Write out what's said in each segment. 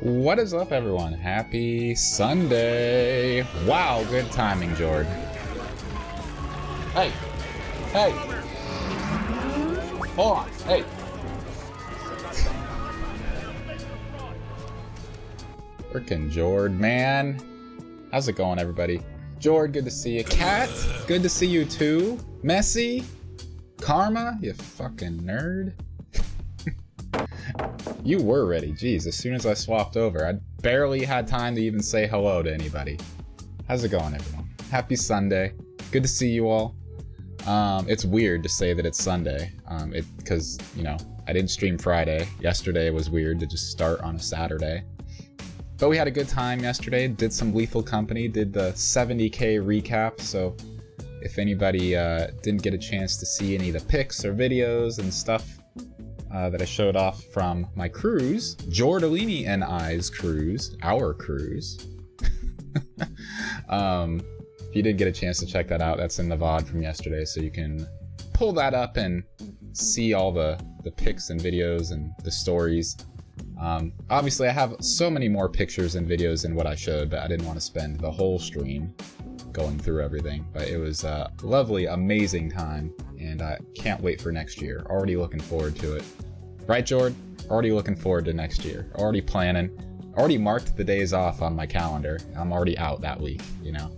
What is up, everyone? Happy Sunday! Wow, good timing, Jord. Hey! Hey! Hold on! Hey! Frickin' Jord, man. How's it going, everybody? Jord, good to see you. Cat, good to see you too. Messy? Karma? You fucking nerd. You were ready. Jeez, as soon as I swapped over, I barely had time to even say hello to anybody. How's it going, everyone? Happy Sunday. Good to see you all. It's weird to say that it's Sunday, because, you know, I didn't stream Friday. Yesterday was weird to just start on a Saturday. But we had a good time yesterday, did some Lethal Company, did the 70k recap, so if anybody didn't get a chance to see any of the pics or videos and stuff that I showed off from my cruise, Jordalini and I's cruise, our cruise. If you didn't get a chance to check that out, that's in the VOD from yesterday, so you can pull that up and see all the pics and videos and the stories. Obviously, I have so many more pictures and videos than what I showed, but I didn't want to spend the whole stream going through everything. But it was a lovely, amazing time, and I can't wait for next year. Already looking forward to it. Right, Jord? Already looking forward to next year. Already planning. Already marked the days off on my calendar. I'm already out that week, you know?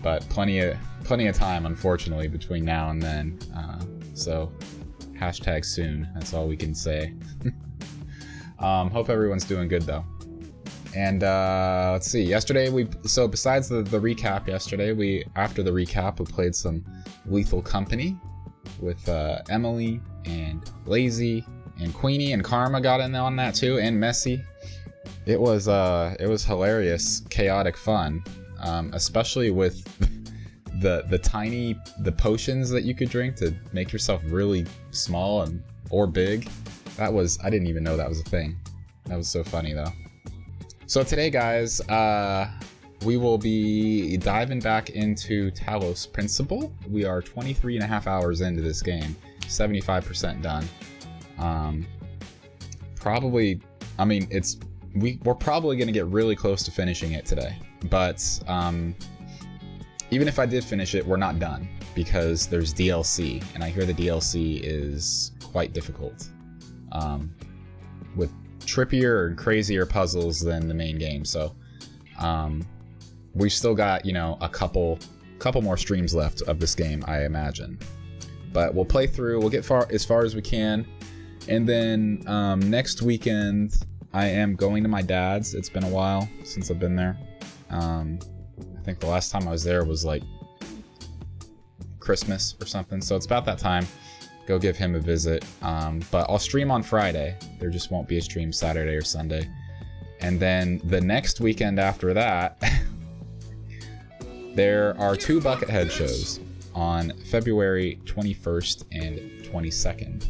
But plenty of time, unfortunately, between now and then. So, hashtag soon. That's all we can say. Hope everyone's doing good, though. And let's see. Yesterday, so besides the recap yesterday, after the recap, we played some Lethal Company with Emily and Lazy and Queenie, and Karma got in on that too, and Messy. It was hilarious, chaotic fun, especially with the potions that you could drink to make yourself really small or big. I didn't even know that was a thing. That was so funny though. So today, guys, we will be diving back into Talos Principle. We are 23.5 hours into this game, 75% done. Probably, I mean, we're probably going to get really close to finishing it today. But even if I did finish it, we're not done because there's DLC, and I hear the DLC is quite difficult, with trippier and crazier puzzles than the main game. So we've still got, you know, a couple more streams left of this game, I imagine. But we'll play through, we'll get as far as we can, and then next weekend I am going to my dad's. It's been a while since I've been there. I think the last time I was there was like Christmas or something, so it's about that time. Go give him a visit. But I'll stream on Friday. There just won't be a stream Saturday or Sunday. And then the next weekend after that, there are 2 Buckethead shows on February 21st and 22nd.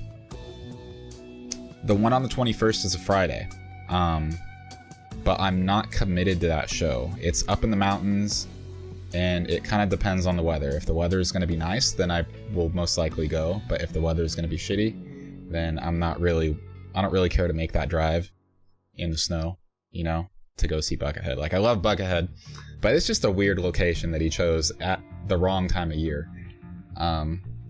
The one on the 21st is a Friday. But I'm not committed to that show. It's up in the mountains, and it kind of depends on the weather. If the weather is going to be nice, then I will most likely go. But if the weather is going to be shitty, then I don't really care to make that drive in the snow, you know, to go see Buckethead. Like, I love Buckethead, but it's just a weird location that he chose at the wrong time of year.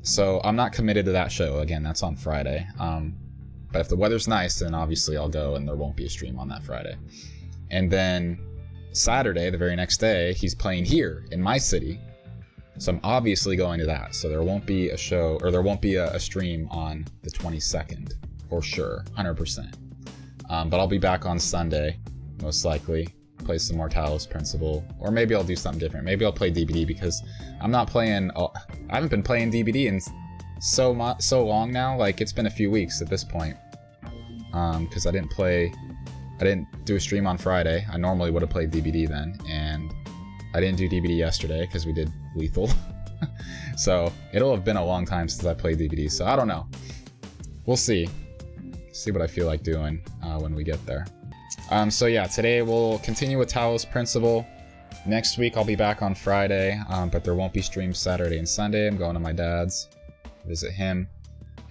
So I'm not committed to that show. Again, that's on Friday. But if the weather's nice, then obviously I'll go, and there won't be a stream on that Friday. And then Saturday, the very next day, he's playing here in my city. So I'm obviously going to that. So there won't be a show, or there won't be a stream on the 22nd, for sure, 100%. But I'll be back on Sunday, most likely, play some more Talos Principle, or maybe I'll do something different. Maybe I'll play DBD, because I haven't been playing DBD in so long now. Like, it's been a few weeks at this point, because I didn't do a stream on Friday. I normally would have played DBD then, and I didn't do DBD yesterday because we did Lethal. So it'll have been a long time since I played DBD, so I don't know. We'll see what I feel like doing when we get there. So yeah, today we'll continue with Talos Principle. Next week I'll be back on Friday, but there won't be streams Saturday and Sunday. I'm going to my dad's, visit him.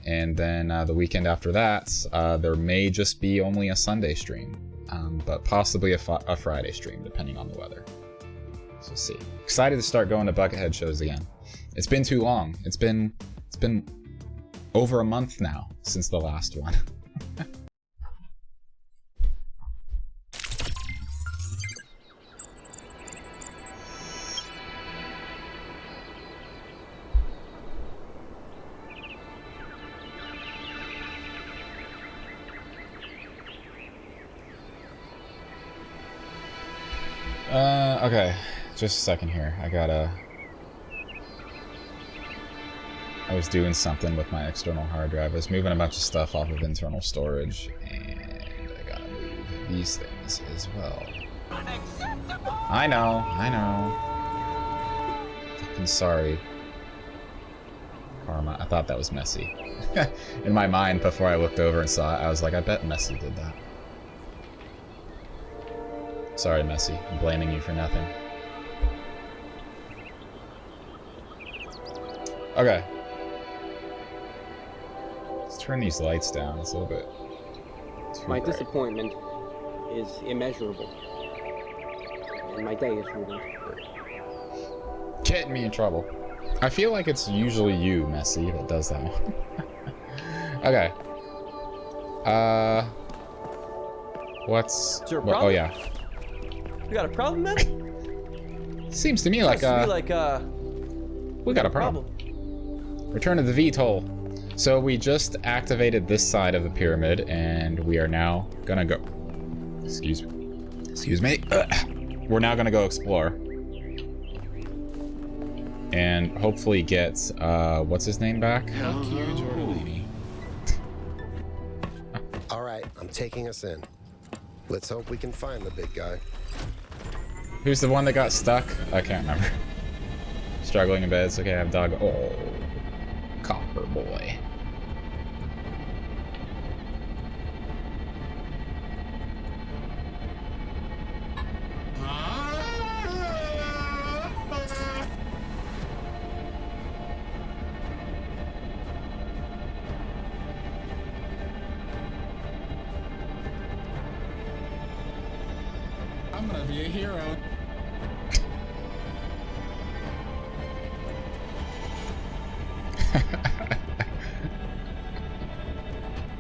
And then the weekend after that, there may just be only a Sunday stream, but possibly a Friday stream, depending on the weather. So we'll see. Excited to start going to Buckethead shows again. It's been too long. It's been over a month now since the last one. Okay, just a second here. I was doing something with my external hard drive. I was moving a bunch of stuff off of internal storage, and I gotta move these things as well. Unacceptable! I know. Fucking sorry. Karma, I thought that was Messi. In my mind, before I looked over and saw it, I was like, I bet Messi did that. Sorry, Messi. I'm blaming you for nothing. Okay. Let's turn these lights down. It's a little bit too My bright. disappointment is immeasurable. And my day is ruined. Getting me in trouble. I feel like it's usually you, Messi, that does that one. Okay. What's... Is there a well, problem? oh, yeah. You got a problem, man? Seems to me like, we got a problem. Return to the VTOL. So we just activated this side of the pyramid, and we are now gonna go... Excuse me. We're now gonna go explore. And hopefully get, what's his name back? Alright, I'm taking us in. Let's hope we can find the big guy. Who's the one that got stuck? I can't remember. Struggling in bed. It's okay, I have dog. Oh, Copper boy. I'm gonna be a hero.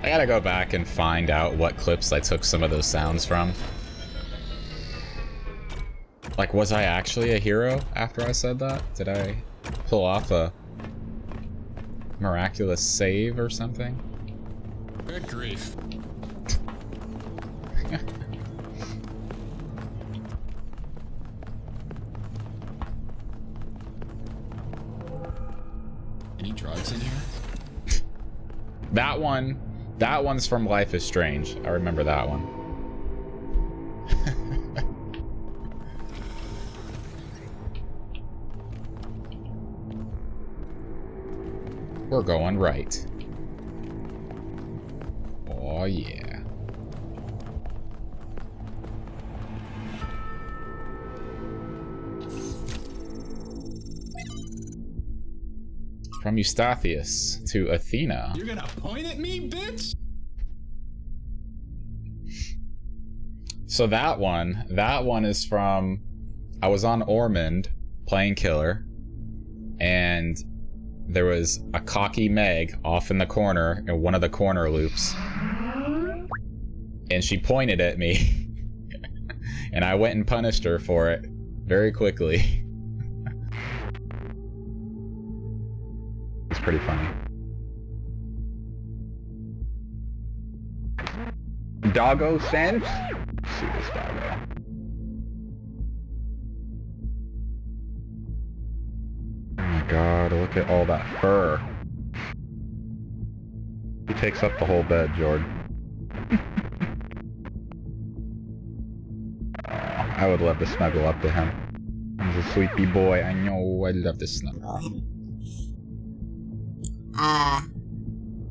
I gotta go back and find out what clips I took some of those sounds from. Like, was I actually a hero after I said that? Did I pull off a miraculous save or something? Good grief. Any drugs in here? That one's from Life is Strange. I remember that one. We're going right. Oh yeah. From Eustathius to Athena. You're gonna point at me, bitch? So that one is from... I was on Ormond playing Killer, and there was a cocky Meg off in the corner in one of the corner loops. And she pointed at me. And I went and punished her for it very quickly. It's pretty funny. Doggo sense? Let's see this doggo. Oh my god, look at all that fur. He takes up the whole bed, Jord. Oh, I would love to snuggle up to him. He's a sleepy boy. I know I'd love to snuggle him.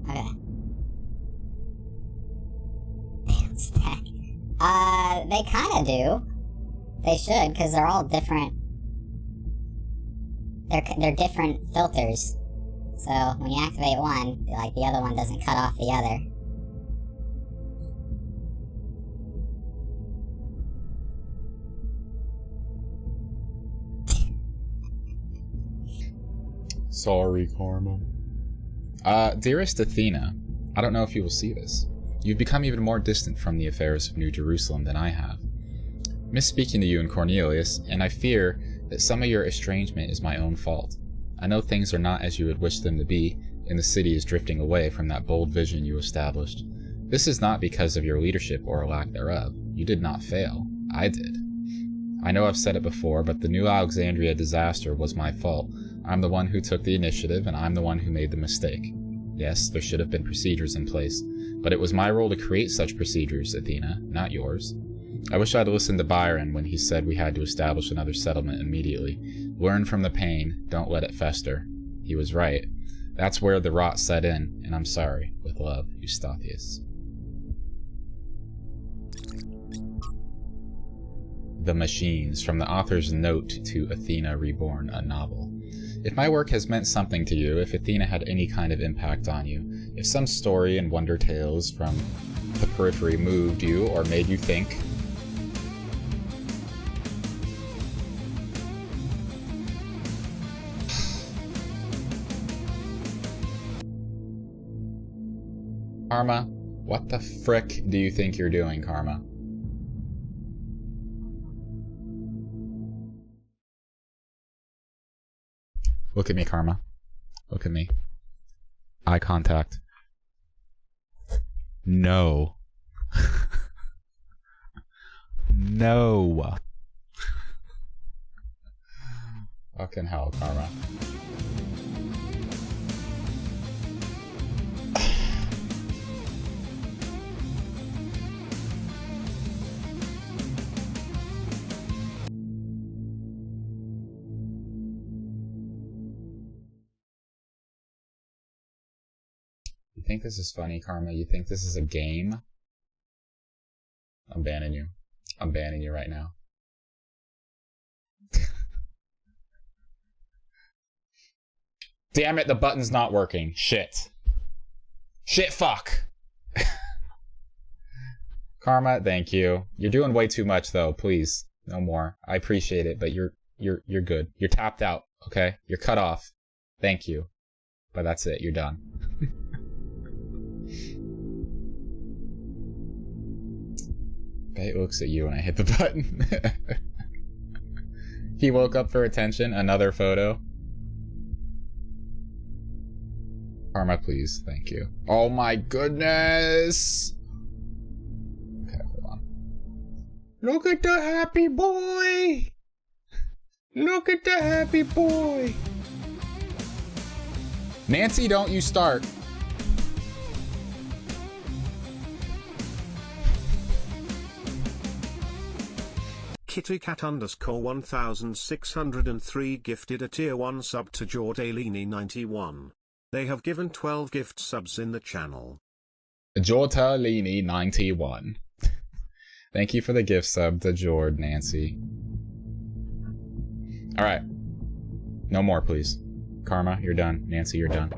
Okay. Stack. They kinda do. They should, because they're all different. They're different filters. So when you activate one, like, the other one doesn't cut off the other. Sorry, Karma. Dearest Athena, I don't know if you will see this. You've become even more distant from the affairs of New Jerusalem than I have. Misspeaking to you and Cornelius, and I fear that some of your estrangement is my own fault. I know things are not as you would wish them to be, and the city is drifting away from that bold vision you established. This is not because of your leadership or a lack thereof. You did not fail. I did. I know I've said it before, but the New Alexandria disaster was my fault. I'm the one who took the initiative, and I'm the one who made the mistake. Yes, there should have been procedures in place, but it was my role to create such procedures, Athena, not yours. I wish I'd listened to Byron when he said we had to establish another settlement immediately. Learn from the pain, don't let it fester. He was right. That's where the rot set in, and I'm sorry. With love, Eustathius. The Machines, from the author's note to Athena Reborn, a novel. If my work has meant something to you, if Athena had any kind of impact on you, if some story and wonder tales from the periphery moved you or made you think, Karma, what the frick do you think you're doing, Karma? Look at me, Karma. Look at me. Eye contact. No. No. Fucking hell, Karma. You think this is funny, Karma? You think this is a game? I'm banning you. I'm banning you right now. Damn it, the button's not working. Shit. Shit, fuck. Karma, thank you. You're doing way too much though, please. No more. I appreciate it, but you're good. You're tapped out, okay? You're cut off. Thank you. But that's it, you're done. It looks at you when I hit the button. He woke up for attention. Another photo. Karma, please. Thank you. Oh my goodness. Okay, hold on. Look at the happy boy. Look at the happy boy. Nancy, don't you start. KittyCat_1603 gifted a tier 1 sub to Jordailini91. They have given 12 gift subs in the channel. Jordailini91. Thank you for the gift sub to Jord, Nancy. Alright. No more, please. Karma, you're done. Nancy, you're done.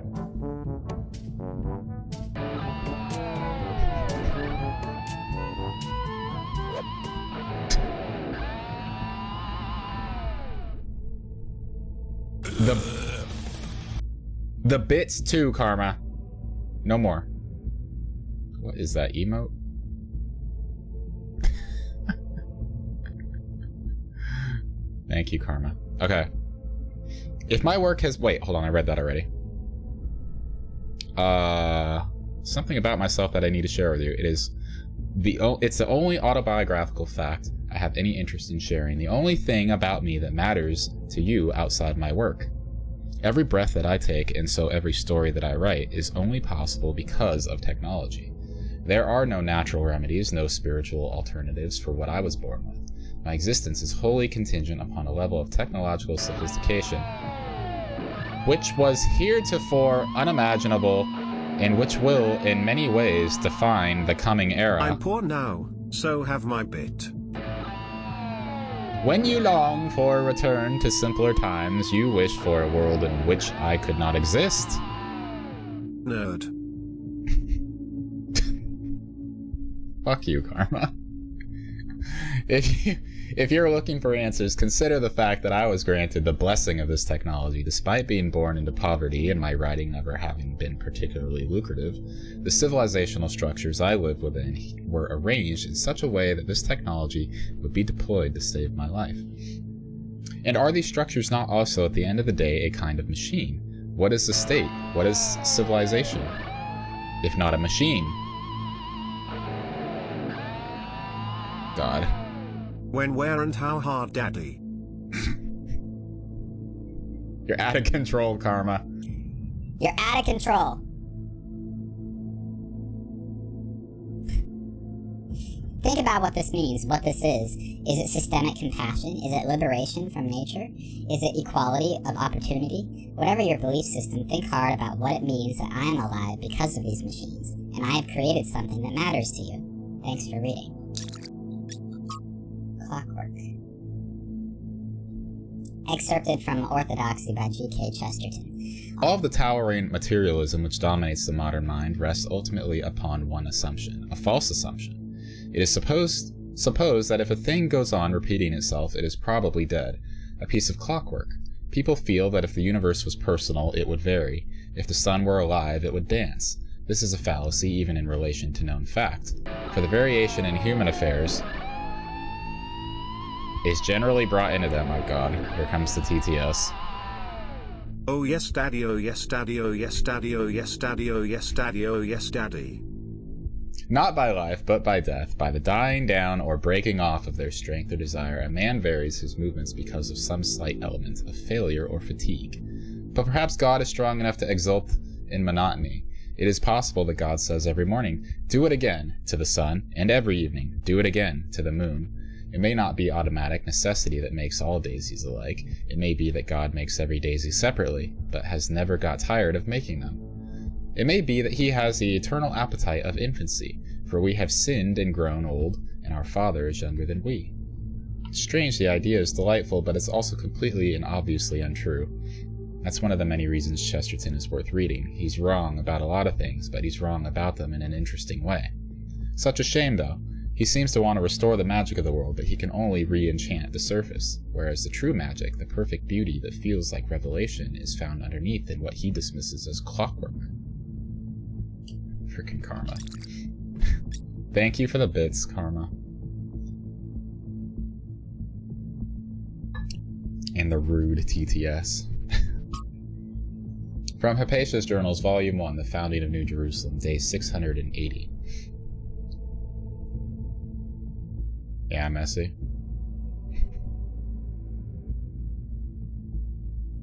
The bits too, Karma. No more. What is that emote? Thank you, Karma. Okay. If my work has... Wait, hold on. I read that already. Something about myself that I need to share with you. It's the only autobiographical fact I have any interest in sharing. The only thing about me that matters to you outside my work. Every breath that I take, and so every story that I write, is only possible because of technology. There are no natural remedies, no spiritual alternatives for what I was born with. My existence is wholly contingent upon a level of technological sophistication, which was heretofore unimaginable, and which will, in many ways, define the coming era. I'm poor now, so have my bit. When you long for a return to simpler times, you wish for a world in which I could not exist. Nerd. Fuck you, Karma. If you're looking for answers, consider the fact that I was granted the blessing of this technology despite being born into poverty and my writing never having been particularly lucrative. The civilizational structures I live within were arranged in such a way that this technology would be deployed to save my life. And are these structures not also, at the end of the day, a kind of machine? What is the state? What is civilization? If not a machine? God. When, where, and how hard, Daddy? You're out of control, Karma. You're out of control. Think about what this means, what this is. Is it systemic compassion? Is it liberation from nature? Is it equality of opportunity? Whatever your belief system, think hard about what it means that I am alive because of these machines, and I have created something that matters to you. Thanks for reading. Clockwork. Excerpted from Orthodoxy by G.K. Chesterton. All of the towering materialism which dominates the modern mind rests ultimately upon one assumption, a false assumption. It is supposed that if a thing goes on repeating itself, it is probably dead, a piece of clockwork. People feel that if the universe was personal, it would vary. If the sun were alive, it would dance. This is a fallacy even in relation to known fact. For the variation in human affairs is generally brought into them. Oh God, here comes the TTS. Oh yes, Daddy, oh yes, Daddy, oh yes, Daddy, oh yes, Daddy, oh yes, Daddy, oh yes, Daddy. Not by life, but by death, by the dying down or breaking off of their strength or desire, a man varies his movements because of some slight element of failure or fatigue. But perhaps God is strong enough to exult in monotony. It is possible that God says every morning, "Do it again," to the sun, and every evening, "Do it again," to the moon. It may not be automatic necessity that makes all daisies alike. It may be that God makes every daisy separately, but has never got tired of making them. It may be that he has the eternal appetite of infancy, for we have sinned and grown old, and our Father is younger than we. Strange, the idea is delightful, but it's also completely and obviously untrue. That's one of the many reasons Chesterton is worth reading. He's wrong about a lot of things, but he's wrong about them in an interesting way. Such a shame, though. He seems to want to restore the magic of the world, but he can only re-enchant the surface, whereas the true magic, the perfect beauty that feels like revelation, is found underneath in what he dismisses as clockwork. Frickin' Karma. Thank you for the bits, Karma. And the rude TTS. From Hypatia's Journals, Volume 1, The Founding of New Jerusalem, Day 680. Yeah, messy.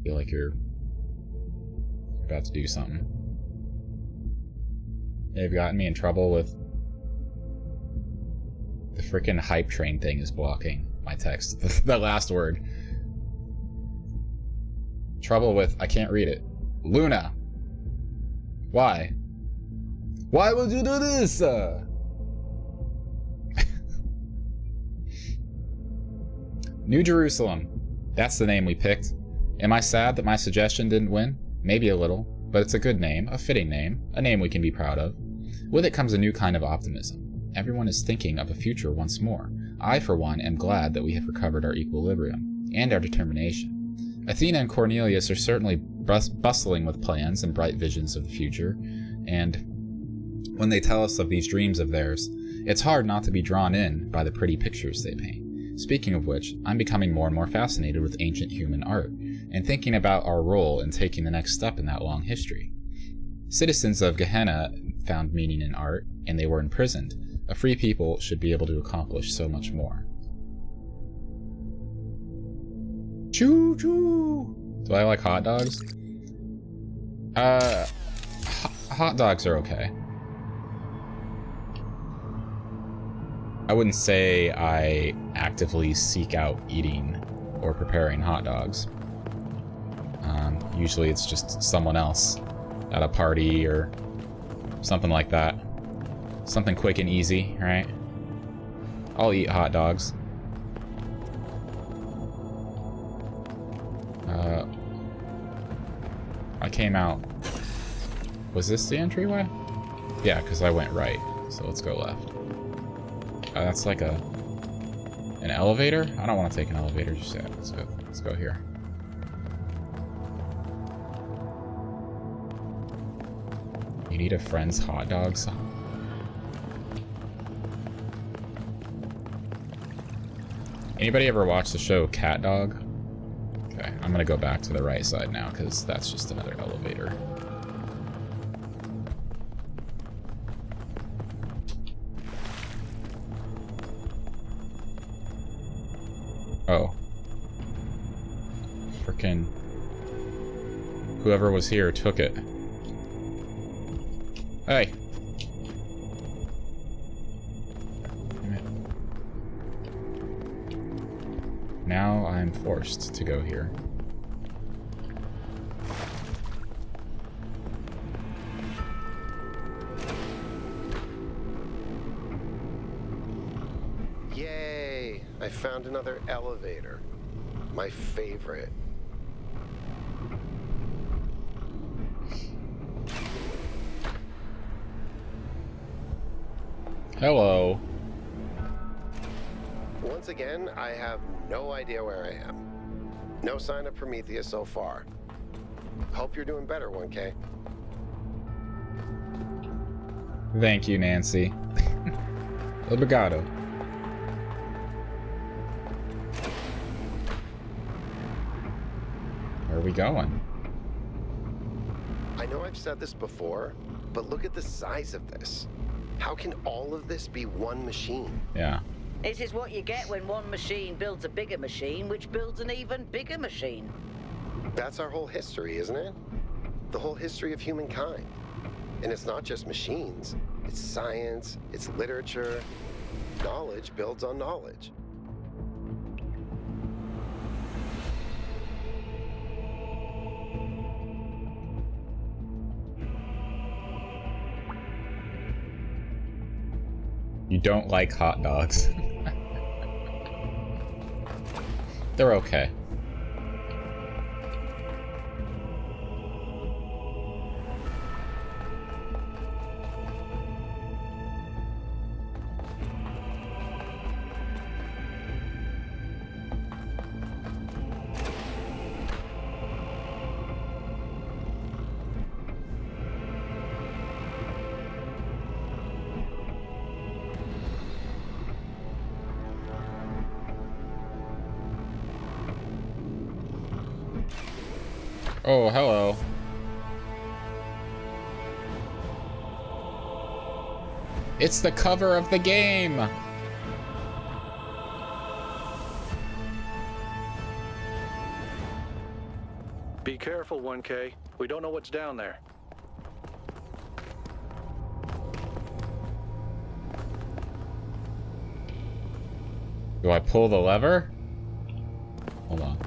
Feel like you're about to do something. They've gotten me in trouble with... The frickin' hype train thing is blocking my text. The last word. Trouble with... I can't read it. Luna! Why? Why would you do this? New Jerusalem. That's the name we picked. Am I sad that my suggestion didn't win? Maybe a little, but it's a good name, a fitting name, a name we can be proud of. With it comes a new kind of optimism. Everyone is thinking of a future once more. I, for one, am glad that we have recovered our equilibrium, and our determination. Athena and Cornelius are certainly bustling with plans and bright visions of the future, and when they tell us of these dreams of theirs, it's hard not to be drawn in by the pretty pictures they paint. Speaking of which, I'm becoming more and more fascinated with ancient human art, and thinking about our role in taking the next step in that long history. Citizens of Gehenna found meaning in art, and they were imprisoned. A free people should be able to accomplish so much more. Choo-choo! Do I like hot dogs? Hot dogs are okay. I wouldn't say I actively seek out eating or preparing hot dogs. Usually it's just someone else at a party or something like that. Something quick and easy, right? I'll eat hot dogs. I came out Was this the entryway? Yeah, because I went right. So let's go left. That's like an elevator? I don't want to take an elevator just yet. Let's go here. You need a friend's hot dog song? Anybody ever watch the show Cat Dog? Okay, I'm gonna go back to the right side now because that's just another elevator. Oh. Frickin' whoever was here took it. Hey. Damn it. Now I'm forced to go here. Yay! I found another elevator. My favorite. Hello. Once again, I have no idea where I am. No sign of Prometheus so far. Hope you're doing better, 1K. Thank you, Nancy. Obrigado. Where are we going? I know I've said this before, but look at the size of this. How can all of this be one machine? Yeah. This is what you get when one machine builds a bigger machine, which builds an even bigger machine. That's our whole history, isn't it? The whole history of humankind. And it's not just machines. It's science, it's literature. Knowledge builds on knowledge. You don't like hot dogs. They're okay. Oh, hello. It's the cover of the game! Be careful, 1K. We don't know what's down there. Do I pull the lever? Hold on.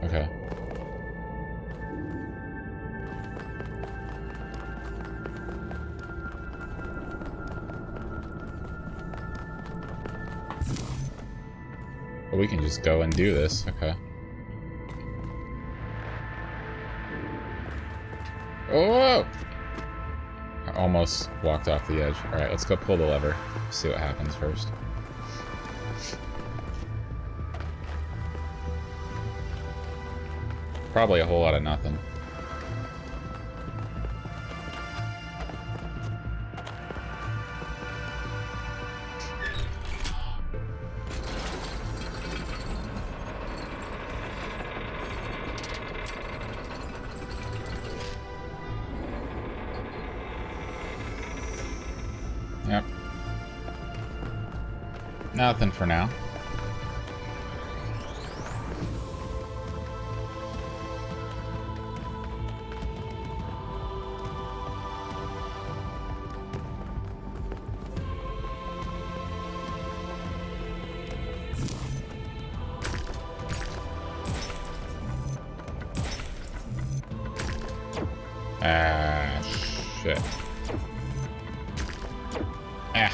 Okay. Well, we can just go and do this. Okay. Oh! I almost walked off the edge. Alright, let's go pull the lever. See what happens first. Probably a whole lot of nothing. Yep. Nothing for now. Ah, shit. Eh.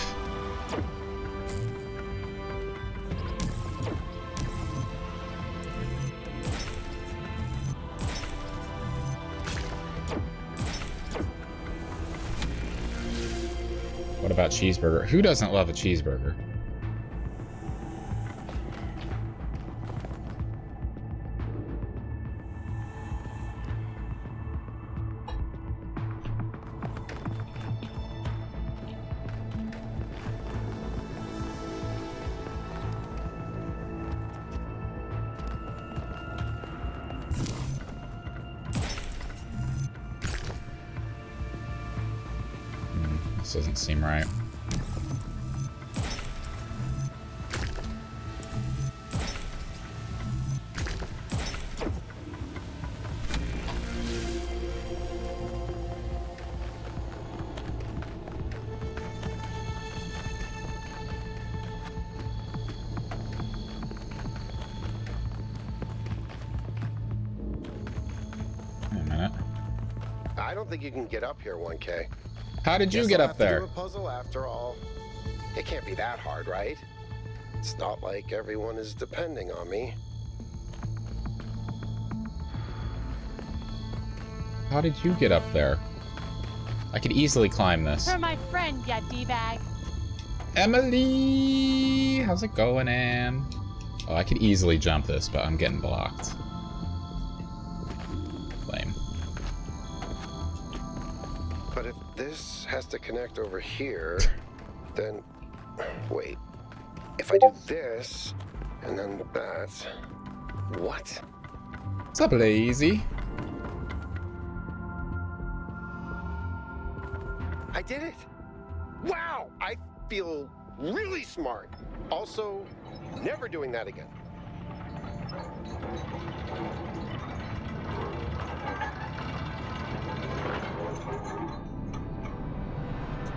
What about cheeseburger? Who doesn't love a cheeseburger? This doesn't seem right. Wait a minute. I don't think you can get up here, 1K. How did you Guess get I'll up have to there? do a puzzle after all. It can't be that hard, right? It's not like everyone is depending on me. How did you get up there? I could easily climb this. For my friend, ya D-bag. Emily! How's it going, Em? Oh, I could easily jump this, but I'm getting blocked. Lame. But if this has to connect over here, then... Wait. If I do this, and then that... What? What's up, Lazy? I did it! Wow! I feel really smart. Also, never doing that again.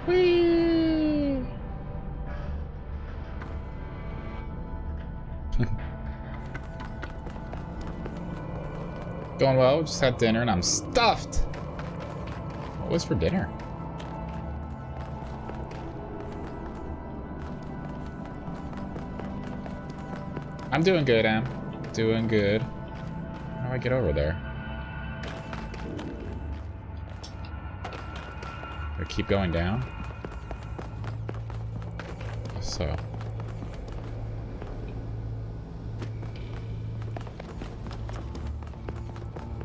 Whee! Going well, just had dinner and I'm stuffed! What was for dinner? I'm doing good, Em. Doing good. How do I get over there? Do I keep going down? So.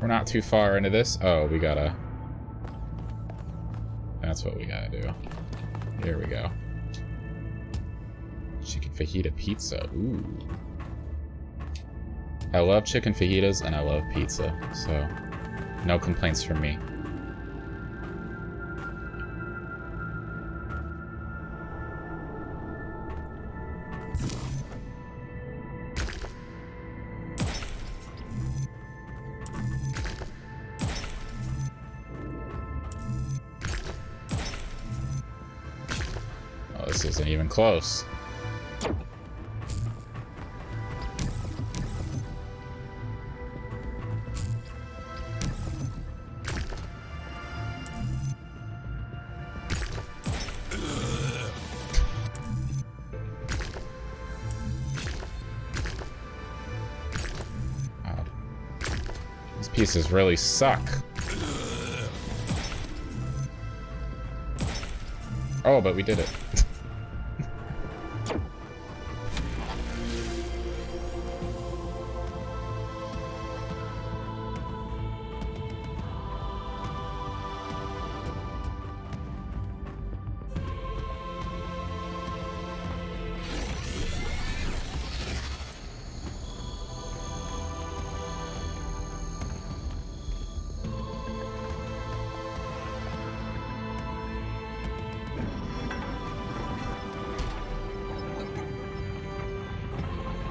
We're not too far into this. Oh, we gotta... That's what we gotta do. Here we go. Chicken fajita pizza. Ooh. I love chicken fajitas and I love pizza, so no complaints from me. Oh, this isn't even close. Pieces really suck. Oh, but we did it.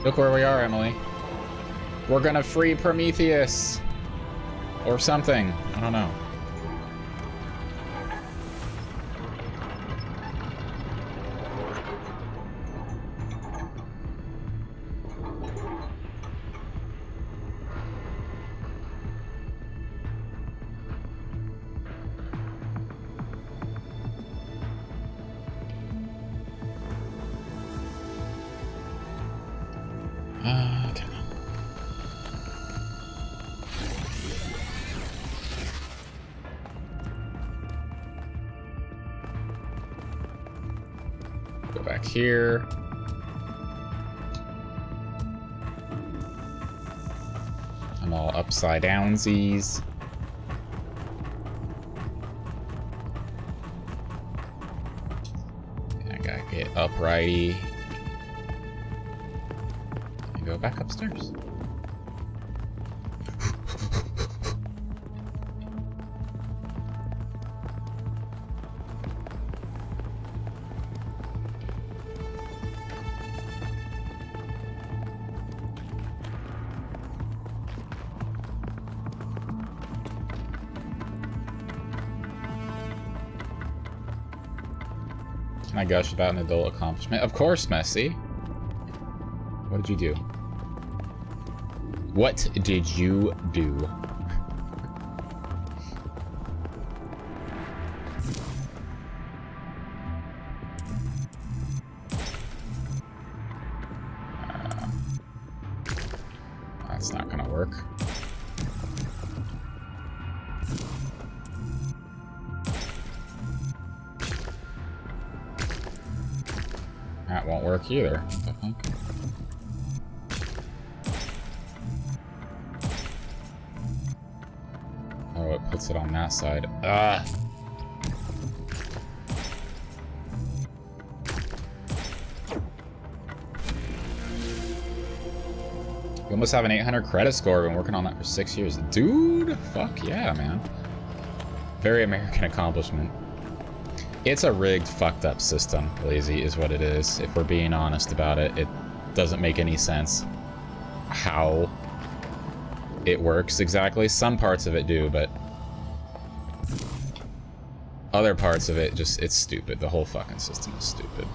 Look where we are, Emily. We're gonna free Prometheus. Or something. I don't know. back here. I'm all upside downsies. I gotta get uprighty. And go back upstairs. Can I gush about an adult accomplishment? Of course, Messi. What did you do? What did you do? That's not gonna work. That won't work either, I think. Oh, it puts it on that side. Ah! You almost have an 800 credit score. I've been working on that for 6 years. Dude, fuck yeah, man. Very American accomplishment. It's a rigged, fucked up system, Lazy, is what it is. If we're being honest about it, it doesn't make any sense how it works exactly. Some parts of it do, but other parts of it just, it's stupid. The whole fucking system is stupid.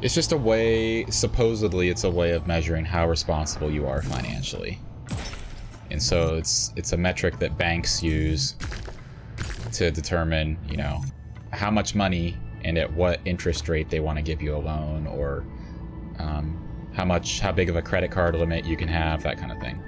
It's just a way, supposedly it's a way of measuring how responsible you are financially. And so it's a metric that banks use to determine, you know, how much money and at what interest rate they want to give you a loan, or how big of a credit card limit you can have, that kind of thing.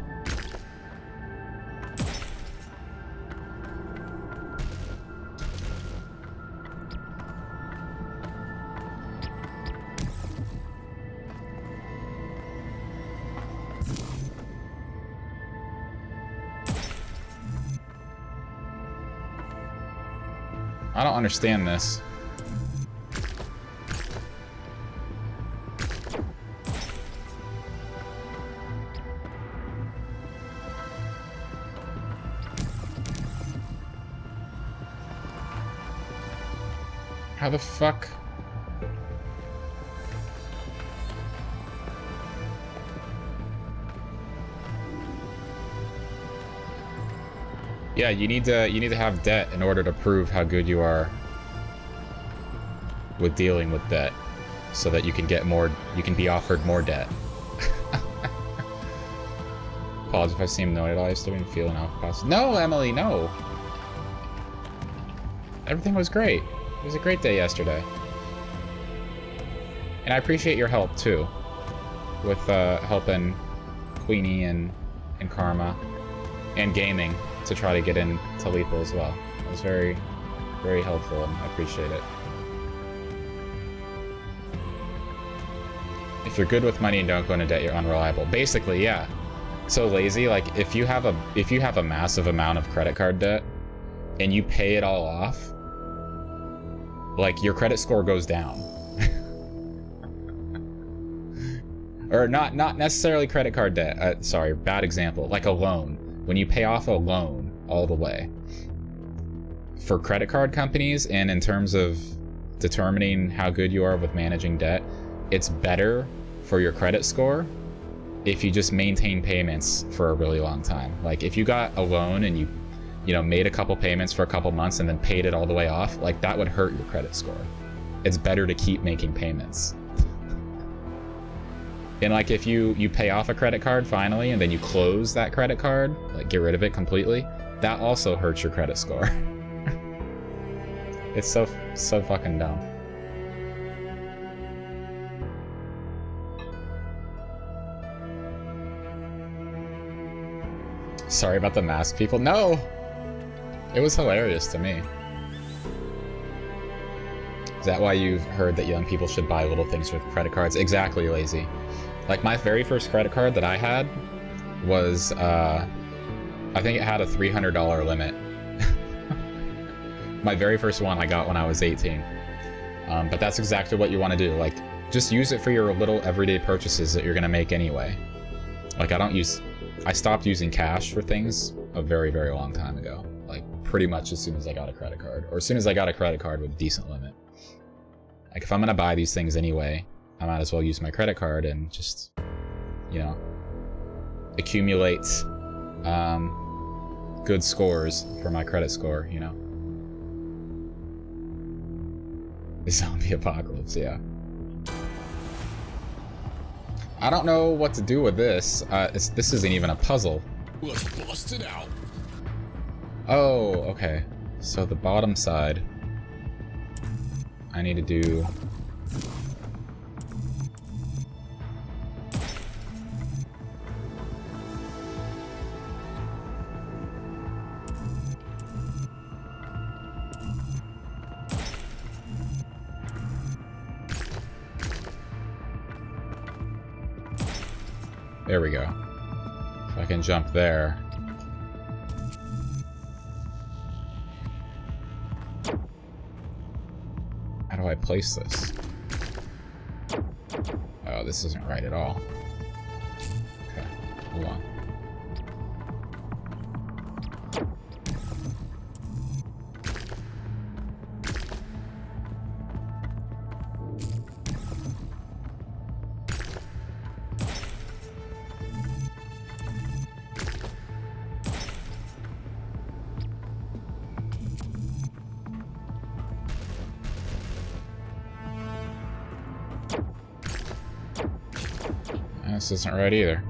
I don't understand this. How the fuck? Yeah, you need to have debt in order to prove how good you are with dealing with debt, so that you can get more, you can be offered more debt. Apologies if I seem annoyed at all. I still been feeling off. No, Emily, no. Everything was great. It was a great day yesterday. And I appreciate your help too, with helping Queenie and Karma and gaming to try to get into lethal as well. It was very, very helpful, and I appreciate it. If you're good with money and don't go into debt, you're unreliable. Basically, yeah. So Lazy, like if you have a massive amount of credit card debt and you pay it all off, like your credit score goes down. Or not necessarily credit card debt. Sorry, bad example. Like a loan. When you pay off a loan all the way, for credit card companies and in terms of determining how good you are with managing debt, it's better for your credit score if you just maintain payments for a really long time. Like if you got a loan and you made a couple payments for a couple months and then paid it all the way off, like that would hurt your credit score. It's better to keep making payments. And like if you pay off a credit card finally and then you close that credit card, like get rid of it completely, that also hurts your credit score. It's so fucking dumb. Sorry about the mask, people. No! It was hilarious to me. Is that why you've heard that young people should buy little things with credit cards? Exactly, Lazy. Like, my very first credit card that I had was, I think it had a $300 limit. My very first one I got when I was 18. But that's exactly what you want to do. Like, just use it for your little everyday purchases that you're going to make anyway. Like, I stopped using cash for things a very, very long time ago. Like, pretty much as soon as I got a credit card. Or as soon as I got a credit card with a decent limit. Like, if I'm going to buy these things anyway, I might as well use my credit card and just, you know, accumulate good scores for my credit score, you know? The zombie apocalypse, yeah. I don't know what to do with this. This isn't even a puzzle. Let's bust it out. Oh, okay. So the bottom side, I need to do... There we go. So I can jump there. How do I place this? Oh, this isn't right at all. Okay, hold on. This isn't right either.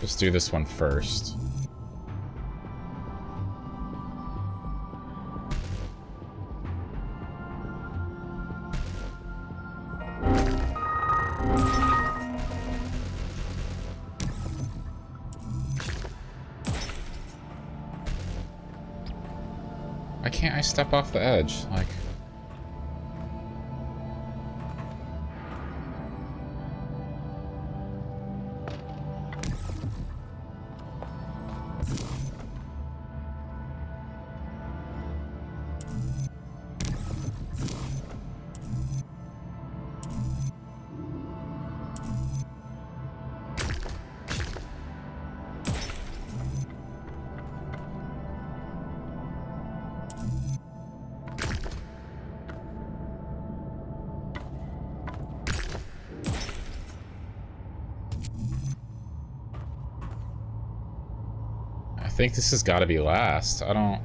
Let's do this one first. Why can't I step off the edge? Like... I think this has got to be last. I don't...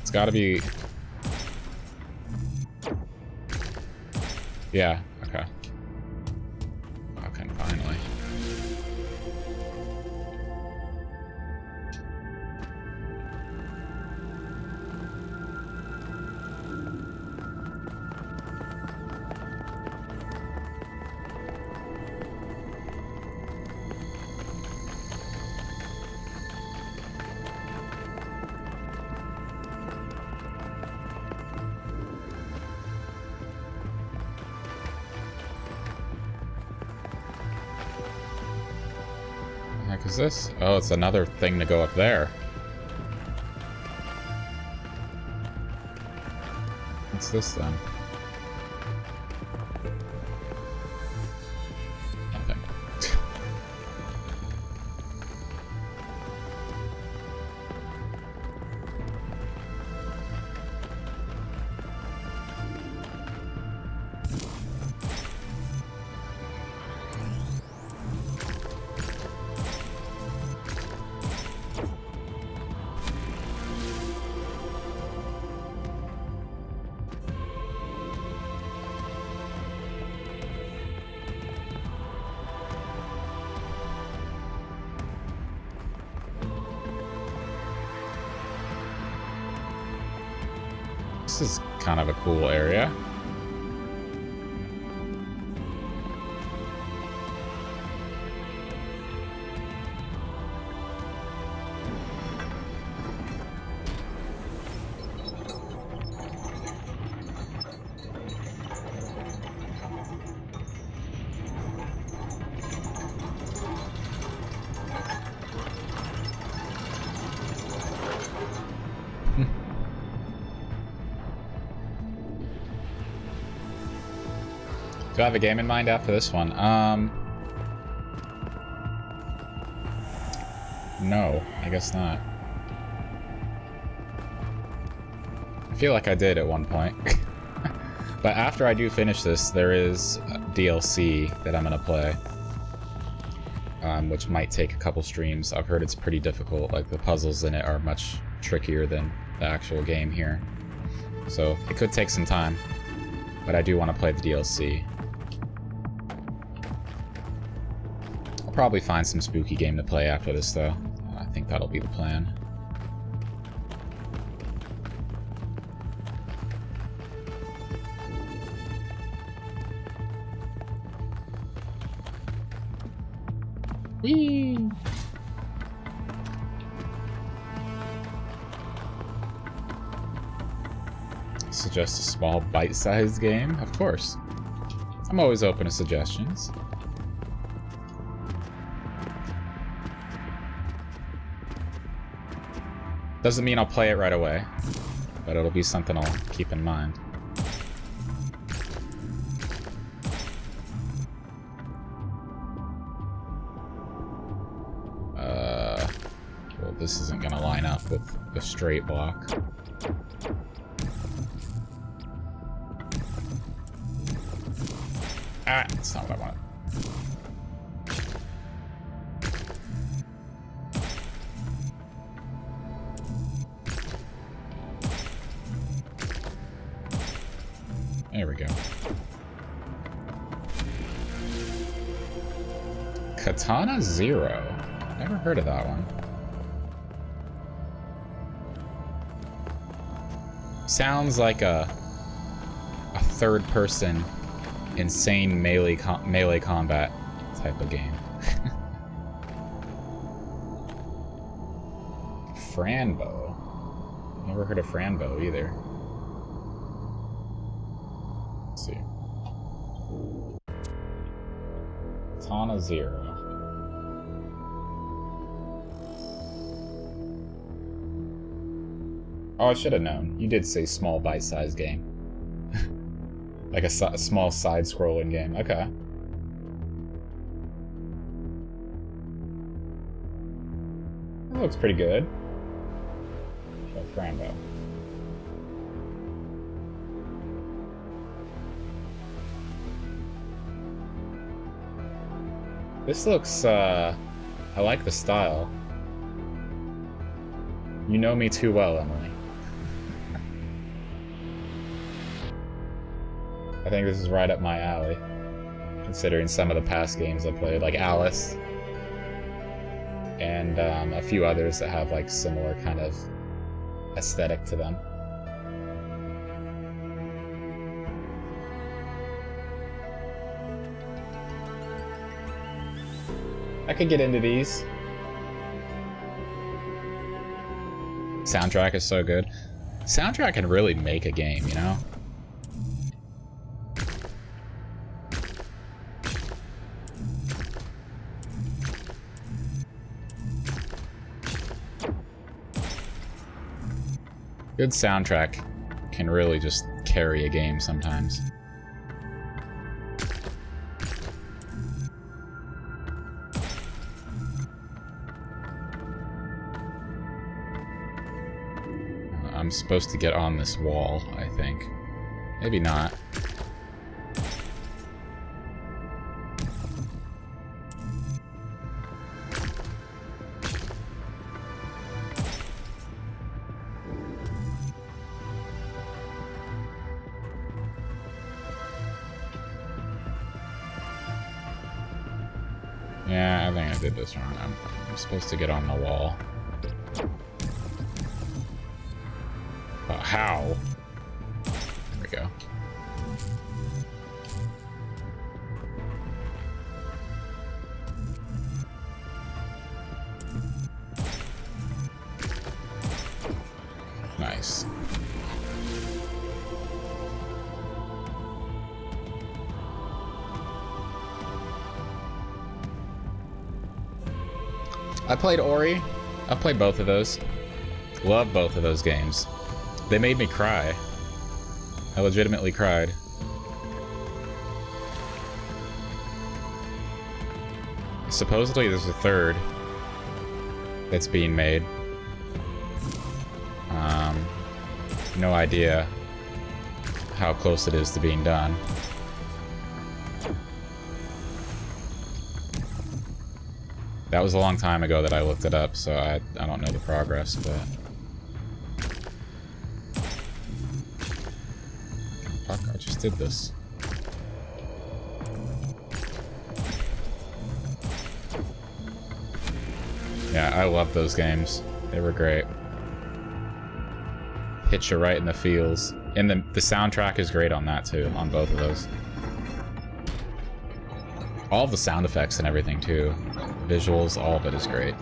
It's got to be... Yeah, okay. Okay, finally. What is this? Oh, it's another thing to go up there. What's this then? Nothing. This is kind of a cool area. Do I have a game in mind after this one? No, I guess not. I feel like I did at one point. But after I do finish this, there is DLC that I'm gonna play. Which might take a couple streams. I've heard it's pretty difficult, like the puzzles in it are much trickier than the actual game here. So it could take some time, but I do want to play the DLC. I'll probably find some spooky game to play after this though. I think that'll be the plan. Whee! Suggest a small bite-sized game? Of course. I'm always open to suggestions. Doesn't mean I'll play it right away, but it'll be something I'll keep in mind. Well, this isn't gonna line up with the straight block. Ah, that's not what I wanted. There we go. Katana Zero. Never heard of that one. Sounds like a third-person insane melee combat type of game. Franbo. Never heard of Franbo either. Let's see. Katana Zero. Oh, I should have known. You did say small bite-sized game. Like a small side-scrolling game. Okay. That looks pretty good. Show Franbo. This looks, I like the style. You know me too well, Emily. I think this is right up my alley, considering some of the past games I played, like Alice, and a few others that have like similar kind of aesthetic to them. I could get into these. Soundtrack is so good. Soundtrack can really make a game, you know? Good soundtrack can really just carry a game sometimes. I'm supposed to get on this wall, I think. Maybe not. Yeah, I think I did this wrong. I'm supposed to get on the wall. How? I played Ori. I played both of those. Love both of those games. They made me cry. I legitimately cried. Supposedly there's a third that's being made. No idea how close it is to being done. That was a long time ago that I looked it up, so I don't know the progress, but... Fuck, I just did this. Yeah, I love those games. They were great. Hit you right in the feels. And the soundtrack is great on that too, on both of those. All of the sound effects and everything too. Visuals, all of it is great.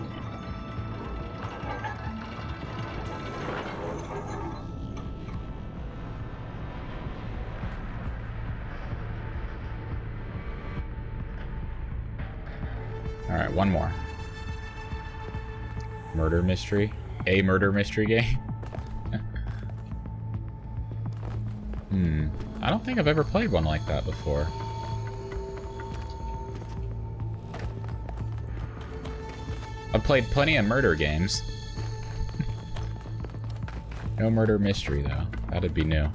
Alright, one more. Murder mystery? A murder mystery game? I don't think I've ever played one like that before. I've played plenty of murder games. No murder mystery, though. That'd be new.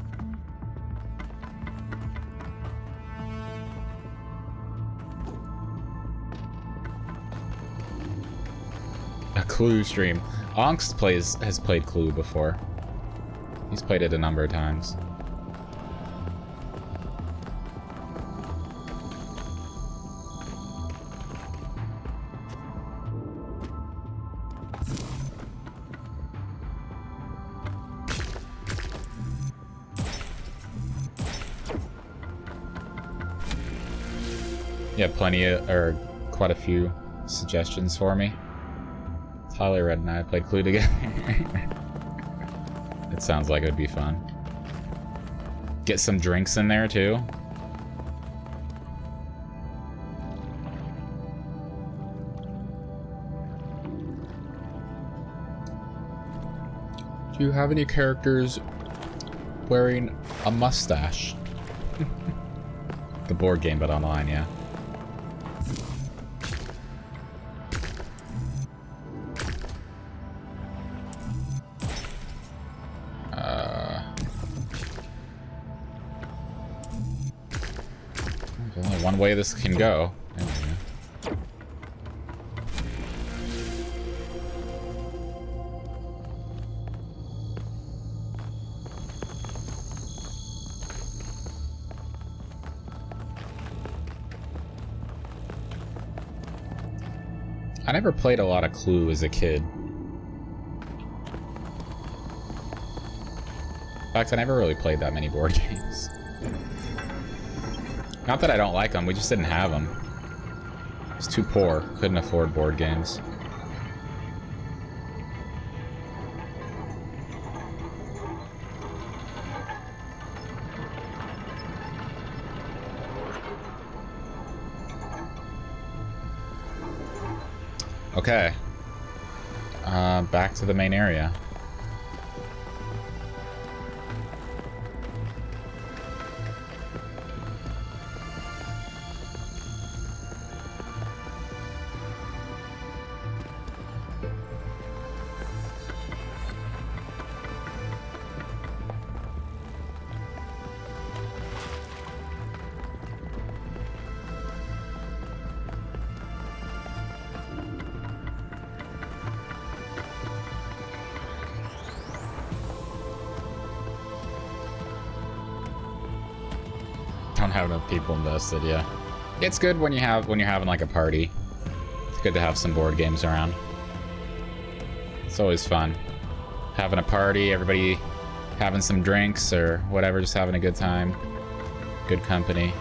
A Clue stream. Onks has played Clue before. He's played it a number of times. Yeah, plenty of, or quite a few suggestions for me. Tyler Red and I played Clue together. It sounds like it would be fun. Get some drinks in there too. Do you have any characters wearing a mustache? The board game, but online, yeah. There's only one way this can go. There we go. I never played a lot of Clue as a kid. In fact, I never really played that many board games. Not that I don't like them, we just didn't have them. I was too poor, couldn't afford board games. Okay. Back to the main area. Don't have enough people invested, yeah. It's good when you're having like a party. It's good to have some board games around. It's always fun. Having a party, everybody having some drinks or whatever, just having a good time. Good company.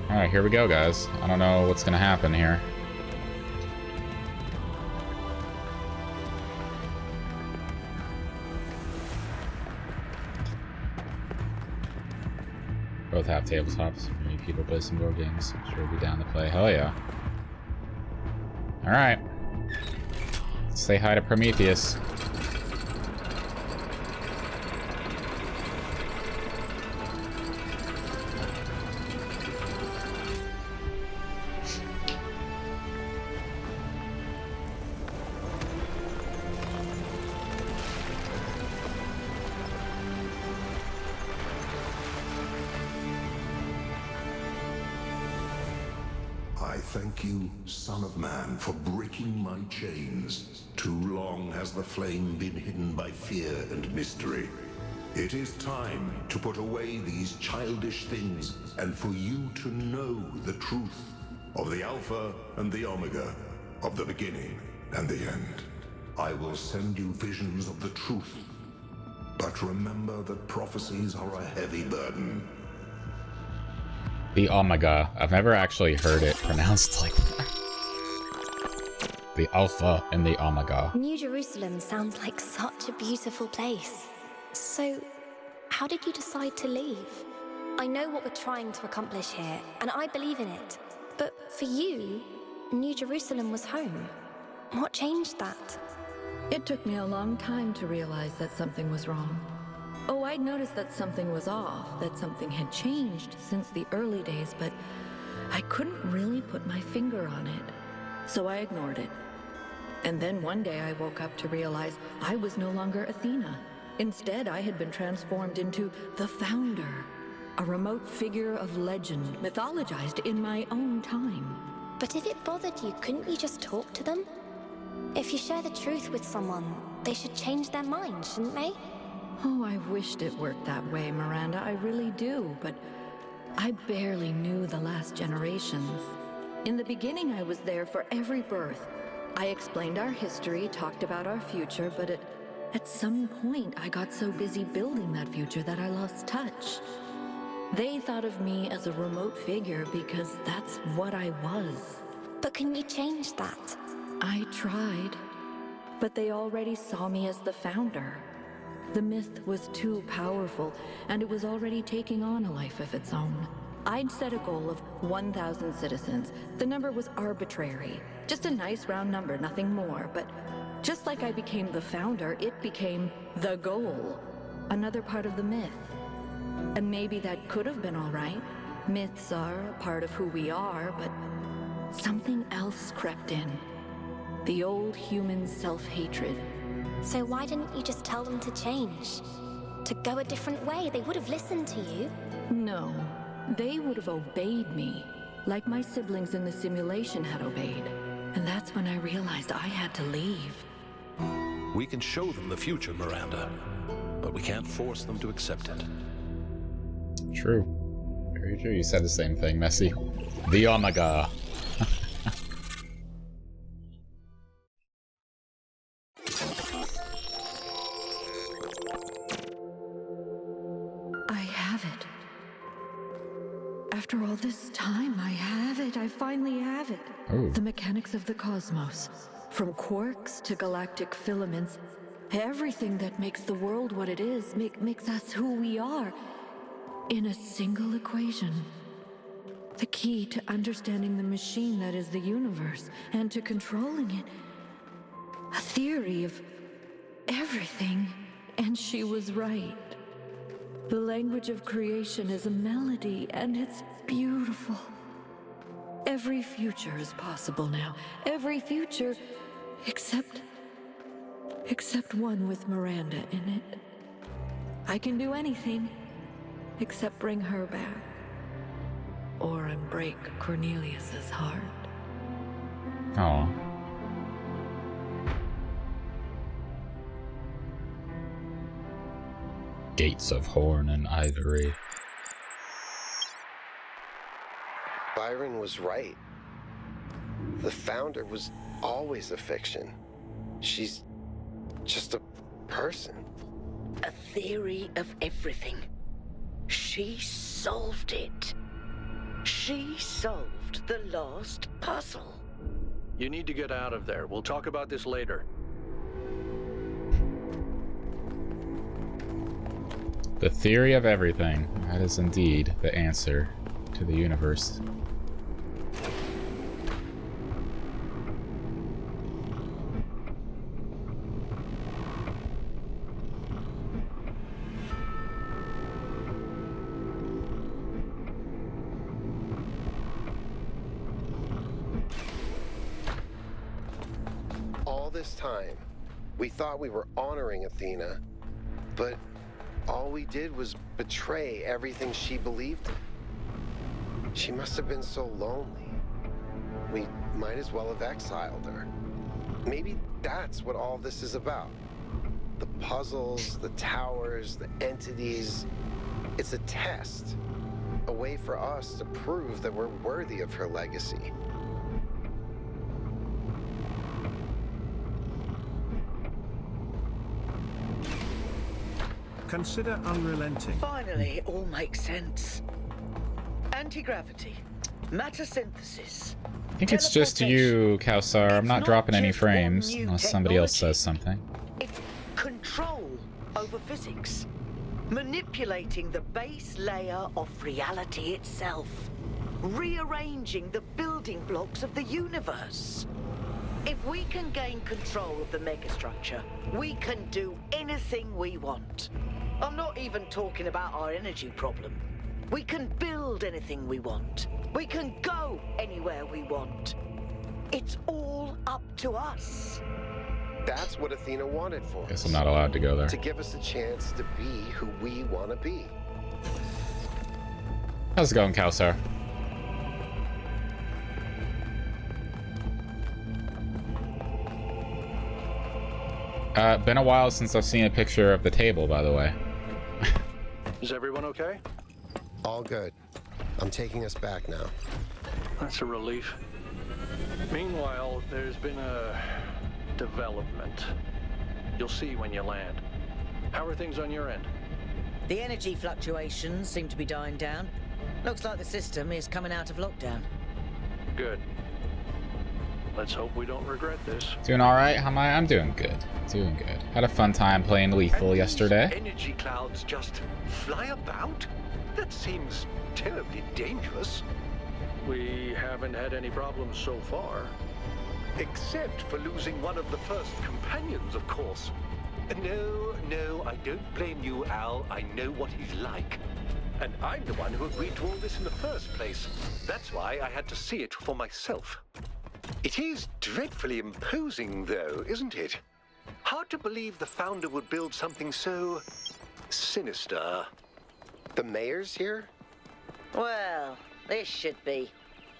Alright, here we go, guys. I don't know what's gonna happen here. Both have tabletops. Many people play some board games. Sure be down to play. Hell yeah. Alright. Say hi to Prometheus. I thank you, Son of Man, for breaking my chains. Too long has the flame been hidden by fear and mystery. It is time to put away these childish things and for you to know the truth of the Alpha and the Omega, of the beginning and the end. I will send you visions of the truth, but remember that prophecies are a heavy burden. The Omega. I've never actually heard it pronounced like that. The Alpha and the Omega. New Jerusalem sounds like such a beautiful place. So, how did you decide to leave? I know what we're trying to accomplish here, and I believe in it. But for you, New Jerusalem was home. What changed that? It took me a long time to realize that something was wrong. Oh, I'd noticed that something was off, that something had changed since the early days, but I couldn't really put my finger on it. So I ignored it. And then one day I woke up to realize I was no longer Athena. Instead, I had been transformed into the Founder, a remote figure of legend, mythologized in my own time. But if it bothered you, couldn't you just talk to them? If you share the truth with someone, they should change their mind, shouldn't they? Oh, I wished it worked that way, Miranda, I really do, but I barely knew the last generations. In the beginning, I was there for every birth. I explained our history, talked about our future, but at some point, I got so busy building that future that I lost touch. They thought of me as a remote figure because that's what I was. But can you change that? I tried, but they already saw me as the Founder. The myth was too powerful, and it was already taking on a life of its own. I'd set a goal of 1,000 citizens. The number was arbitrary. Just a nice round number, nothing more. But just like I became the Founder, it became the goal. Another part of the myth. And maybe that could have been all right. Myths are a part of who we are, but something else crept in. The old human self-hatred. So why didn't you just tell them to change? To go a different way? They would have listened to you. No, they would have obeyed me, like my siblings in the simulation had obeyed. And that's when I realized I had to leave. We can show them the future, Miranda, but we can't force them to accept it. True. Very true. You said the same thing, Messi. The Omega. After all this time, I have it. I finally have it. Ooh. The mechanics of the cosmos. From quarks to galactic filaments. Everything that makes the world what it is, makes us who we are. In a single equation. The key to understanding the machine that is the universe, and to controlling it. A theory of everything. And she was right. The language of creation is a melody, and it's beautiful. Every future is possible now. Every future, except one with Miranda in it. I can do anything, except bring her back. Or unbreak Cornelius's heart. Aw. Gates of horn and ivory. Byron was right. The Founder was always a fiction. She's just a person. A theory of everything. She solved it. She solved the last puzzle. You need to get out of there. We'll talk about this later. The theory of everything. That is indeed the answer to the universe. All this time, we thought we were honoring Athena, but all we did was betray everything she believed in. She must have been so lonely. We might as well have exiled her. Maybe that's what all this is about. The puzzles, the towers, the entities. It's a test. A way for us to prove that we're worthy of her legacy. Consider unrelenting. Finally, it all makes sense. Anti-gravity, matter synthesis. I think it's just you, Kawsar. I'm not dropping any frames unless somebody else says something. It's control over physics. Manipulating the base layer of reality itself. Rearranging the building blocks of the universe. If we can gain control of the megastructure, we can do anything we want. I'm not even talking about our energy problem. We can build anything we want. We can go anywhere we want. It's all up to us. That's what Athena wanted for us. Guess I'm not allowed to go there. To give us a chance to be who we want to be. How's it going, Kawsar? Been a while since I've seen a picture of the table, by the way. Is everyone okay? All good. I'm taking us back now. That's a relief. Meanwhile, there's been a development. You'll see when you land. How are things on your end? The energy fluctuations seem to be dying down. Looks like the system is coming out of lockdown. Good. Let's hope we don't regret this. Doing alright? How am I? I'm doing good. Doing good. Had a fun time playing Lethal yesterday. Energy clouds just fly about? That seems terribly dangerous. We haven't had any problems so far. Except for losing one of the first companions, of course. No, I don't blame you, Al. I know what he's like. And I'm the one who agreed to all this in the first place. That's why I had to see it for myself. It is dreadfully imposing, though, isn't it? Hard to believe the founder would build something so sinister. The mayor's here? Well, this should be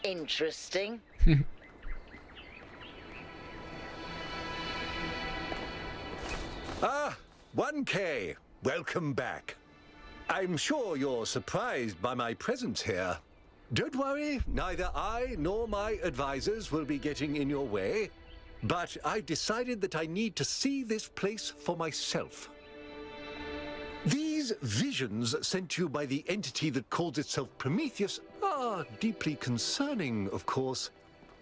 interesting. Ah, 1K. Welcome back. I'm sure you're surprised by my presence here. Don't worry, neither I nor my advisors will be getting in your way. But I've decided that I need to see this place for myself. These visions sent to you by the entity that calls itself Prometheus are deeply concerning, of course.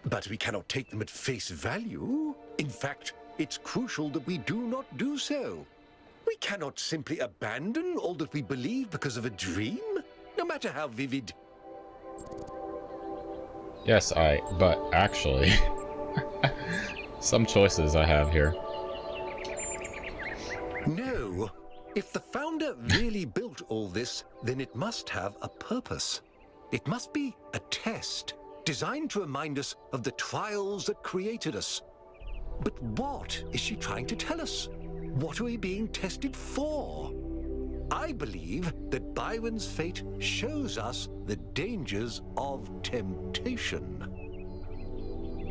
But we cannot take them at face value. In fact, it's crucial that we do not do so. We cannot simply abandon all that we believe because of a dream, no matter how vivid. Yes, but actually, some choices I have here. No. If the founder really built all this, then it must have a purpose. It must be a test, designed to remind us of the trials that created us. But what is she trying to tell us? What are we being tested for? I believe that Byron's fate shows us the dangers of temptation.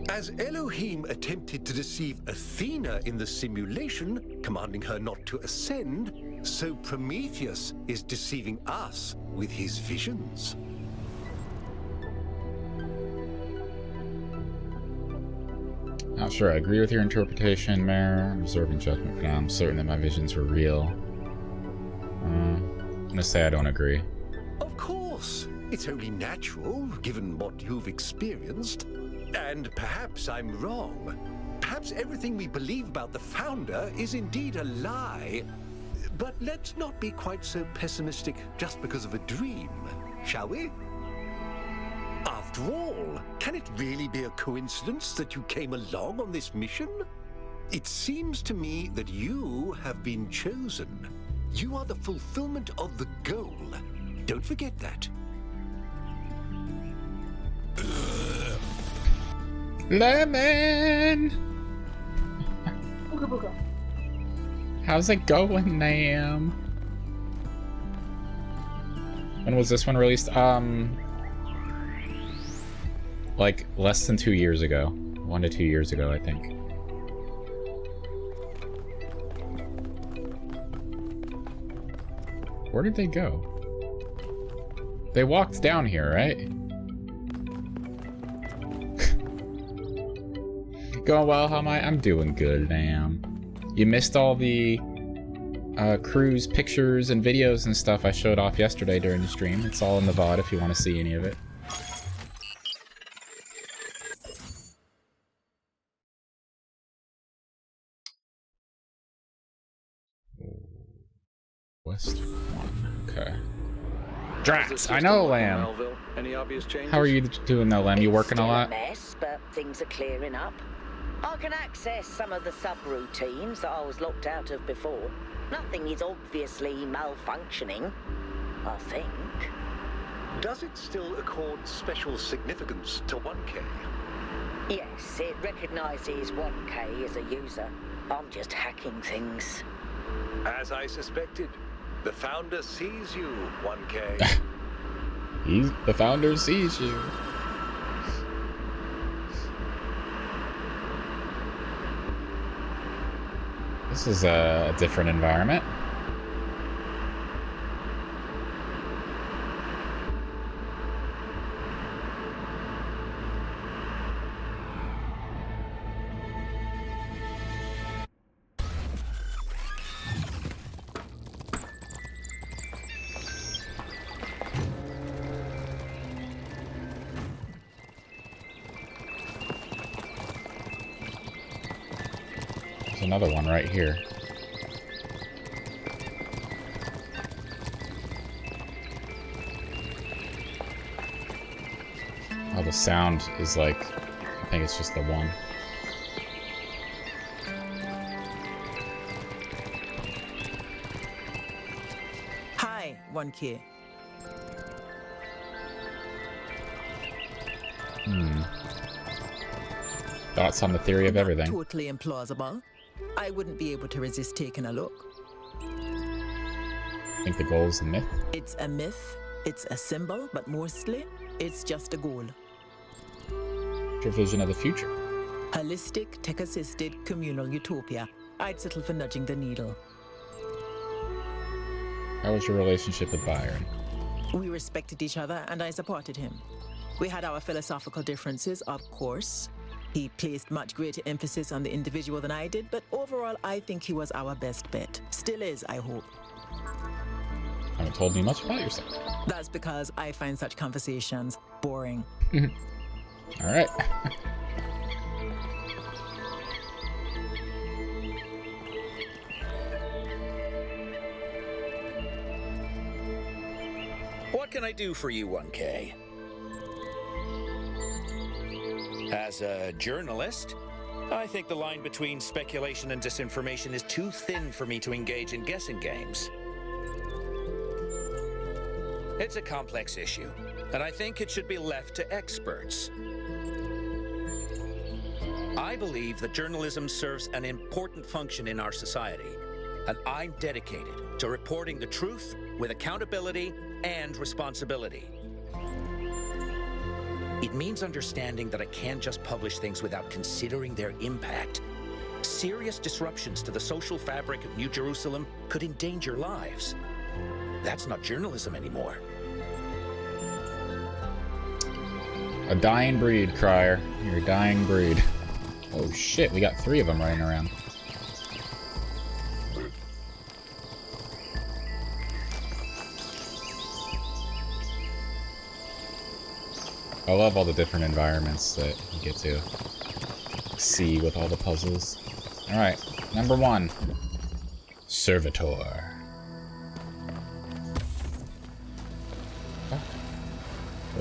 As Elohim attempted to deceive Athena in the simulation, commanding her not to ascend, so Prometheus is deceiving us with his visions. Not sure I agree with your interpretation, Mayor. I'm reserving judgment for now. I'm certain that my visions were real. I'm gonna say I don't agree. Of course. It's only natural, given what you've experienced. And perhaps I'm wrong. Perhaps everything we believe about the founder is indeed a lie. but let's not be quite so pessimistic just because of a dream, shall we? After all, can it really be a coincidence that you came along on this mission? It seems to me that you have been chosen. You are the fulfillment of the goal. Don't forget that. Lemon! Booga booga. How's it going, Nam? When was this one released? Like less than 2 years ago. 1 to 2 years ago, I think. Where did they go? They walked down here, right? Going well, how am I? I'm doing good, Nam. You missed all the cruise pictures and videos and stuff I showed off yesterday during the stream. It's all in the VOD if you want to see any of it. West 1. Okay. Drax, I know, Lamb. Any obvious changes? How are you doing though, Lamb? You working a lot? Mess, but things are clearing up. I can access some of the subroutines that I was locked out of before. Nothing is obviously malfunctioning, I think. Does it still accord special significance to 1K? Yes, it recognizes 1K as a user. I'm just hacking things. As I suspected, the founder sees you, 1K. The founder sees you. This is a different environment. Another one right here. Oh, the sound is like, I think it's just the one. Hi, 1K. Thoughts on the theory of everything? Totally implausible. I wouldn't be able to resist taking a look. Think the goal is a myth? It's a myth, it's a symbol, but mostly, it's just a goal. What's your vision of the future? Holistic, tech-assisted, communal utopia. I'd settle for nudging the needle. How was your relationship with Byron? We respected each other, and I supported him. We had our philosophical differences, of course. He placed much greater emphasis on the individual than I did, but overall, I think he was our best bet. Still is, I hope. Haven't told me much about yourself. That's because I find such conversations boring. All right. What can I do for you, 1K? As a journalist, I think the line between speculation and disinformation is too thin for me to engage in guessing games. It's a complex issue, and I think it should be left to experts. I believe that journalism serves an important function in our society, and I'm dedicated to reporting the truth with accountability and responsibility. It means understanding that I can't just publish things without considering their impact. Serious disruptions to the social fabric of New Jerusalem could endanger lives. That's not journalism anymore. A dying breed, Crier. You're a dying breed. Oh shit, we got 3 of them running around. I love all the different environments that you get to see with all the puzzles. Alright, number 1. Servitor.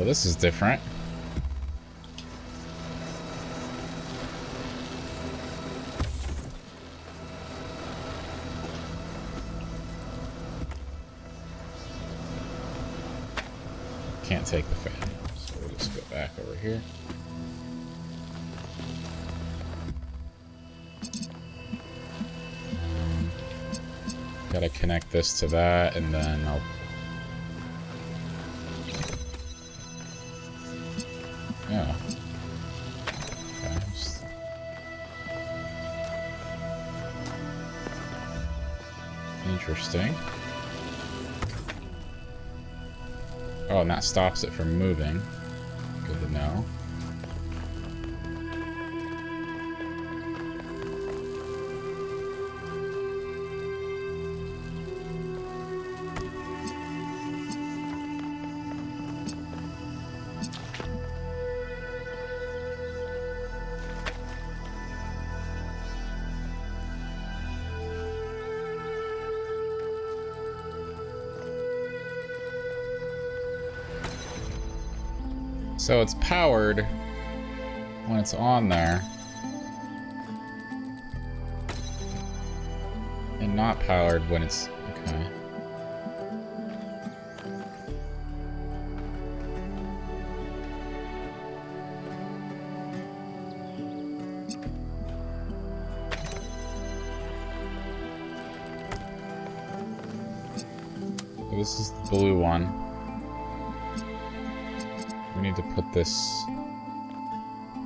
Well, this is different. Can't take the fan, so we'll just go back over here. Gotta connect this to that, and then I'll... Yeah. Okay, just... Interesting. Oh, and that stops it from moving. Good to know. So it's powered when it's on there, and not powered when it's... Okay. So this is the blue one. We need to put this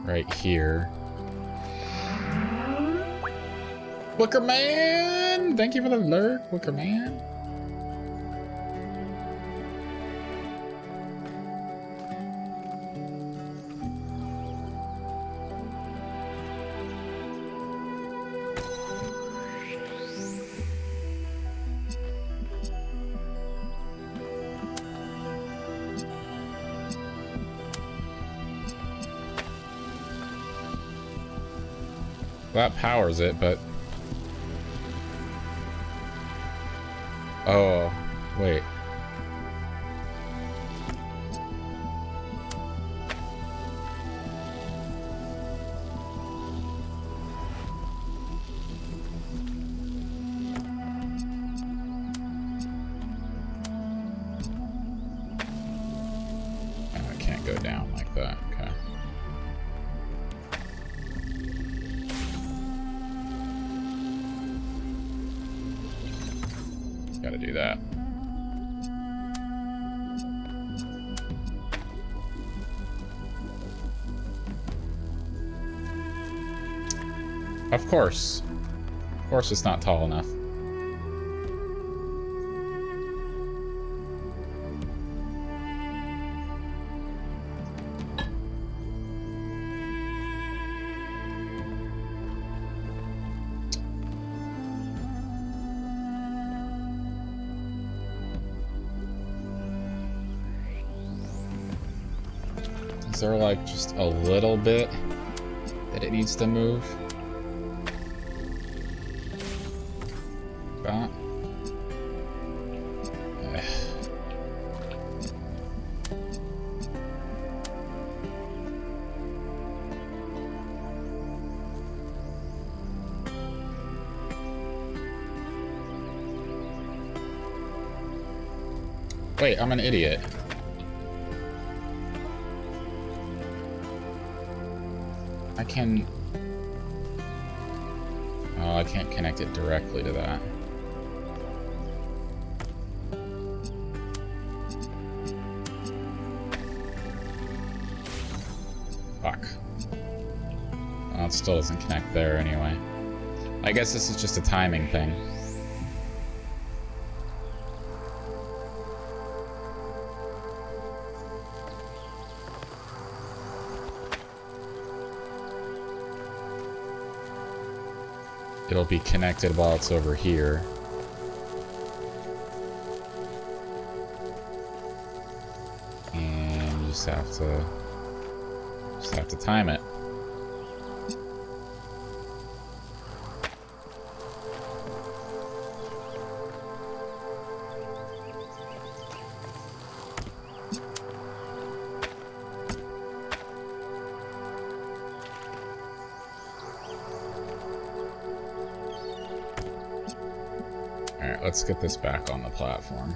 right here. Wicker Man! Thank you for the alert, Wicker Man. That powers it, but... Oh, wait. Oh, I can't go down like that, okay. Gotta do that. Of course. Of course it's not tall enough. Is there like just a little bit that it needs to move? That. Wait, I'm an idiot. I can... Oh, I can't connect it directly to that. Fuck. Well, it still doesn't connect there anyway. I guess this is just a timing thing. It'll be connected while it's over here. And you just have to time it. let's get this back on the platform.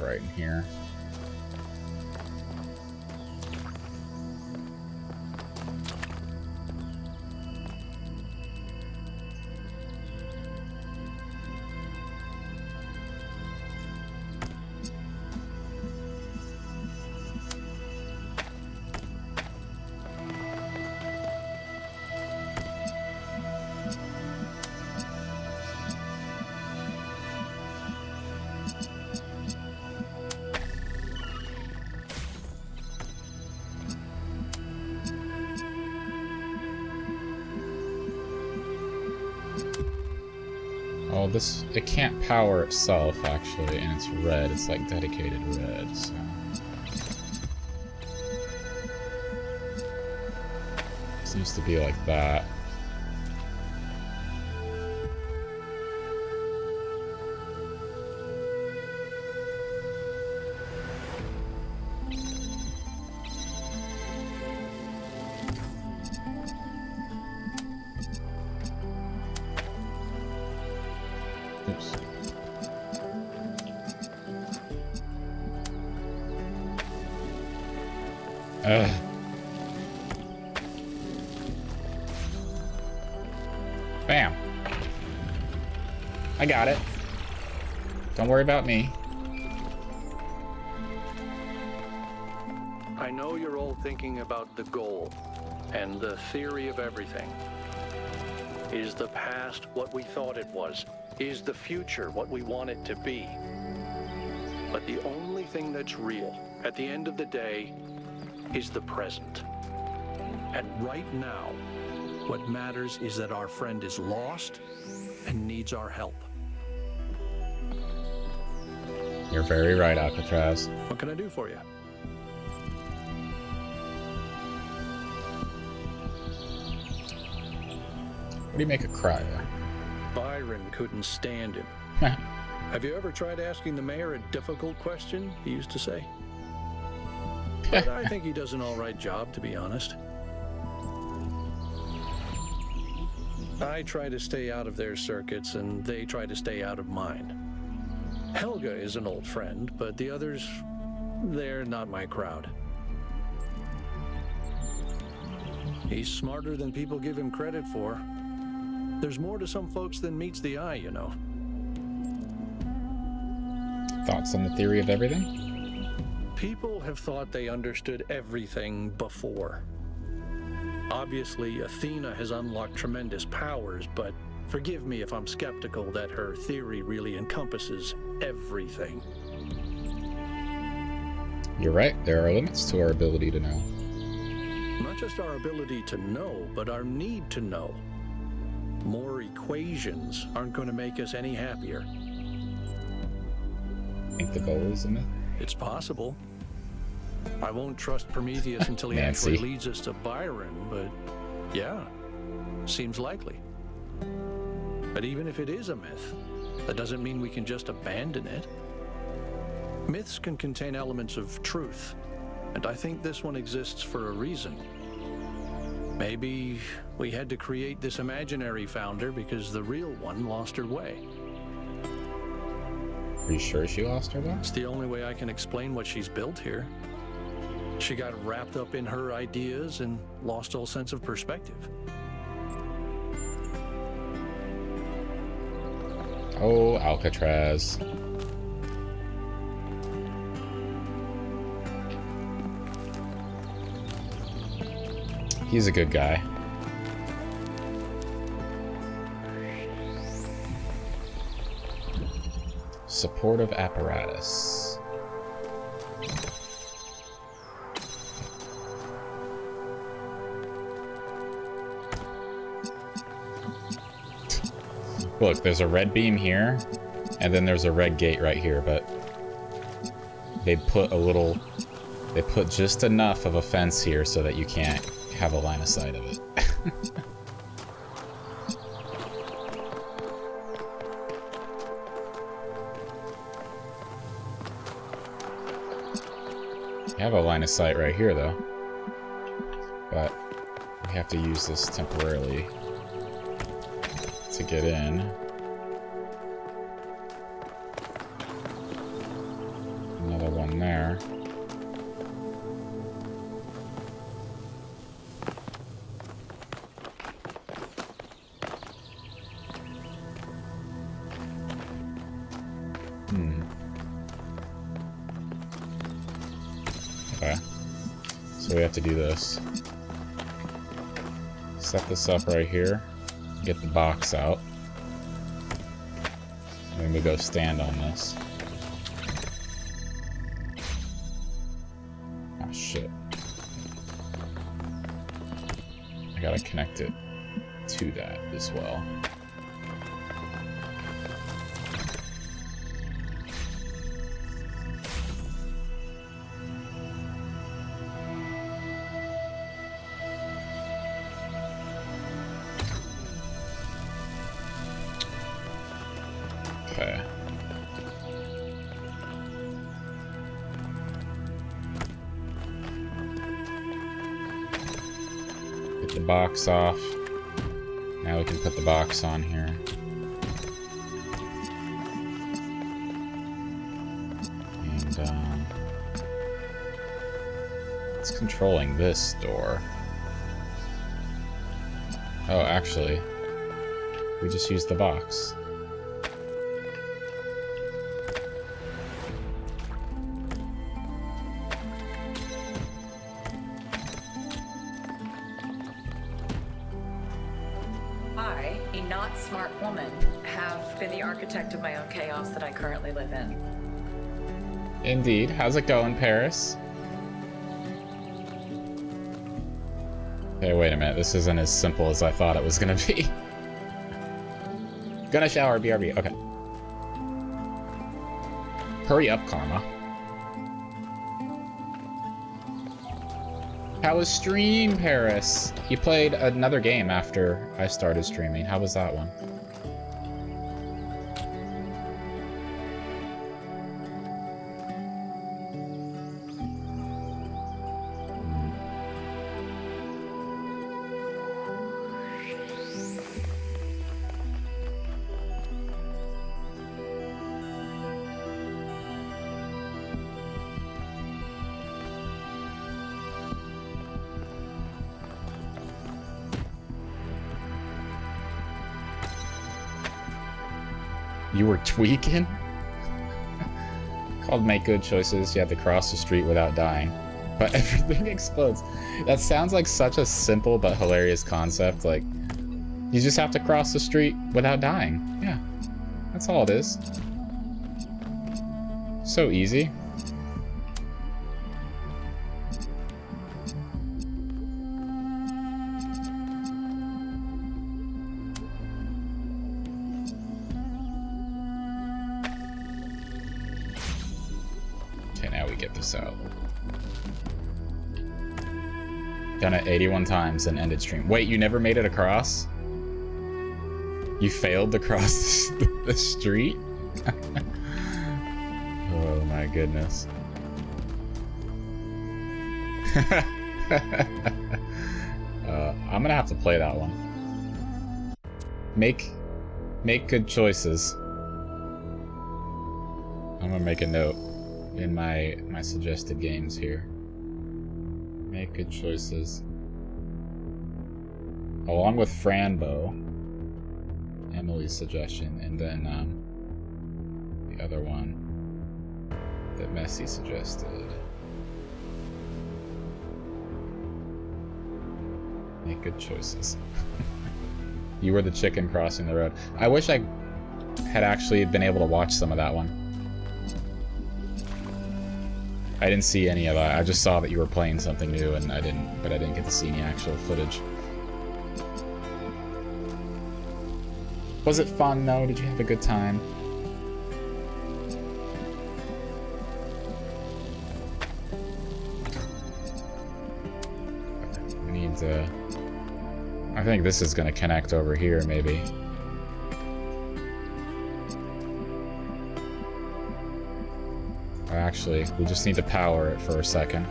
Right in here. Oh, this, it can't power itself, actually, and it's red. It's like dedicated red, so... Seems to be like that. Oops. Ugh. Bam. I got it. Don't worry about me. I know you're all thinking about the goal and the theory of everything. Is the past what we thought it was? Is the future what we want it to be? But the only thing that's real, at the end of the day, is the present. And right now, what matters is that our friend is lost and needs our help. You're very right, Alcatraz. What can I do for you? What do you make a cryer? Byron couldn't stand him. Have you ever tried asking the mayor a difficult question, he used to say? But I think he does an all right job, to be honest. I try to stay out of their circuits, and they try to stay out of mine. Helga is an old friend, but the others, they're not my crowd. He's smarter than people give him credit for. There's more to some folks than meets the eye, you know. Thoughts on the theory of everything? People have thought they understood everything before. Obviously, Athena has unlocked tremendous powers, but forgive me if I'm skeptical that her theory really encompasses everything. You're right, there are limits to our ability to know. Not just our ability to know, but our need to know. More equations aren't going to make us any happier. Think the goal is a myth? It's possible. I won't trust Prometheus until he actually leads us to Byron, but yeah, seems likely. But even if it is a myth, that doesn't mean we can just abandon it. Myths can contain elements of truth, and I think this one exists for a reason. Maybe we had to create this imaginary founder because the real one lost her way. Are you sure she lost her way? It's the only way I can explain what she's built here. She got wrapped up in her ideas and lost all sense of perspective. Oh, Alcatraz. He's a good guy. Supportive apparatus. Look, there's a red beam here, And then there's a red gate right here, but they put just enough of a fence here so that you can't have a line of sight of it. I have a line of sight right here, though. But we have to use this temporarily to get in. Another one there. Okay. So we have to do this. Set this up right here. Get the box out. And then we go stand on this. Oh shit. I gotta connect it to that as well. Okay. Get the box off. Now we can put the box on here. And it's controlling this door. Oh, actually, we just used the box. I, a not smart woman, have been the architect of my own chaos that I currently live in. Indeed. How's it going, Paris? Okay, wait a minute. This isn't as simple as I thought it was gonna be. Gonna shower, BRB. Okay. Hurry up, Karma. How was stream, Paris? You played another game after I started streaming. How was that one? You were tweaking? Called Make Good Choices. You have to cross the street without dying. But everything explodes. That sounds like such a simple but hilarious concept. Like, you just have to cross the street without dying. Yeah. That's all it is. So easy. Out. Done it 81 times and ended stream. Wait, you never made it across? You failed to cross the street? Oh my goodness. I'm gonna have to play that one. Make good choices. I'm gonna make a note in my suggested games here. Make good choices. Along with Franbo, Emily's suggestion, and then the other one that Messi suggested. Make good choices. You were the chicken crossing the road. I wish I had actually been able to watch some of that one. I didn't see any of that. I just saw that you were playing something new, and I didn't get to see any actual footage. Was it fun though? Did you have a good time? to... I think this is going to connect over here, maybe. Actually, we just need to power it for a second.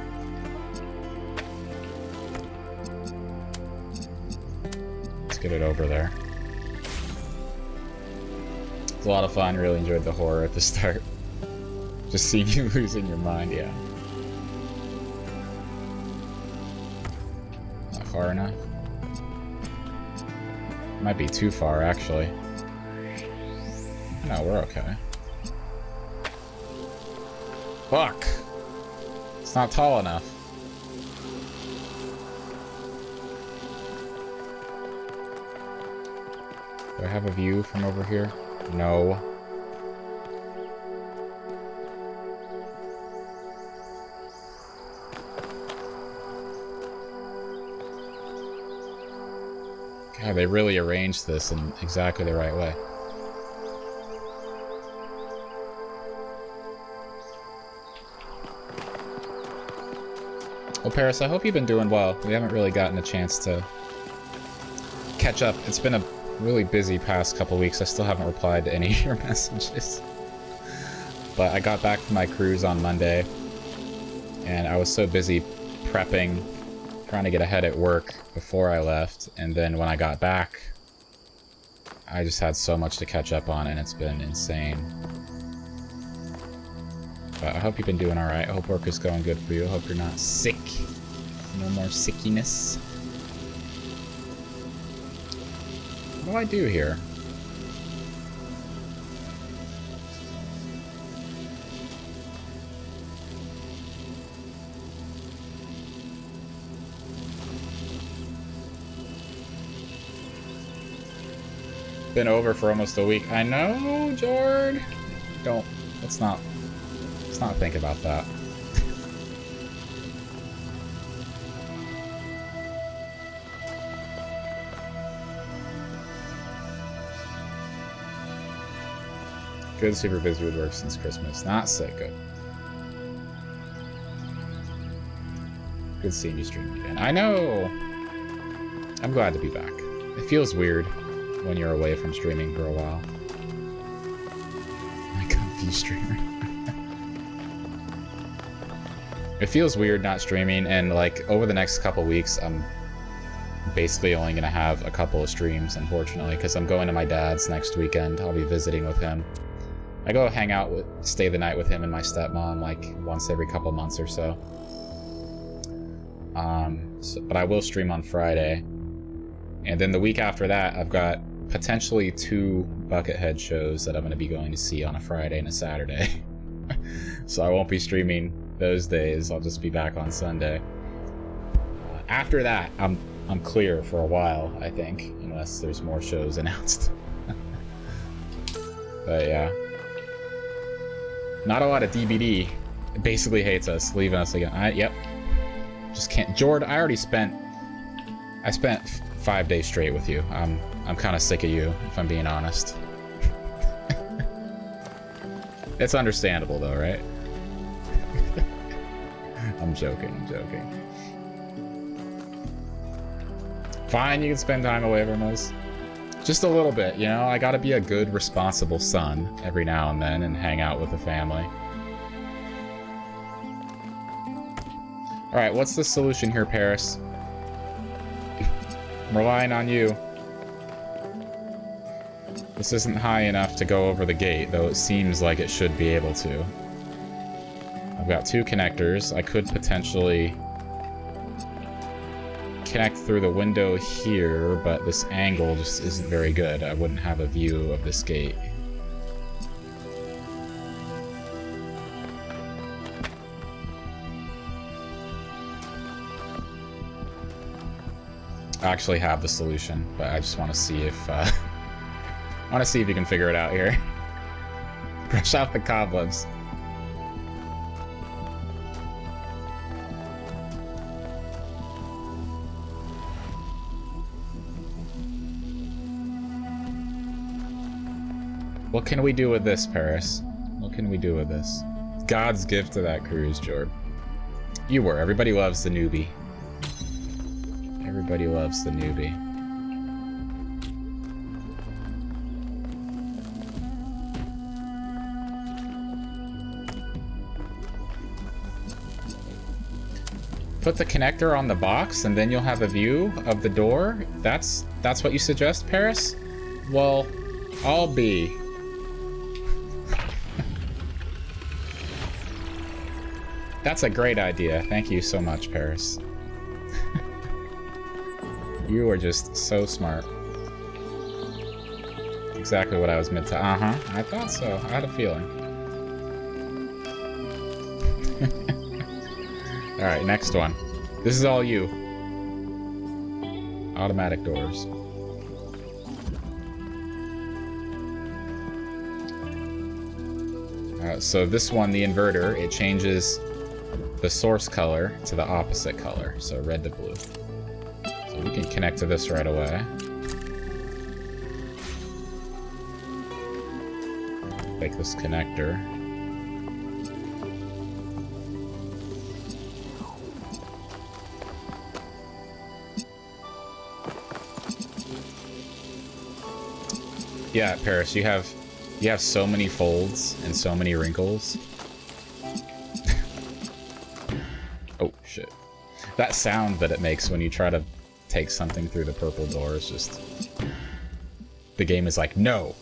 Let's get it over there. It's a lot of fun. Really enjoyed the horror at the start. Just seeing you losing your mind, yeah. Not far enough. Might be too far, actually. No, we're okay. Fuck! It's not tall enough. Do I have a view from over here? No. God, they really arranged this in exactly the right way. Well, Paris, I hope you've been doing well. We haven't really gotten a chance to catch up. It's been a really busy past couple weeks. I still haven't replied to any of your messages. But I got back from my cruise on Monday, and I was so busy prepping, trying to get ahead at work before I left, and then when I got back, I just had so much to catch up on, and it's been insane. But I hope you've been doing alright. I hope work is going good for you. I hope you're not sick. No more sickiness. What do I do here? Been over for almost a week. I know, Jord. Let's not think about that. Good, super busy with work since Christmas. Not sick, good. Good seeing you stream again. I know! I'm glad to be back. It feels weird when you're away from streaming for a while. My comfy streamer. It feels weird not streaming, and like over the next couple weeks I'm basically only gonna have a couple of streams, unfortunately, because I'm going to my dad's next weekend. I'll be visiting with him. I go hang out stay the night with him and my stepmom like once every couple months or so. But I will stream on Friday, and then the week after that I've got potentially 2 Buckethead shows that I'm going to be going to see on a Friday and a Saturday. So I won't be streaming those days. I'll just be back on Sunday. After that, I'm clear for a while, I think, unless there's more shows announced. But yeah. Not a lot of DBD. It basically hates us, leaving us again. Yep. Just can't. Jord, I spent 5 days straight with you. I'm kind of sick of you, if I'm being honest. It's understandable though, right? I'm joking. Fine, you can spend time away from us. Just a little bit, you know? I gotta be a good, responsible son every now and then and hang out with the family. Alright, what's the solution here, Paris? I'm relying on you. This isn't high enough to go over the gate, though it seems like it should be able to. I've got 2 connectors. I could potentially connect through the window here, but this angle just isn't very good. I wouldn't have a view of this gate. I actually have the solution, but I just want to see if I want to see if you can figure it out here. Brush off the cobwebs. What can we do with this, Paris? What can we do with this? God's gift to that cruise, Jord. You were. Everybody loves the newbie. Everybody loves the newbie. Put the connector on the box and then you'll have a view of the door? That's what you suggest, Paris? Well, I'll be. That's a great idea. Thank you so much, Paris. You are just so smart. Exactly what I was meant to. Uh-huh. I thought so. I had a feeling. Alright, next one. This is all you. Automatic doors. So this one, the inverter, it changes the source color to the opposite color. So red to blue. So we can connect to this right away. Take this connector. Yeah, Paris, you have so many folds and so many wrinkles. Oh shit. That sound that it makes when you try to take something through the purple door is just... The game is like, no!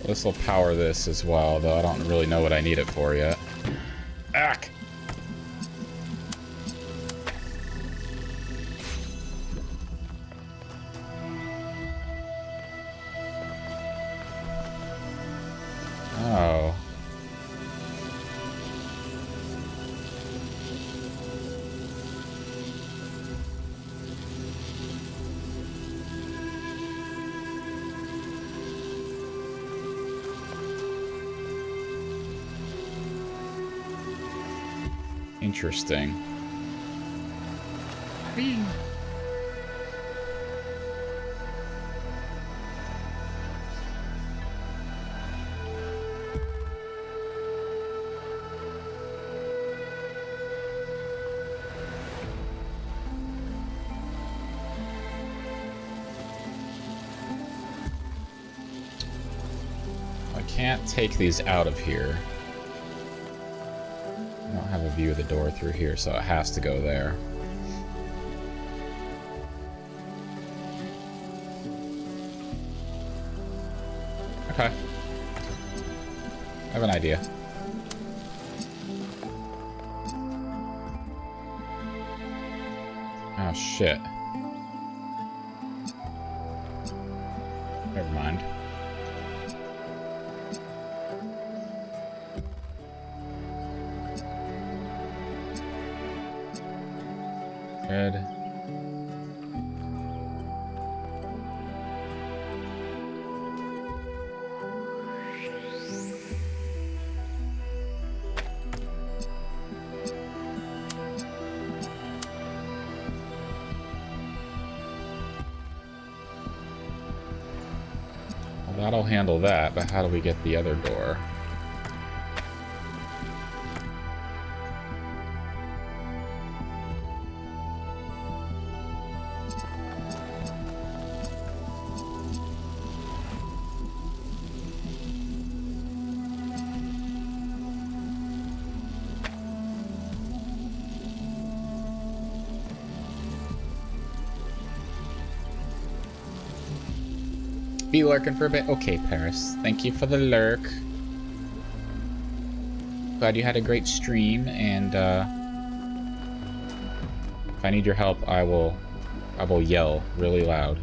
This will power this as well, though I don't really know what I need it for yet. Ack! Oh. Interesting. I can't take these out of here. I don't have a view of the door through here, so it has to go there. Okay. I have an idea. Oh, shit. Never mind. Red. Well, that'll handle that, but how do we get the other door? Be lurking for a bit? Okay, Paris. Thank you for the lurk. Glad you had a great stream, and if I need your help, I will yell really loud.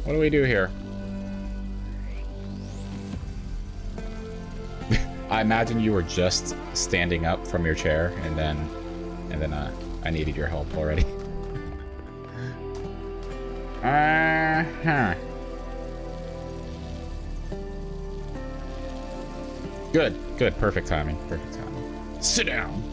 What do we do here? I imagine you were just standing up from your chair, and then I needed your help already. Good, good, perfect timing, perfect timing. Sit down.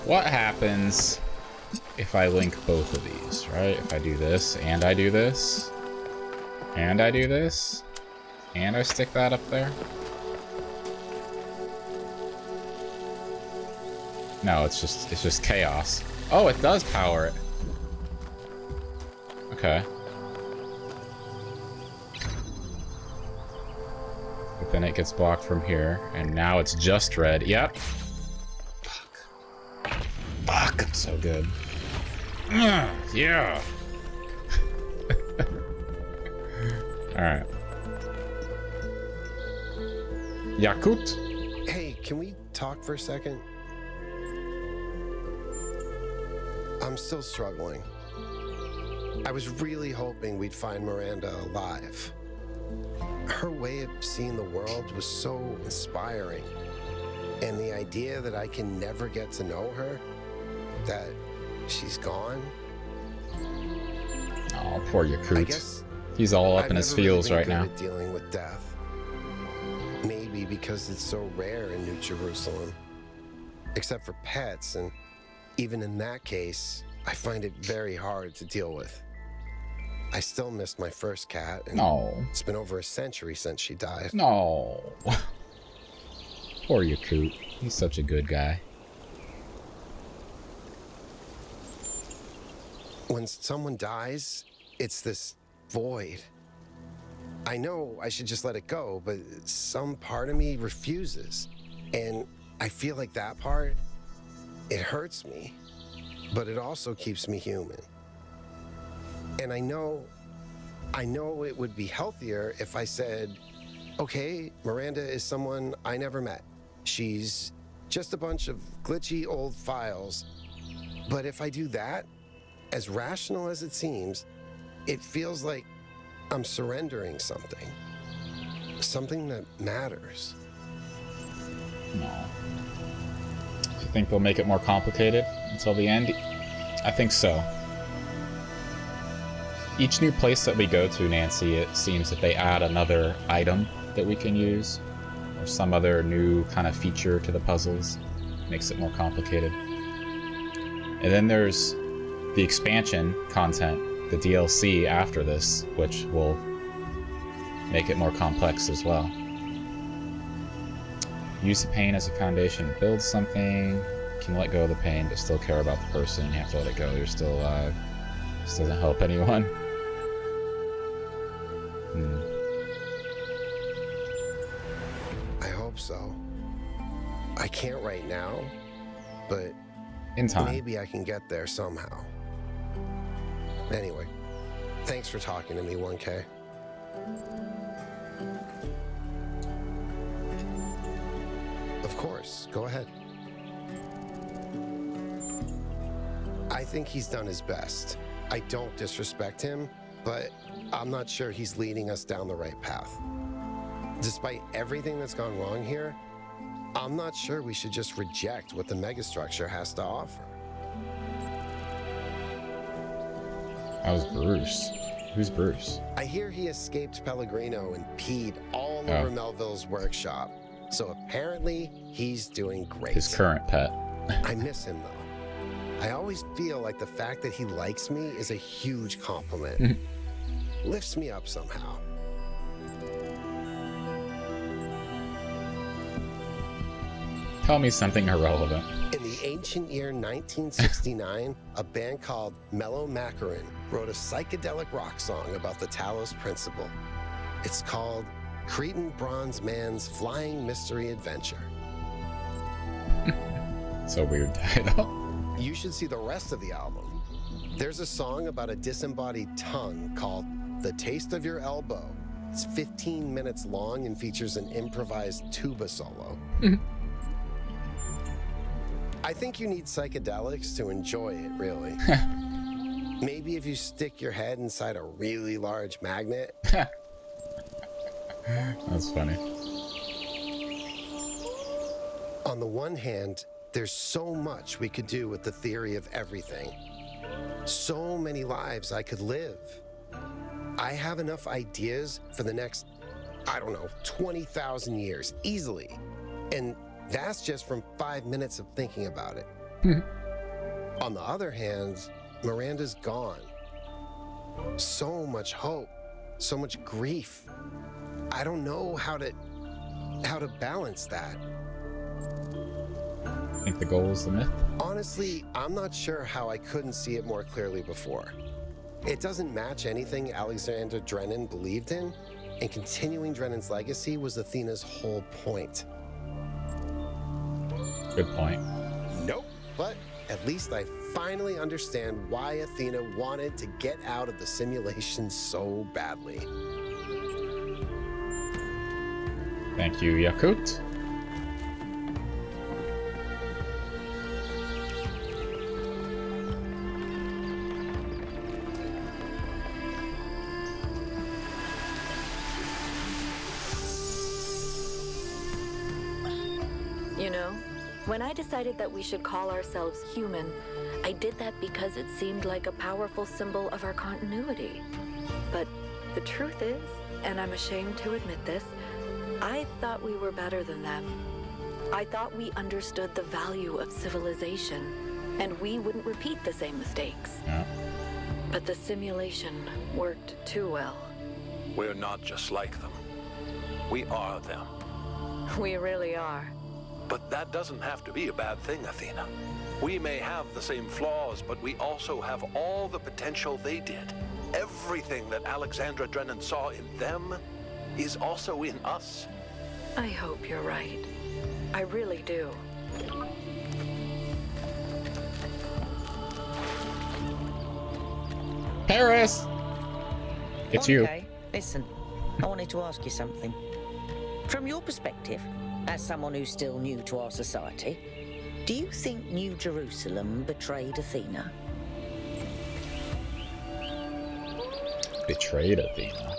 What happens if I link both of these, right? If I do this, and I do this, and I do this, and I stick that up there? No, it's just chaos. Oh, it does power it. Okay. But then it gets blocked from here, and now it's just red. Yep. Fuck, so good. Yeah. Alright. Yakut? Hey, can we talk for a second? I'm still struggling. I was really hoping we'd find Miranda alive. Her way of seeing the world was so inspiring. And the idea that I can never get to know her, that she's gone. Oh, poor Yakut. He's all up in his feels right now. At dealing with death. Maybe because it's so rare in New Jerusalem. Except for pets, and even in that case, I find it very hard to deal with. I still miss my first cat, and it's been over a century since she died. No. Poor Yakut. He's such a good guy. When someone dies, it's this void. I know I should just let it go, but some part of me refuses. And I feel like that part, it hurts me, but it also keeps me human. And I know it would be healthier if I said, okay, Miranda is someone I never met. She's just a bunch of glitchy old files. But if I do that, as rational as it seems, it feels like I'm surrendering something. Something that matters. No. Do you think they'll make it more complicated until the end? I think so. Each new place that we go to, Nancy, it seems that they add another item that we can use, or some other new kind of feature to the puzzles. Makes it more complicated. And then there's the expansion content, the DLC after this, which will make it more complex as well. Use the pain as a foundation to build something. You can let go of the pain but still care about the person. You have to let it go. You're still alive. This doesn't help anyone. I hope so. I can't right now, but in time. Maybe I can get there somehow. Anyway, thanks for talking to me, 1K. Of course, go ahead. I think he's done his best. I don't disrespect him, but I'm not sure he's leading us down the right path. Despite everything that's gone wrong here, I'm not sure we should just reject what the megastructure has to offer. That was Bruce. Who's Bruce? I hear he escaped Pellegrino and peed all over Melville's workshop. So apparently, he's doing great. His current pet. I miss him, though. I always feel like the fact that he likes me is a huge compliment. Lifts me up somehow. Tell me something irrelevant. In the ancient year 1969, a band called Mellow Macaron wrote a psychedelic rock song about the Talos principle. It's called Cretan Bronze Man's Flying Mystery Adventure. It's a weird title. You should see the rest of the album. There's a song about a disembodied tongue called The Taste of Your Elbow. It's 15 minutes long and features an improvised tuba solo. I think you need psychedelics to enjoy it, really. Maybe if you stick your head inside a really large magnet. That's funny. On the one hand, there's so much we could do with the theory of everything. So many lives I could live. I have enough ideas for the next, I don't know, 20,000 years, easily. And that's just from 5 minutes of thinking about it. On the other hand, Miranda's gone. So much hope, so much grief. I don't know how to balance that. I think the goal is the myth. Honestly, I'm not sure how I couldn't see it more clearly before. It doesn't match anything Alexandra Drennan believed in, and continuing Drennan's legacy was Athena's whole point. Good point. Nope, but at least I finally understand why Athena wanted to get out of the simulation so badly. Thank you, Yakut. You know, when I decided that we should call ourselves human, I did that because it seemed like a powerful symbol of our continuity. But the truth is, and I'm ashamed to admit this, I thought we were better than them. I thought we understood the value of civilization, and we wouldn't repeat the same mistakes. Yeah. But the simulation worked too well. We're not just like them. We are them. We really are. But that doesn't have to be a bad thing, Athena. We may have the same flaws, but we also have all the potential they did. Everything that Alexandra Drennan saw in them is also in us. I hope you're right. I really do. Paris! It's you. Okay, listen. I wanted to ask you something. From your perspective, as someone who's still new to our society, do you think New Jerusalem betrayed Athena? Betrayed Athena.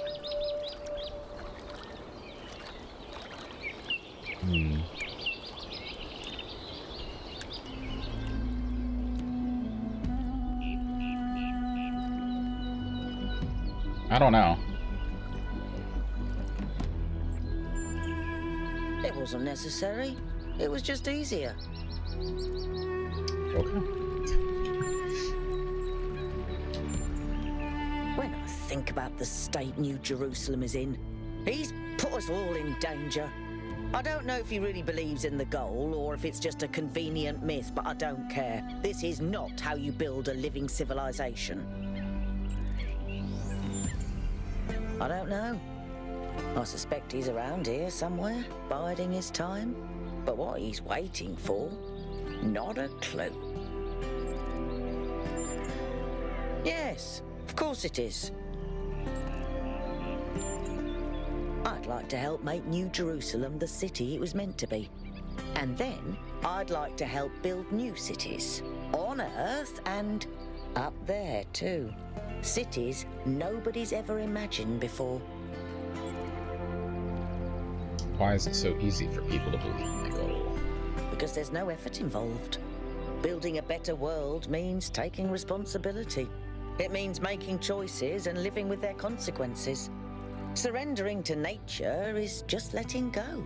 I don't know. It wasn't necessary. It was just easier. Okay. When I think about the state New Jerusalem is in, he's put us all in danger. I don't know if he really believes in the goal or if it's just a convenient myth, but I don't care. This is not how you build a living civilization. I don't know. I suspect he's around here somewhere, biding his time. But what he's waiting for, not a clue. Yes, of course it is. I'd like to help make New Jerusalem the city it was meant to be. And then I'd like to help build new cities. On Earth and up there too. Cities nobody's ever imagined before. Why is it so easy for people to believe in the goal? Because there's no effort involved. Building a better world means taking responsibility. It means making choices and living with their consequences. Surrendering to nature is just letting go.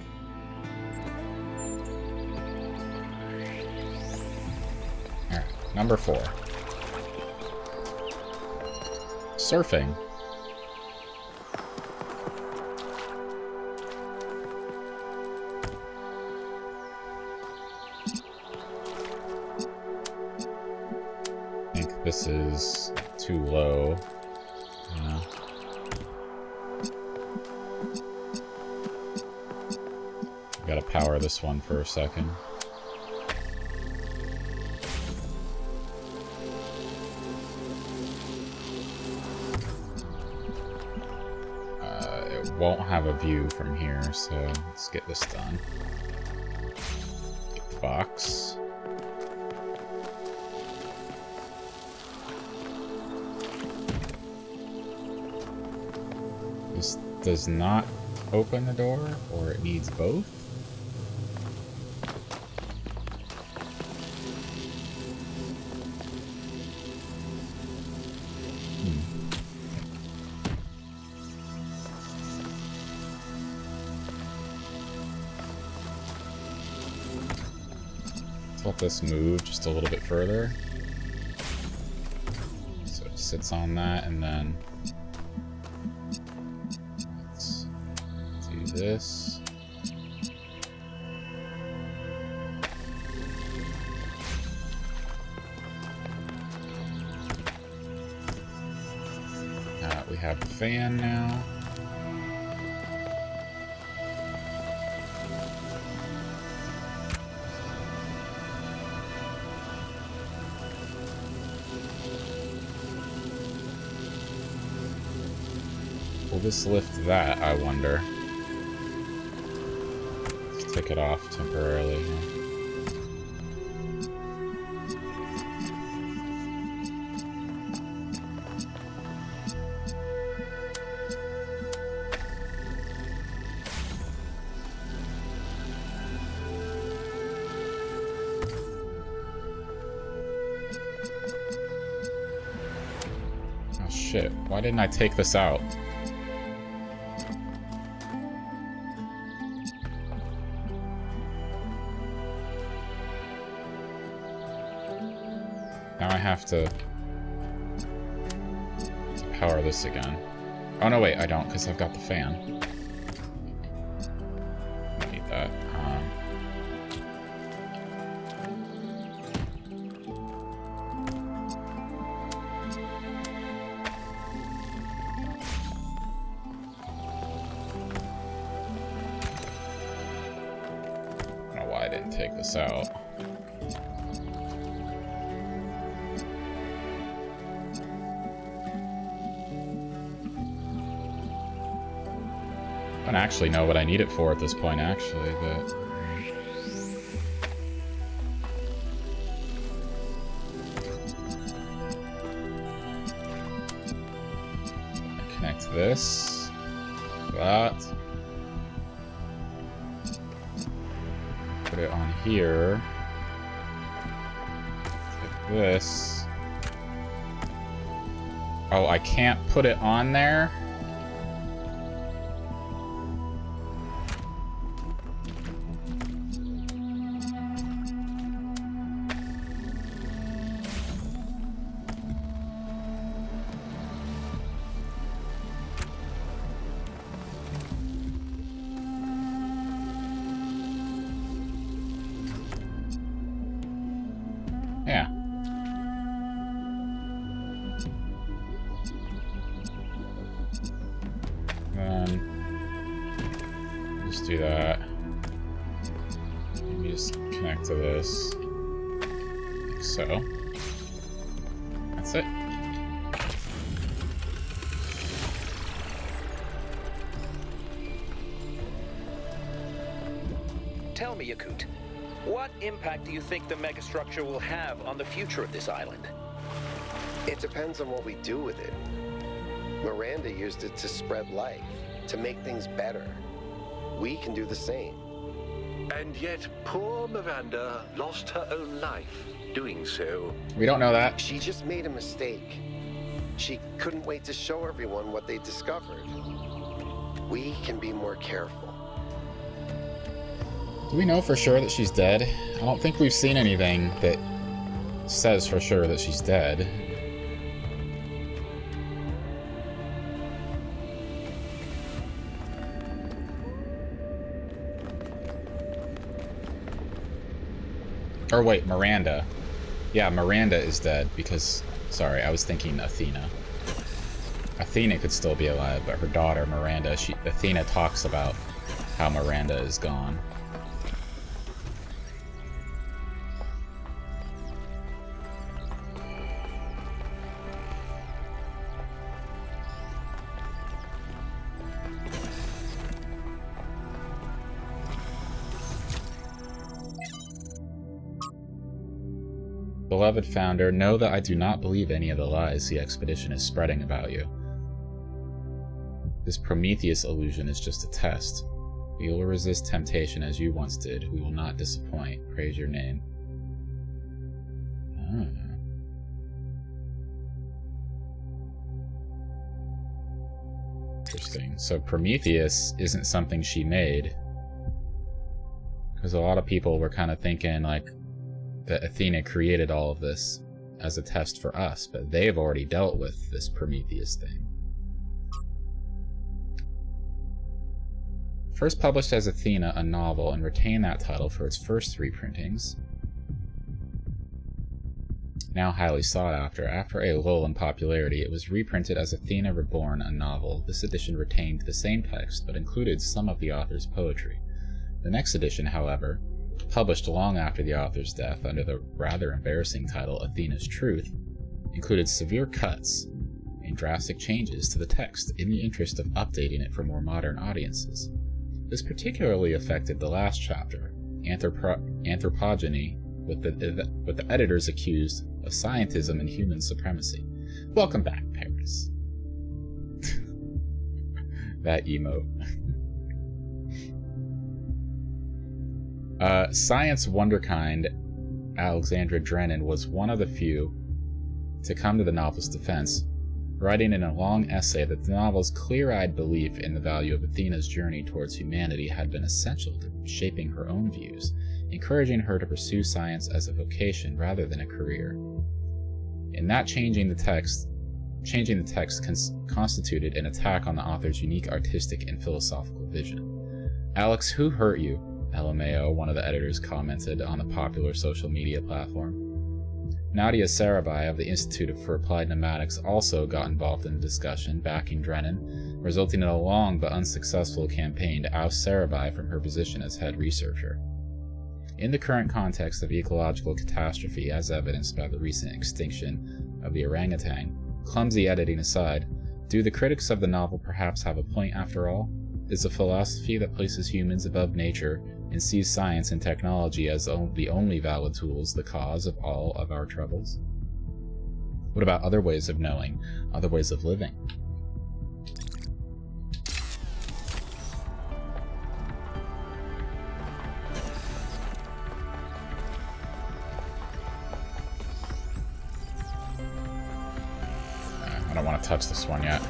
Here, number 4. Surfing. this is too low. Yeah. Gotta power this one for a second. It won't have a view from here, so let's get this done. Get the box. This does not open the door, or it needs both. Let's let this move just a little bit further. So it sits on that, and then let's do this. We have the fan now. Will this lift that, I wonder? Let's take it off temporarily. Oh shit, why didn't I take this out? Now I have to power this again. Oh no, wait, I don't, because I've got the fan. I need that. I don't know why I didn't take this out. I don't actually know what I need it for at this point, actually, but... Connect this, that. Put it on here. Take this. Oh, I can't put it on there? Yeah. Then just do that. Maybe just connect to this. Like so. That's it. Tell me, Yakut, what impact do you think the megastructure will have on the future of this island? It depends on what we do with it. Miranda used it to spread life, to make things better. We can do the same. And yet, poor Miranda lost her own life doing so. We don't know that. She just made a mistake. She couldn't wait to show everyone what they discovered. We can be more careful. Do we know for sure that she's dead? I don't think we've seen anything that says for sure that she's dead. Or wait, Miranda. Yeah, Miranda is dead because Sorry, I was thinking Athena. Athena could still be alive, but her daughter, Miranda, Athena talks about how Miranda is gone. Beloved Founder, know that I do not believe any of the lies the expedition is spreading about you. This Prometheus illusion is just a test. We will resist temptation as you once did. We will not disappoint. Praise your name. Interesting. So Prometheus isn't something she made. Because a lot of people were kind of thinking, like, that Athena created all of this as a test for us, but they've already dealt with this Prometheus thing. First published as Athena, a novel, and retained that title for its first 3 printings. Now highly sought after a lull in popularity, it was reprinted as Athena Reborn, a novel. This edition retained the same text, but included some of the author's poetry. The next edition, however, published long after the author's death under the rather embarrassing title Athena's Truth, included severe cuts and drastic changes to the text in the interest of updating it for more modern audiences. This particularly affected the last chapter, Anthropogeny, with the editors accused of scientism and human supremacy. Welcome back, Paris. That emote. Science wonderkind Alexandra Drennan was one of the few to come to the novel's defense, writing in a long essay that the novel's clear-eyed belief in the value of Athena's journey towards humanity had been essential to shaping her own views, encouraging her to pursue science as a vocation rather than a career. In that changing the text constituted an attack on the author's unique artistic and philosophical vision. Alex, who hurt you? LMAO, one of the editors commented on the popular social media platform. Nadia Sarabai of the Institute for Applied Pneumatics also got involved in the discussion, backing Drennan, resulting in a long but unsuccessful campaign to oust Sarabai from her position as head researcher. In the current context of ecological catastrophe, as evidenced by the recent extinction of the orangutan, clumsy editing aside, do the critics of the novel perhaps have a point after all? Is a philosophy that places humans above nature and sees science and technology as the only valid tools the cause of all of our troubles? What about other ways of knowing, other ways of living? I don't want to touch this one yet.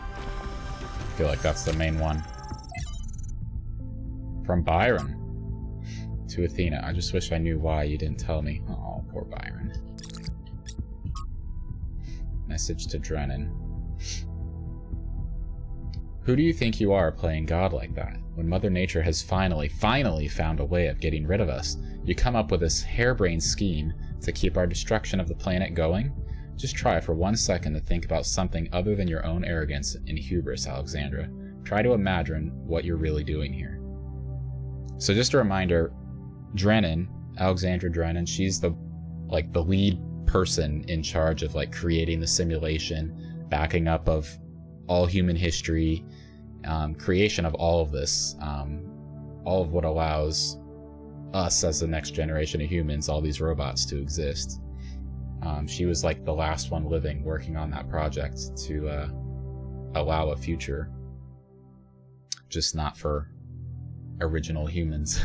I feel like that's the main one. From Byron to Athena. I just wish I knew why you didn't tell me. Oh, poor Byron. Message to Drennan. Who do you think you are playing God like that? When Mother Nature has finally found a way of getting rid of us, you come up with this harebrained scheme to keep our destruction of the planet going? Just try for 1 second to think about something other than your own arrogance and hubris, Alexandra. Try to imagine what you're really doing here. So just a reminder, Drennan, Alexandra Drennan, she's the lead person in charge of creating the simulation, backing up of all human history, creation of all of this, all of what allows us as the next generation of humans, all these robots, to exist. She was the last one living, working on that project to allow a future, just not for original humans.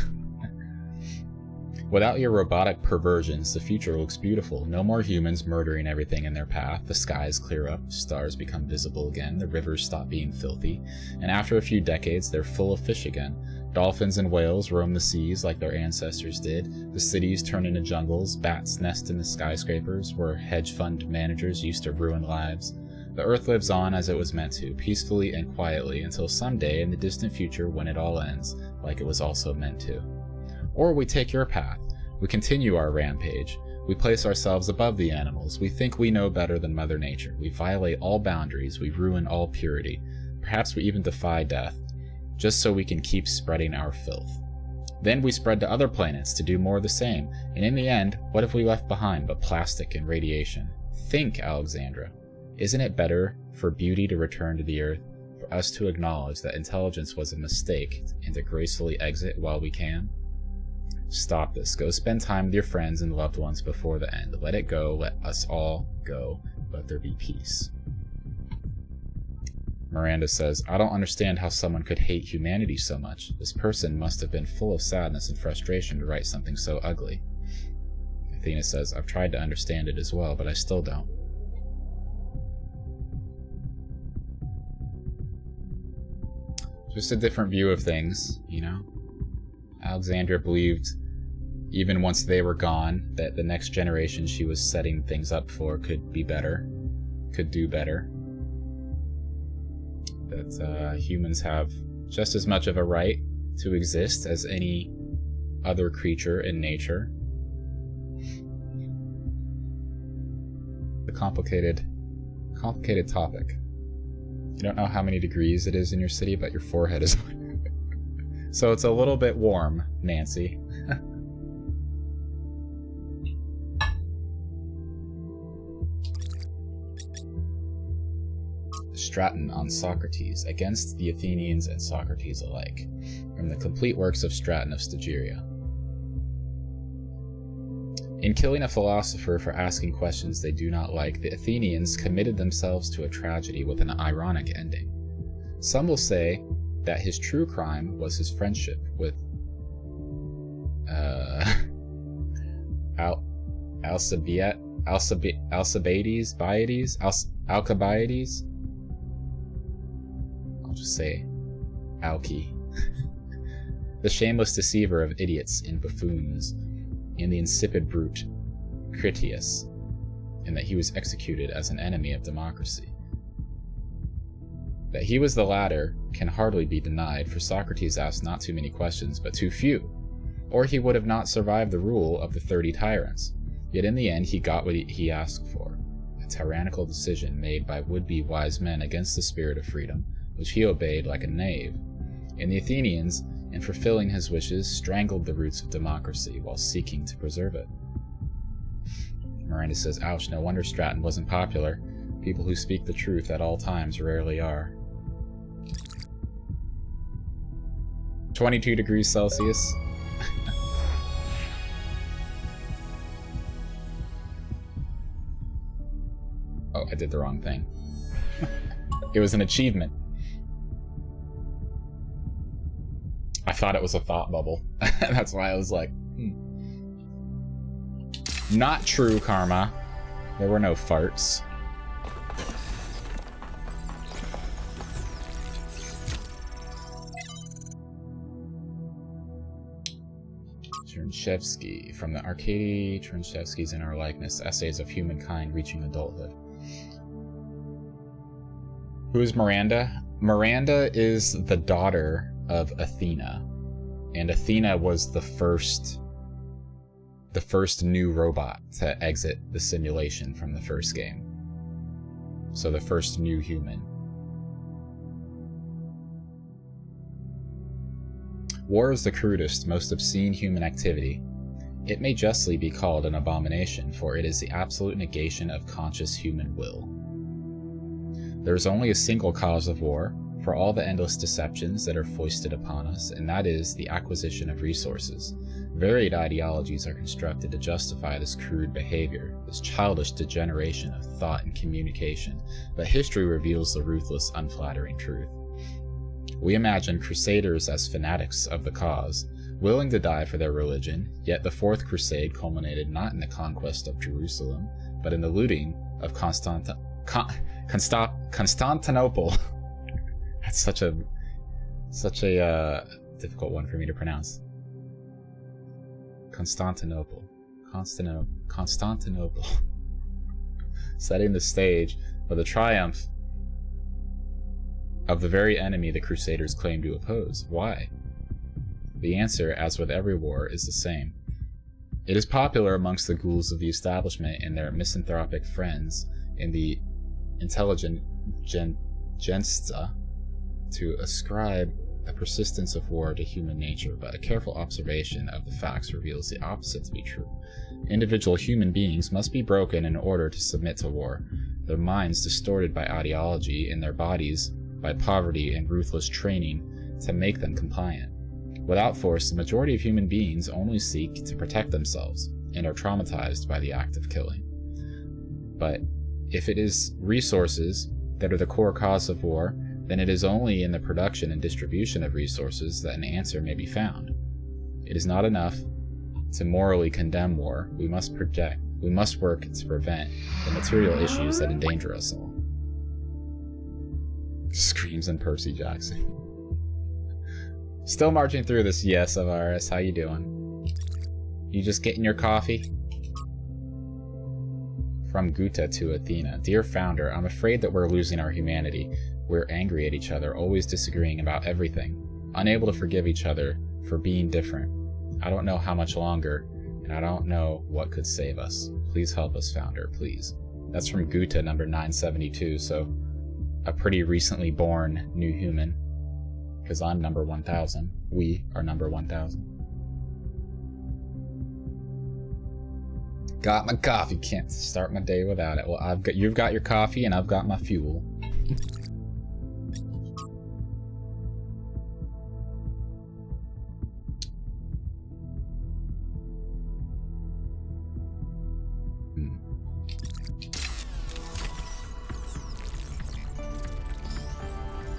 Without your robotic perversions, the future looks beautiful. No more humans murdering everything in their path. The skies clear up, stars become visible again, the rivers stop being filthy, and after a few decades, they're full of fish again. Dolphins and whales roam the seas like their ancestors did. The cities turn into jungles. Bats nest in the skyscrapers where hedge fund managers used to ruin lives. The Earth lives on as it was meant to, peacefully and quietly, until someday in the distant future when it all ends, like it was also meant to. Or we take your path. We continue our rampage. We place ourselves above the animals. We think we know better than Mother Nature. We violate all boundaries. We ruin all purity. Perhaps we even defy death, just so we can keep spreading our filth. Then we spread to other planets to do more of the same, and in the end, what have we left behind but plastic and radiation? Think, Alexandra. Isn't it better for beauty to return to the Earth, for us to acknowledge that intelligence was a mistake, and to gracefully exit while we can? Stop this. Go spend time with your friends and loved ones before the end. Let it go. Let us all go. Let there be peace. Miranda says, I don't understand how someone could hate humanity so much. This person must have been full of sadness and frustration to write something so ugly. Athena says, I've tried to understand it as well, but I still don't. Just a different view of things, you know? Alexandra believed, even once they were gone, that the next generation she was setting things up for could be better, could do better. That humans have just as much of a right to exist as any other creature in nature. A complicated topic. You don't know how many degrees it is in your city, but your forehead is... So it's a little bit warm, Nancy. Straton on Socrates, against the Athenians and Socrates alike, from the complete works of Straton of Stagiria. In killing a philosopher for asking questions they do not like, the Athenians committed themselves to a tragedy with an ironic ending. Some will say that his true crime was his friendship with Alcibiades? I'll just say Alki. The shameless deceiver of idiots and buffoons, and the insipid brute Critias, and that he was executed as an enemy of democracy. That he was the latter can hardly be denied, for Socrates asked not too many questions, but too few, or he would have not survived the rule of the 30 tyrants. Yet in the end he got what he asked for, a tyrannical decision made by would-be wise men against the spirit of freedom, which he obeyed like a knave. And the Athenians, in fulfilling his wishes, strangled the roots of democracy while seeking to preserve it. Miranda says, ouch, no wonder Straton wasn't popular. People who speak the truth at all times rarely are. 22 degrees Celsius. Oh, I did the wrong thing. It was an achievement. I thought it was a thought bubble. That's why I was like, Not true, Karma. There were no farts. Chernyshevsky, from the Arkady Chernyshevsky's In Our Likeness, Essays of Humankind Reaching Adulthood. Who is Miranda? Miranda is the daughter of Athena, and Athena was the first new robot to exit the simulation from the first game. So the first new human. War is the crudest, most obscene human activity. It may justly be called an abomination, for it is the absolute negation of conscious human will. There is only a single cause of war, for all the endless deceptions that are foisted upon us, and that is the acquisition of resources. Varied ideologies are constructed to justify this crude behavior, this childish degeneration of thought and communication, but history reveals the ruthless, unflattering truth. We imagine crusaders as fanatics of the cause, willing to die for their religion, yet the Fourth Crusade culminated not in the conquest of Jerusalem, but in the looting of Constantinople. That's such a difficult one for me to pronounce. Constantinople. Setting the stage for the triumph of the very enemy the Crusaders claimed to oppose. Why? The answer, as with every war, is the same. It is popular amongst the ghouls of the establishment and their misanthropic friends in the intelligentsia to ascribe a persistence of war to human nature, but a careful observation of the facts reveals the opposite to be true. Individual human beings must be broken in order to submit to war, their minds distorted by ideology and their bodies by poverty and ruthless training to make them compliant. Without force, the majority of human beings only seek to protect themselves and are traumatized by the act of killing. But if it is resources that are the core cause of war, then it is only in the production and distribution of resources that an answer may be found. It is not enough to morally condemn war. We must work to prevent the material issues that endanger us all. Screams in Percy Jackson. Still marching through this, yes, Avaris. How you doing? You just getting your coffee? From Guta to Athena. Dear Founder, I'm afraid that we're losing our humanity. We're angry at each other, always disagreeing about everything, unable to forgive each other for being different. I don't know how much longer, and I don't know what could save us. Please help us, Founder, please. That's from Guta number 972, so a pretty recently born new human, because I'm number 1000. We are number 1000. Got my coffee. Can't start my day without it. Well, you've got your coffee, and I've got my fuel.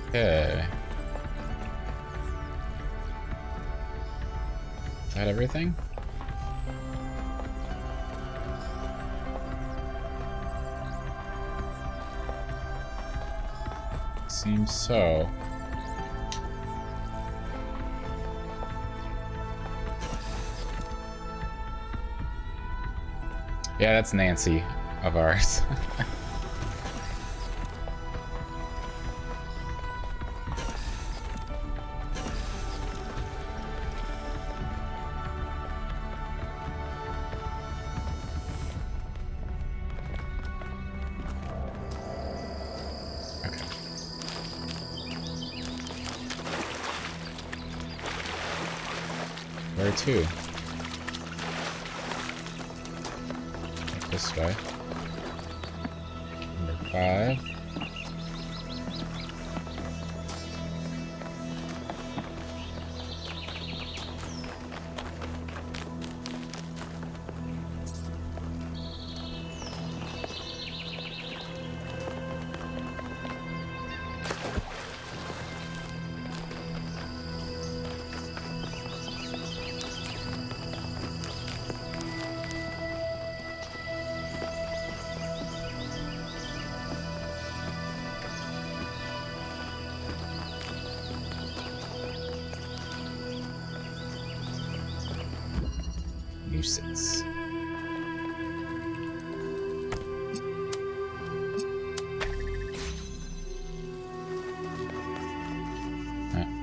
Okay. Is that everything? Seems so. Yeah, that's Nancy of ours. Where to? This way. Number 5. Nuisance.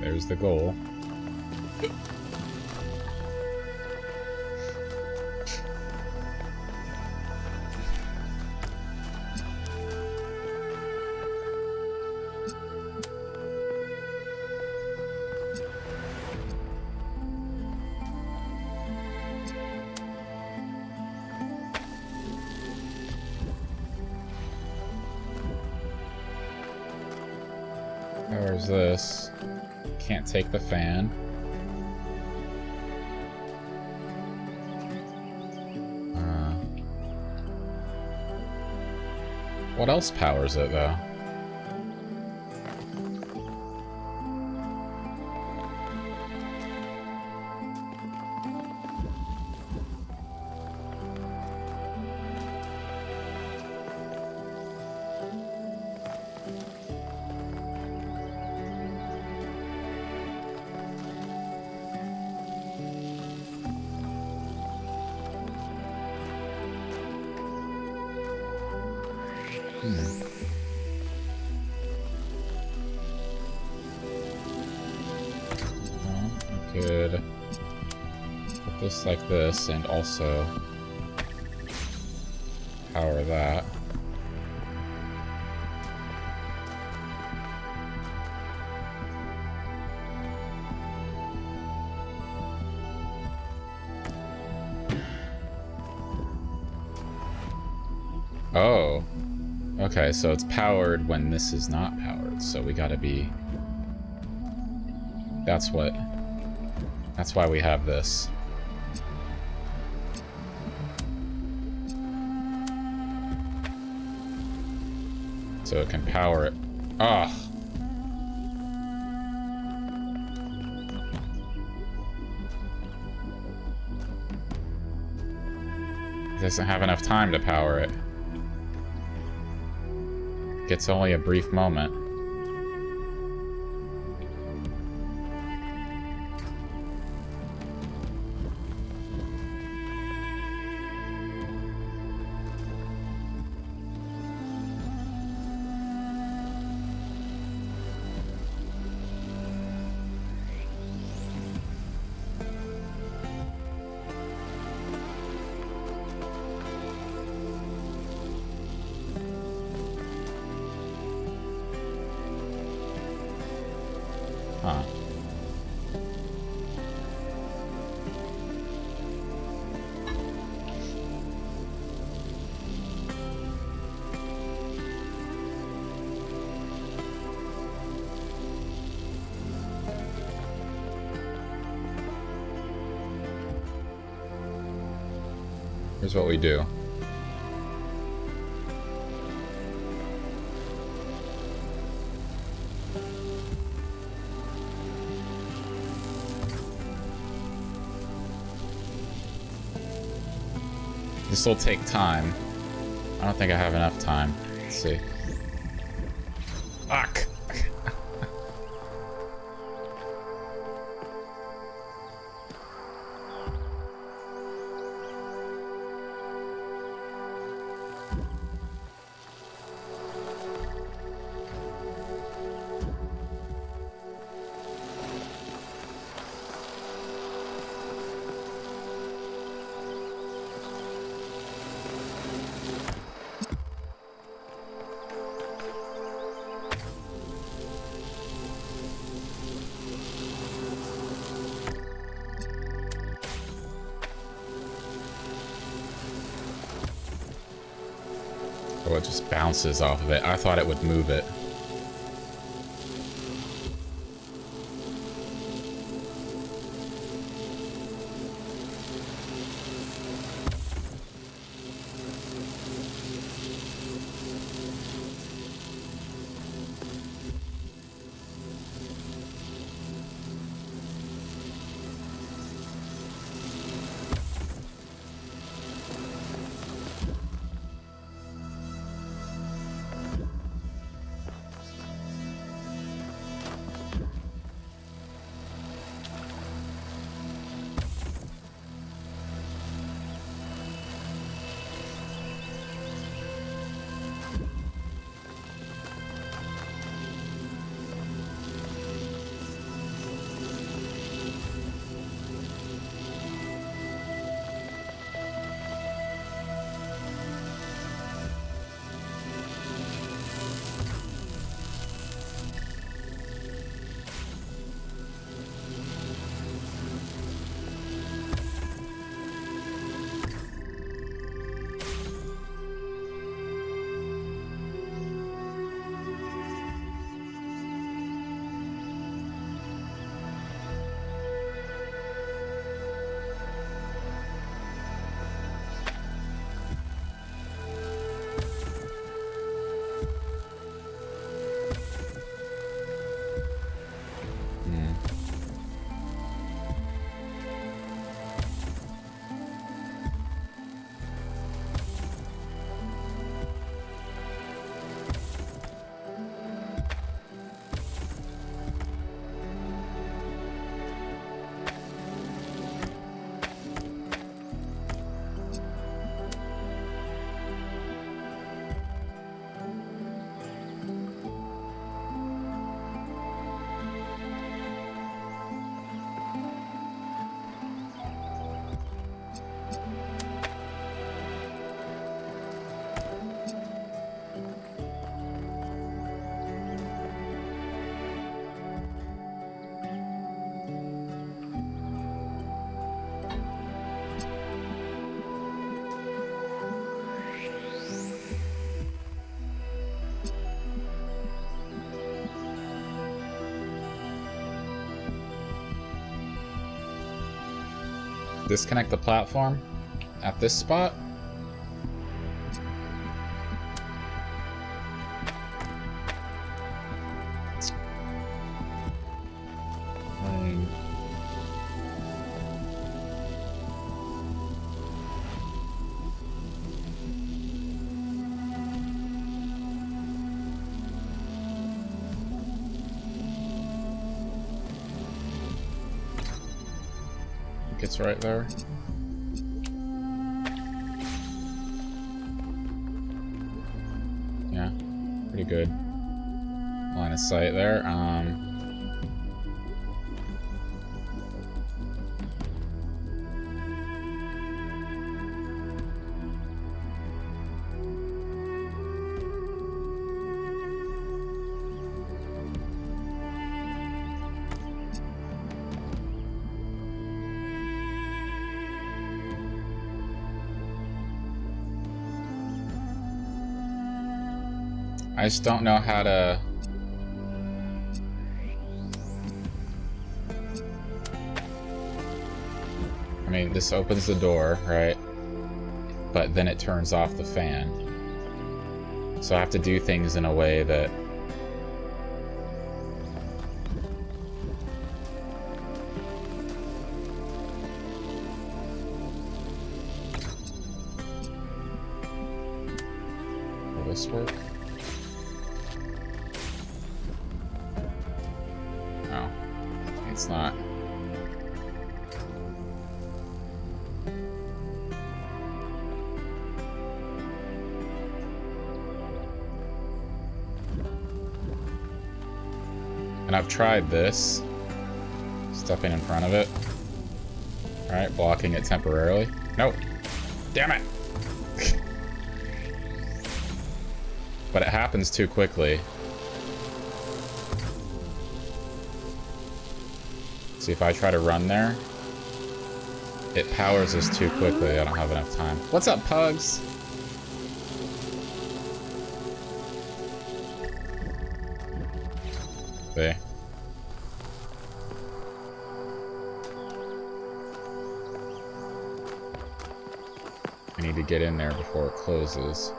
There's the goal. Where's this? Can't take the fan. What else powers it, though? just like this, and also power that. Oh. Okay, so it's powered when this is not powered, so we gotta be... That's why we have this. So it can power it. Ah! It doesn't have enough time to power it. Gets only a brief moment. Huh. Here's what we do. This will take time. I don't think I have enough time. Let's see. Fuck! Oh, it just bounces off of it. I thought it would move it. disconnect the platform at this spot. It's right there. Yeah, pretty good line of sight there. I just don't know how to... I mean, this opens the door, right? But then it turns off the fan. So I have to do things in a way that... Will this work? No, it's not. And I've tried this, stepping in front of it. Alright, blocking it temporarily. Nope. Damn it! But it happens too quickly. See, if I try to run there, it powers us too quickly. I don't have enough time. What's up, pugs? See? I need to get in there before it closes.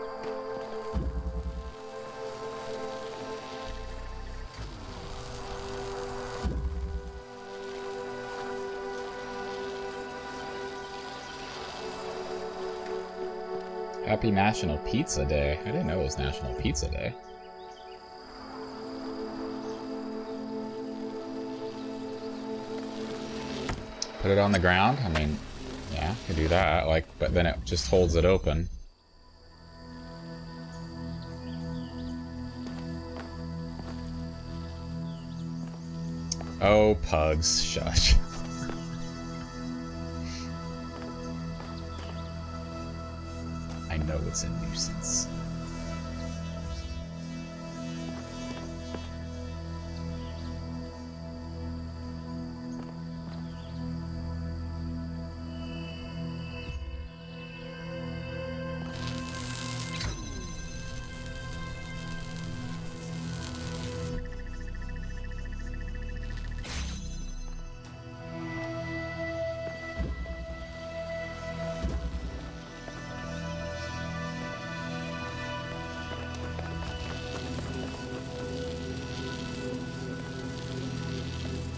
Happy National Pizza Day. I didn't know it was National Pizza Day. Put it on the ground? I mean, yeah, I could do that, like, but then it just holds it open. Oh, pugs, shush. I know it's a nuisance.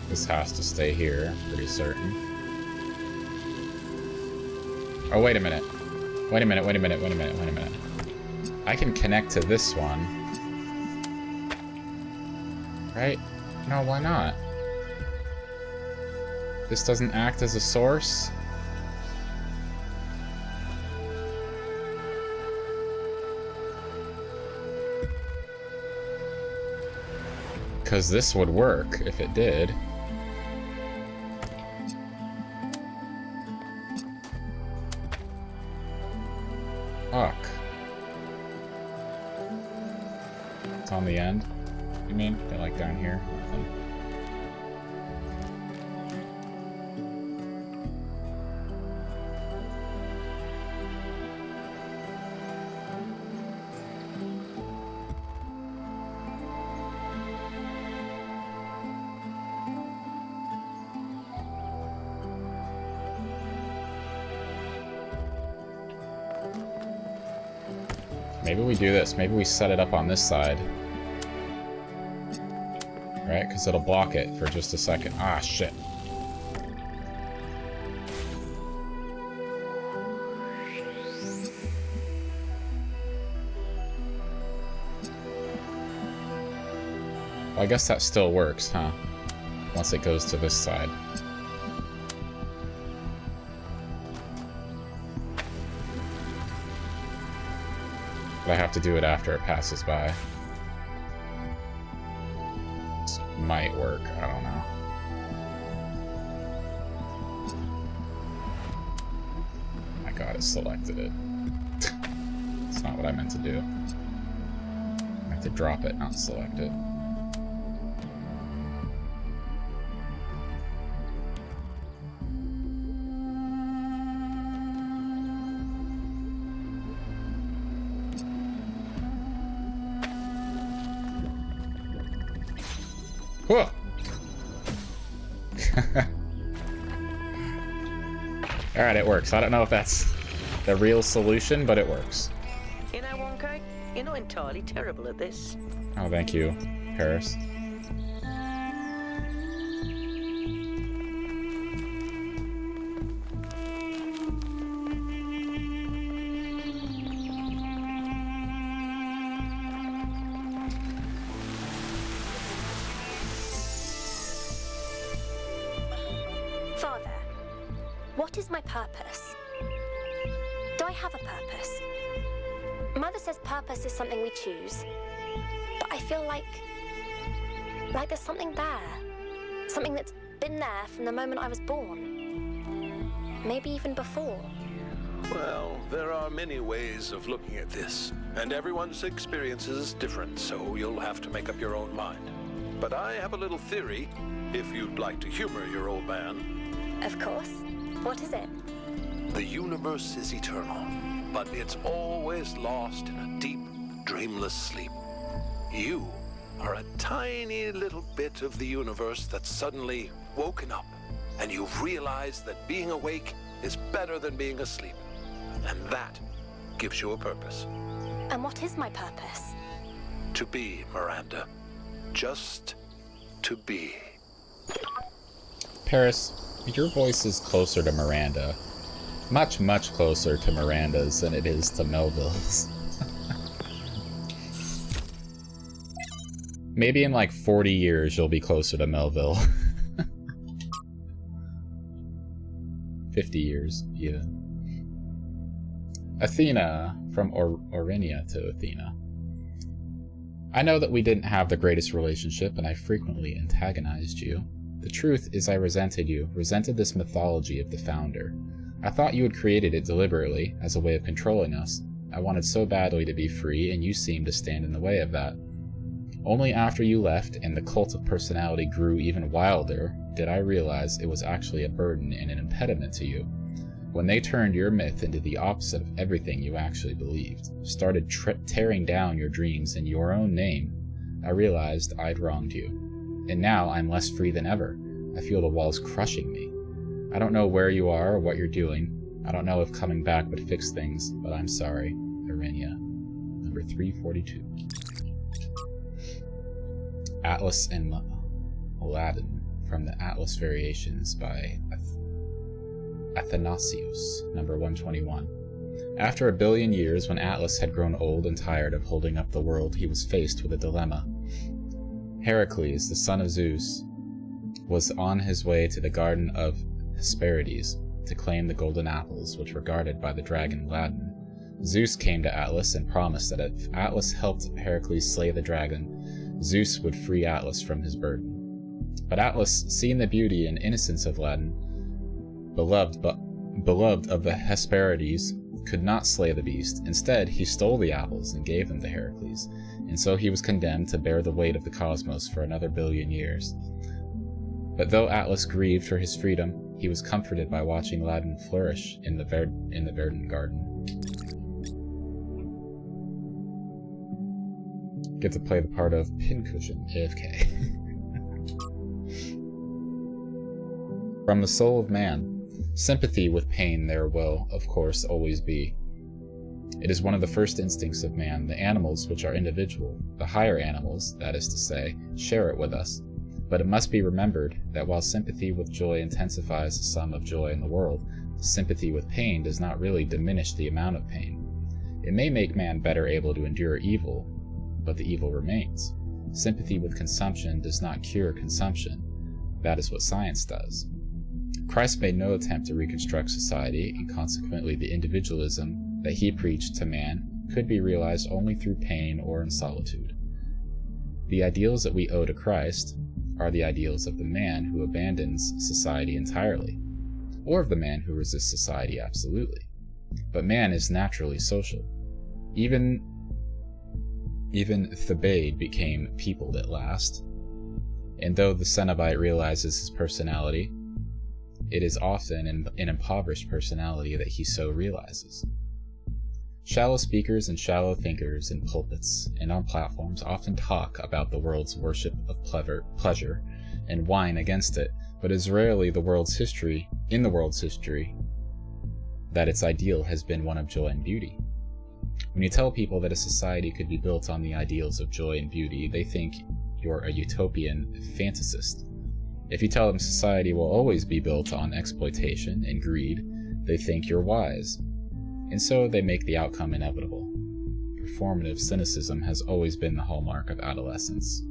This has to stay here, pretty certain. Oh, wait a minute. Wait a minute, wait a minute, wait a minute, wait a minute. I can connect to this one. Right? No, why not? This doesn't act as a source? Because this would work if it did. Fuck. It's on the end, you mean? They're like down here? Nothing. Maybe we do this. Maybe we set it up on this side. Right? Because it'll block it for just a second. Ah, shit. Well, I guess that still works, huh? Once it goes to this side. But I have to do it after it passes by. This might work, I don't know. Oh my god, it selected it. It's not what I meant to do. I have to drop it, not select it. Whoa. Alright, it works. I don't know if that's the real solution, but it works. You know, Wonka, you're not entirely terrible at this. Oh, thank you, Paris. Father, what is my purpose? Do I have a purpose? Mother says purpose is something we choose, but I feel like there's something there. Something that's been there from the moment I was born. Maybe even before. Well, there are many ways of looking at this, and everyone's experience is different, so you'll have to make up your own mind. But I have a little theory, if you'd like to humor your old man. Of course. What is it? The universe is eternal, but it's always lost in a deep, dreamless sleep. You are a tiny little bit of the universe that's suddenly woken up, and you've realized that being awake is better than being asleep. And that gives you a purpose. And what is my purpose? To be, Miranda. Just to be. Paris, your voice is closer to Miranda. Much, much closer to Miranda's than it is to Melville's. Maybe in like 40 years you'll be closer to Melville. 50 years, even. Athena, from Aurinia to Athena. I know that we didn't have the greatest relationship, and I frequently antagonized you. The truth is I resented you, resented this mythology of the Founder. I thought you had created it deliberately, as a way of controlling us. I wanted so badly to be free, and you seemed to stand in the way of that. Only after you left, and the cult of personality grew even wilder, did I realize it was actually a burden and an impediment to you. When they turned your myth into the opposite of everything you actually believed, started tearing down your dreams in your own name, I realized I'd wronged you. And now I'm less free than ever. I feel the walls crushing me. I don't know where you are or what you're doing. I don't know if coming back would fix things, but I'm sorry. Aurinia. Number 342. Atlas and Aladdin from the Atlas Variations by Athanasius, number 121. After 1 billion years, when Atlas had grown old and tired of holding up the world, he was faced with a dilemma. Heracles, the son of Zeus, was on his way to the Garden of Hesperides to claim the golden apples which were guarded by the dragon Aladdin. Zeus came to Atlas and promised that if Atlas helped Heracles slay the dragon, Zeus would free Atlas from his burden. But Atlas, seeing the beauty and innocence of Aladdin, beloved of the Hesperides, could not slay the beast. Instead, he stole the apples and gave them to Heracles, and so he was condemned to bear the weight of the cosmos for another 1 billion years. But though Atlas grieved for his freedom, he was comforted by watching Aladdin flourish in the Verdant Garden. Get to play the part of Pincushion, AFK. From the soul of man. Sympathy with pain there will, of course, always be. It is one of the first instincts of man. The animals, which are individual, the higher animals, that is to say, share it with us. But it must be remembered that while sympathy with joy intensifies the sum of joy in the world, sympathy with pain does not really diminish the amount of pain. It may make man better able to endure evil, but the evil remains. Sympathy with consumption does not cure consumption. That is what science does. Christ made no attempt to reconstruct society, and consequently the individualism that he preached to man could be realized only through pain or in solitude. The ideals that we owe to Christ are the ideals of the man who abandons society entirely, or of the man who resists society absolutely. But man is naturally social. Even Thebaid became peopled at last, and though the Cenobite realizes his personality, it is often an impoverished personality that he so realizes. Shallow speakers and shallow thinkers in pulpits and on platforms often talk about the world's worship of pleasure and whine against it, but it is rarely in the world's history that its ideal has been one of joy and beauty. When you tell people that a society could be built on the ideals of joy and beauty, they think you're a utopian fantasist. If you tell them society will always be built on exploitation and greed, they think you're wise. And so they make the outcome inevitable. Performative cynicism has always been the hallmark of adolescence.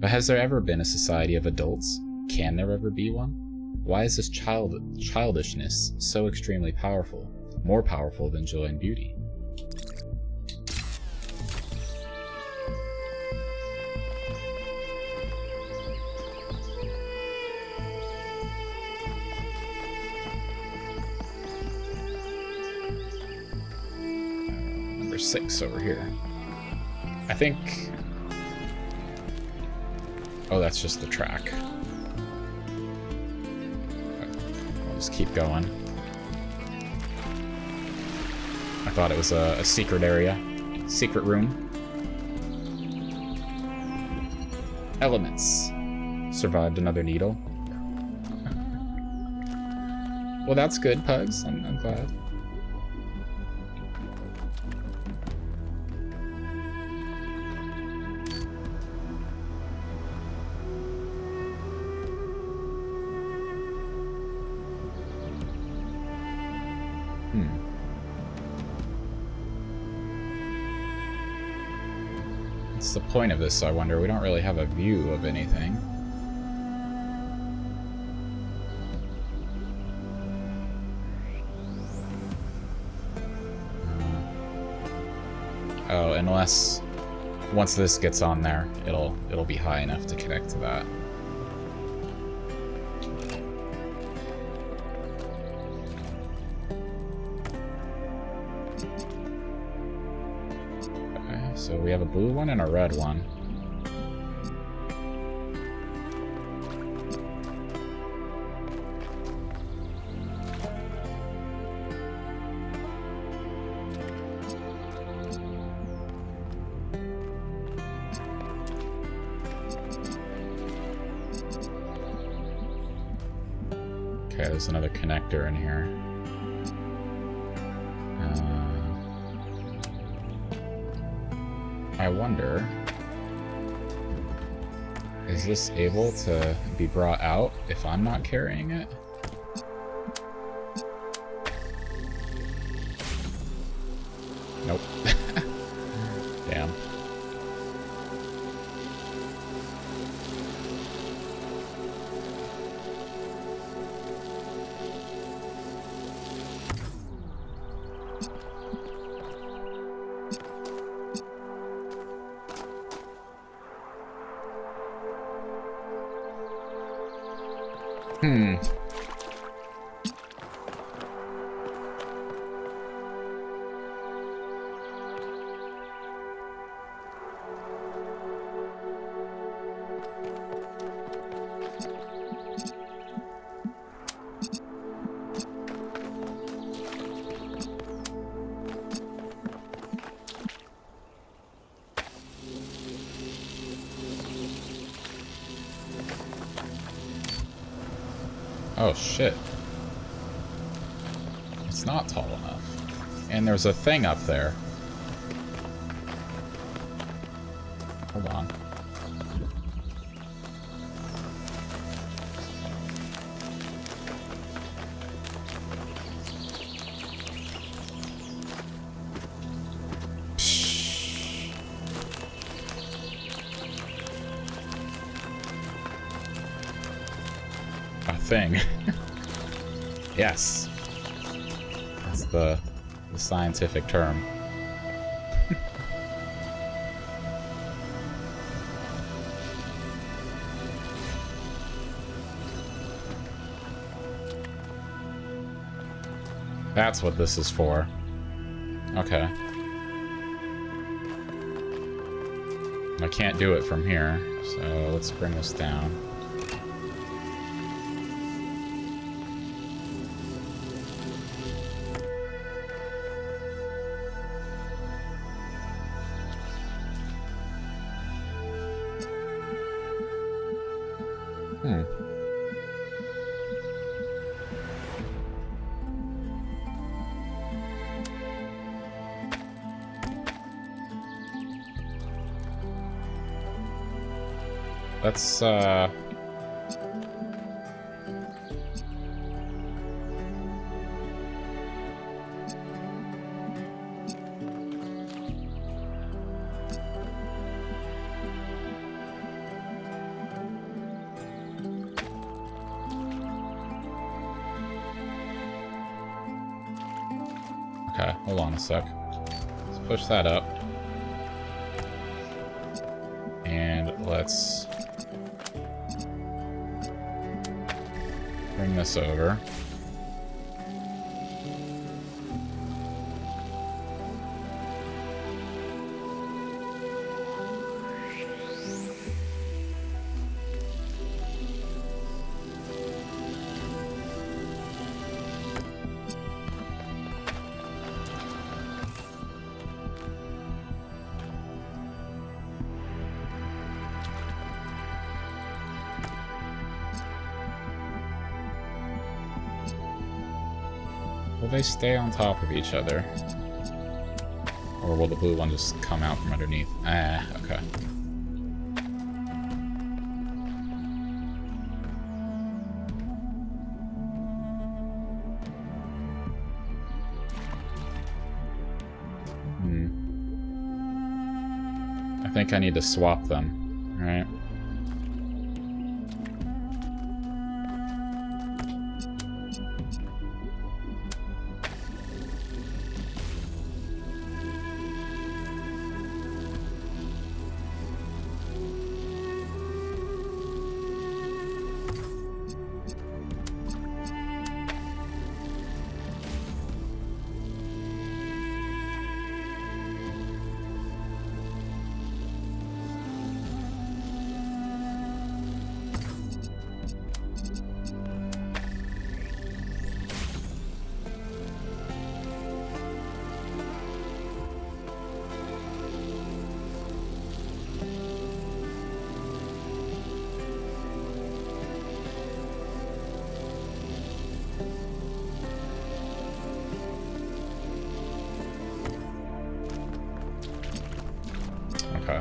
But has there ever been a society of adults? Can there ever be one? Why is this childishness so extremely powerful, more powerful than joy and beauty? Number 6 over here. I think... Oh, that's just the track. I'll just keep going. I thought it was a secret area. Secret room. Elements. Survived another needle. Well, that's good, Pugs. I'm glad. What's the point of this, I wonder? We don't really have a view of anything. Oh, unless once this gets on there, it'll be high enough to connect to that. So we have a blue one and a red one. Okay, there's another connector in here. I wonder, is this able to be brought out if I'm not carrying it? Nope. Damn. Oh shit. It's not tall enough. And there's a thing up there. Hold on. A thing. Yes. That's the scientific term. That's what this is for. Okay. I can't do it from here, so let's bring this down. Let's, okay, hold on a sec. Let's push that up. And let's bring this over. Will they stay on top of each other? Or will the blue one just come out from underneath? Ah, okay. I think I need to swap them, right? Okay.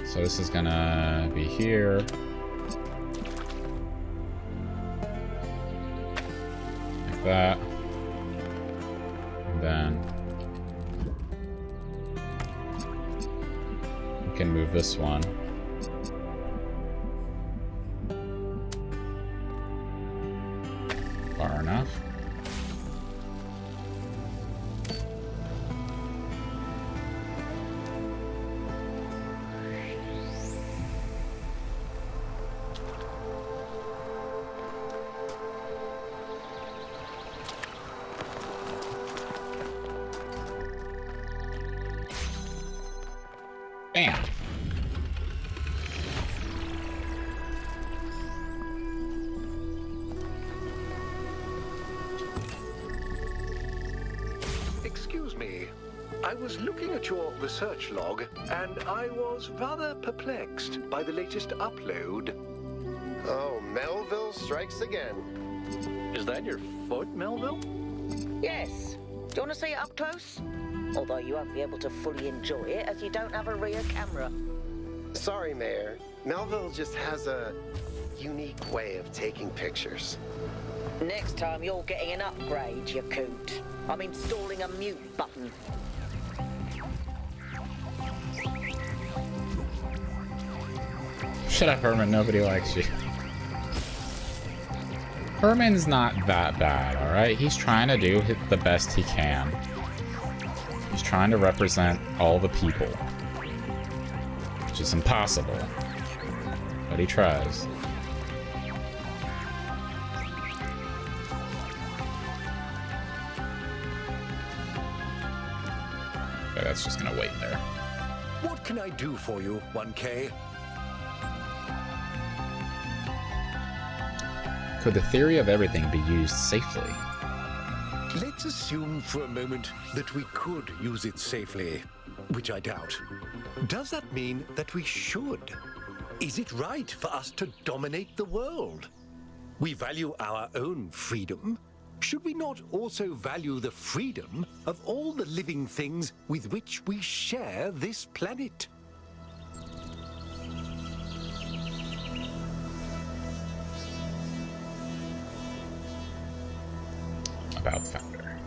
So this is gonna be here. Like that. And then we can move this one. Far enough. Bam. Excuse me. I was looking at your research log, and I was rather perplexed by the latest upload. Oh, Melville strikes again. Is that your foot, Melville? Yes. you want to see it up close? Although you won't be able to fully enjoy it as you don't have a rear camera. Sorry, Mayor. Melville just has a unique way of taking pictures. Next time you're getting an upgrade, you coot. I'm installing a mute button. Shut up, Herman. Nobody likes you. Herman's not that bad, alright? He's trying to do the best he can. He's trying to represent all the people. Which is impossible. But he tries. Okay, that's just gonna wait there. What can I do for you, 1K? Could the theory of everything be used safely? Let's assume for a moment that we could use it safely, which I doubt. Does that mean that we should? Is it right for us to dominate the world? We value our own freedom. Should we not also value the freedom of all the living things with which we share this planet? About Founder.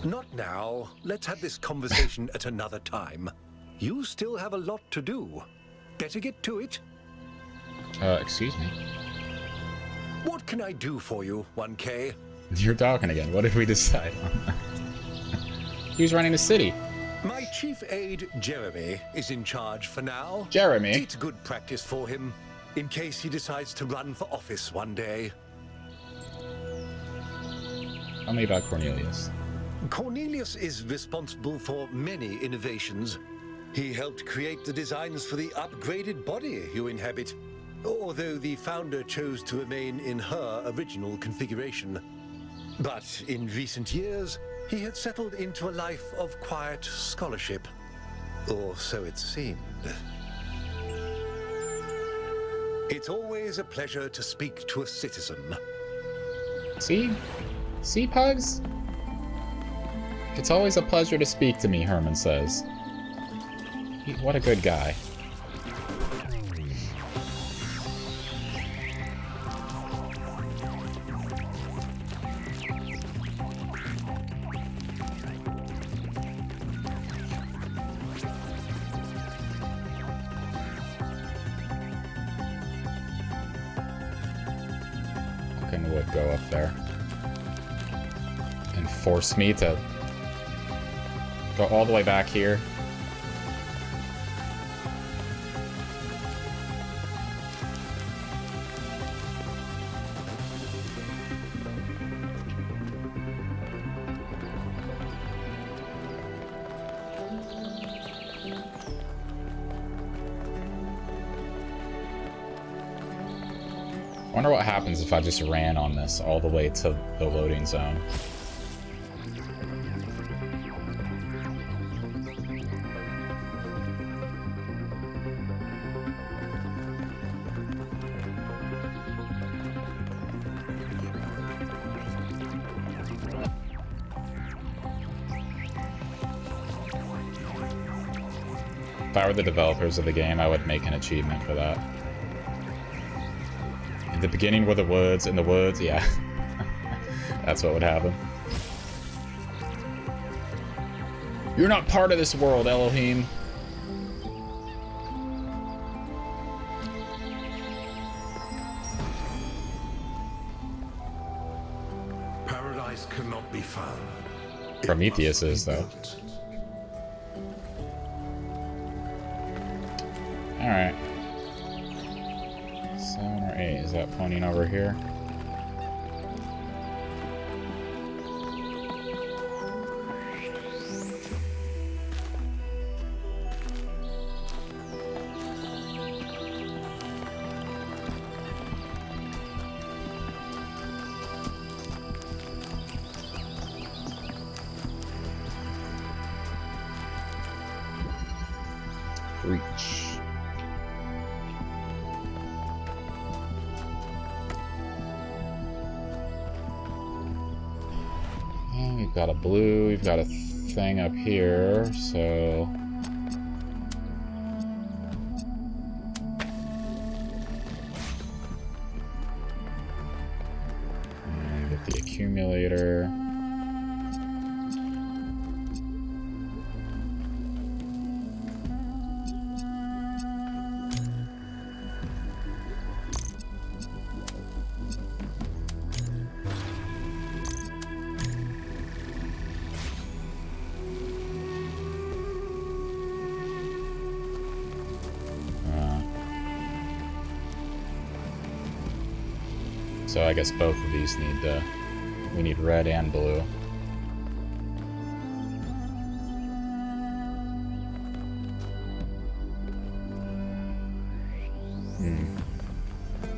Not now. Let's have this conversation at another time. You still have a lot to do. Better get to it. Excuse me. What can I do for you, 1K? You're talking again. What did we decide on? Who's running the city? My chief aide, Jeremy, is in charge for now. Jeremy? It's good practice for him, in case he decides to run for office one day. Tell me about Cornelius. Cornelius is responsible for many innovations. He helped create the designs for the upgraded body you inhabit, although the founder chose to remain in her original configuration. But in recent years, he had settled into a life of quiet scholarship. Or so it seemed. It's always a pleasure to speak to a citizen. See? See, Pugs? It's always a pleasure to speak to me, Herman says. What a good guy. Fucking would go up there. And force me to go all the way back here. Wonder what happens if I just ran on this all the way to the loading zone. If I were the developers of the game, I would make an achievement for that. In the beginning were the woods, in the woods, yeah. That's what would happen. You're not part of this world, Elohim. Paradise cannot be found. Prometheus is, though. Alright. 7 or 8. Is that pointing over here? Reach. We've got a blue, we've got a thing up here, so... And get the accumulator. So I guess both of these need we need red and blue.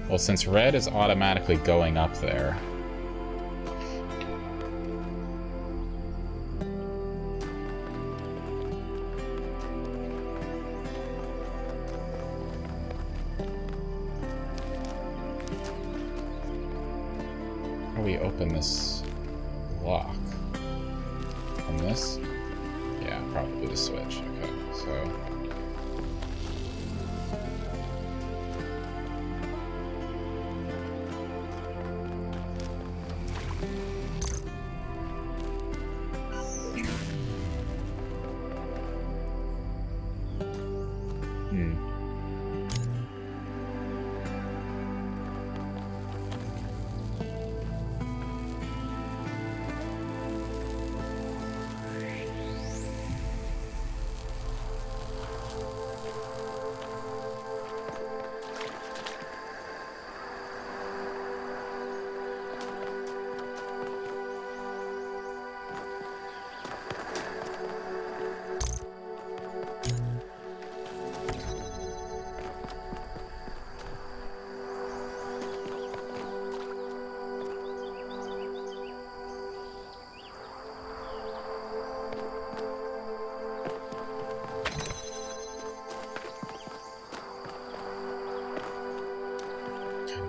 Well, since red is automatically going up there, we open this lock from this? Yeah, probably the switch. Okay, so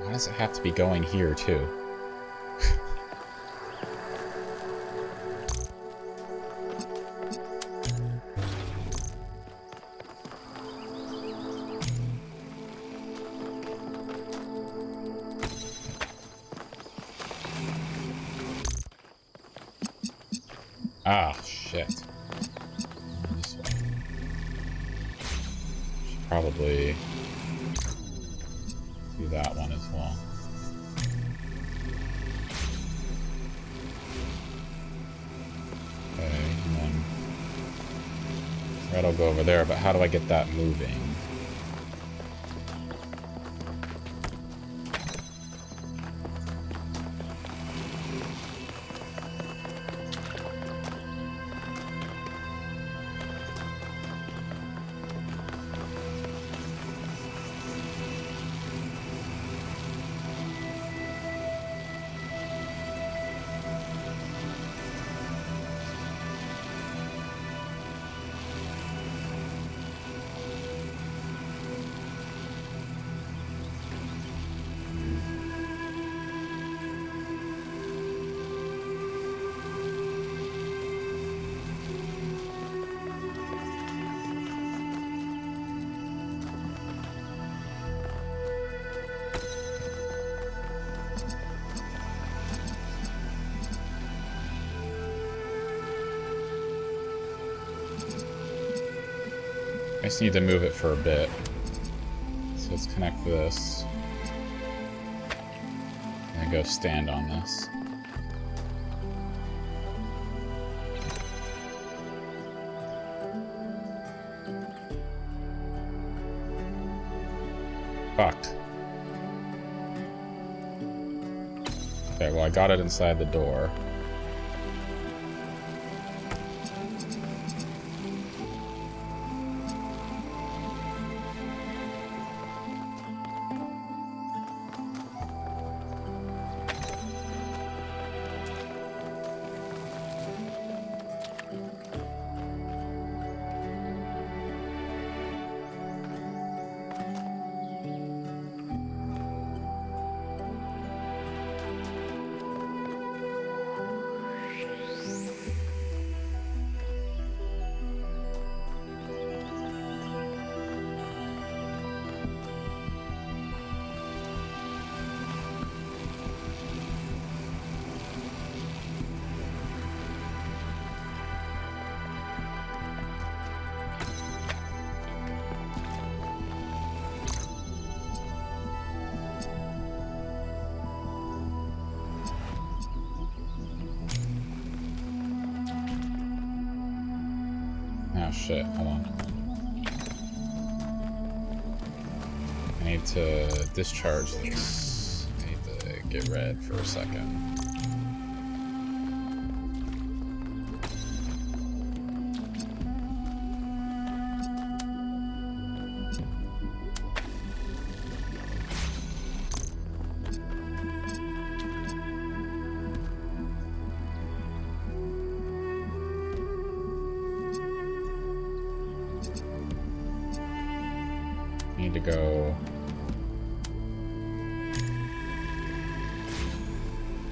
why does it have to be going here too? Ah, shit. This way. Should probably do that one as well. Okay, and then red will go over there, but how do I get that moving? I just need to move it for a bit. So let's connect this. And go stand on this. Fucked. Okay, well I got it inside the door. shit, hold on. I need to discharge this. I need to get red for a second. Need to go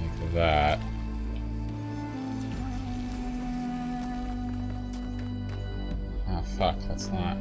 like that. Oh fuck, that's not.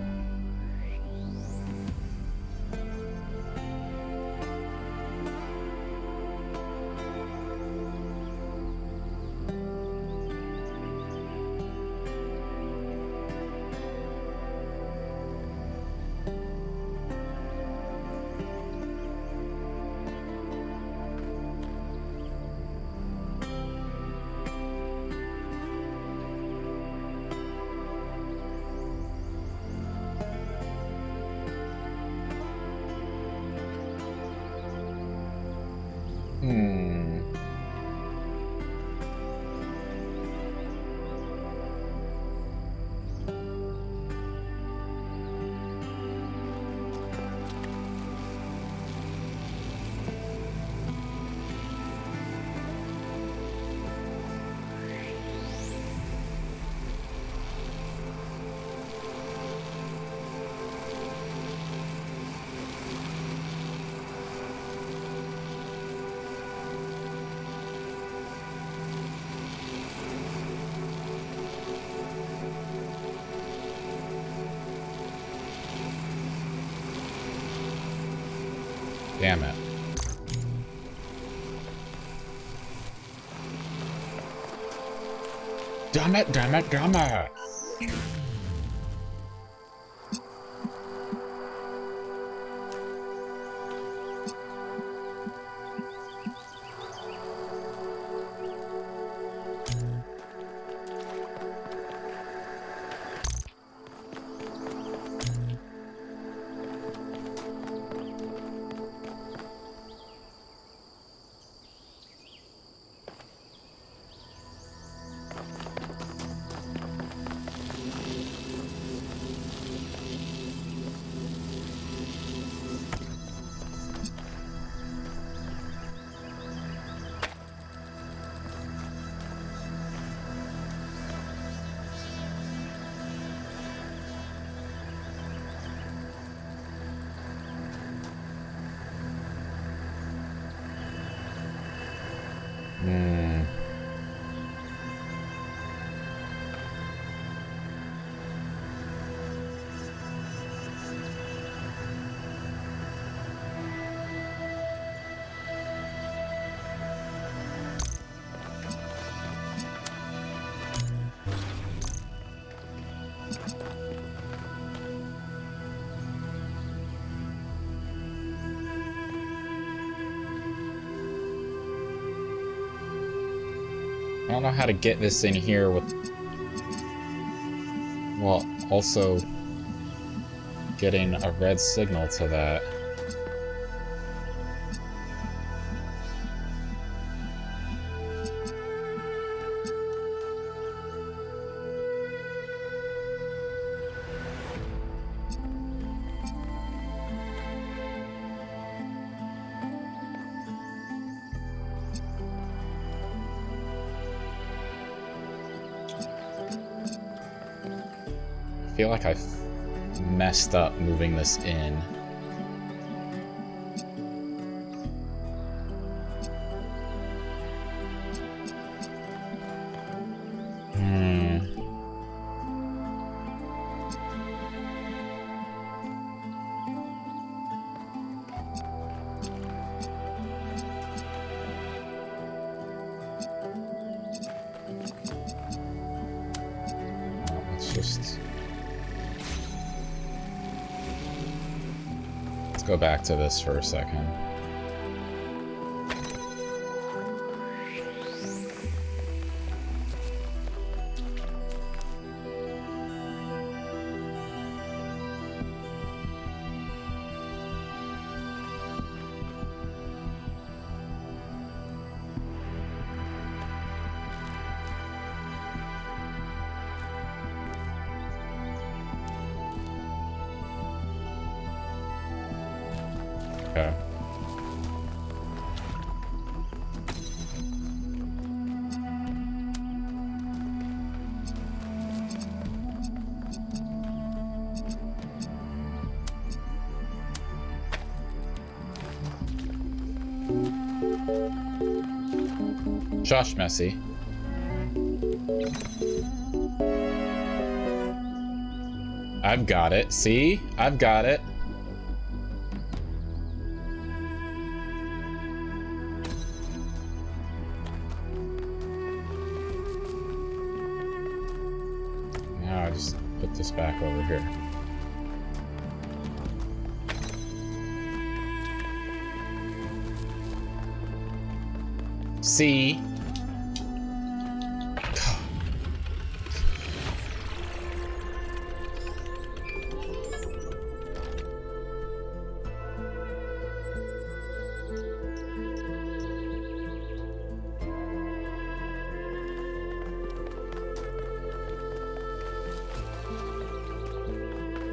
Damn it. Damn it, damn it, damn it! I don't know how to get this in here with, well, also getting a red signal to that. I feel like I messed up moving this in. Let's go back to this for a second. Josh Messy. I've got it. See? I've got it. Now I just put this back over here. See?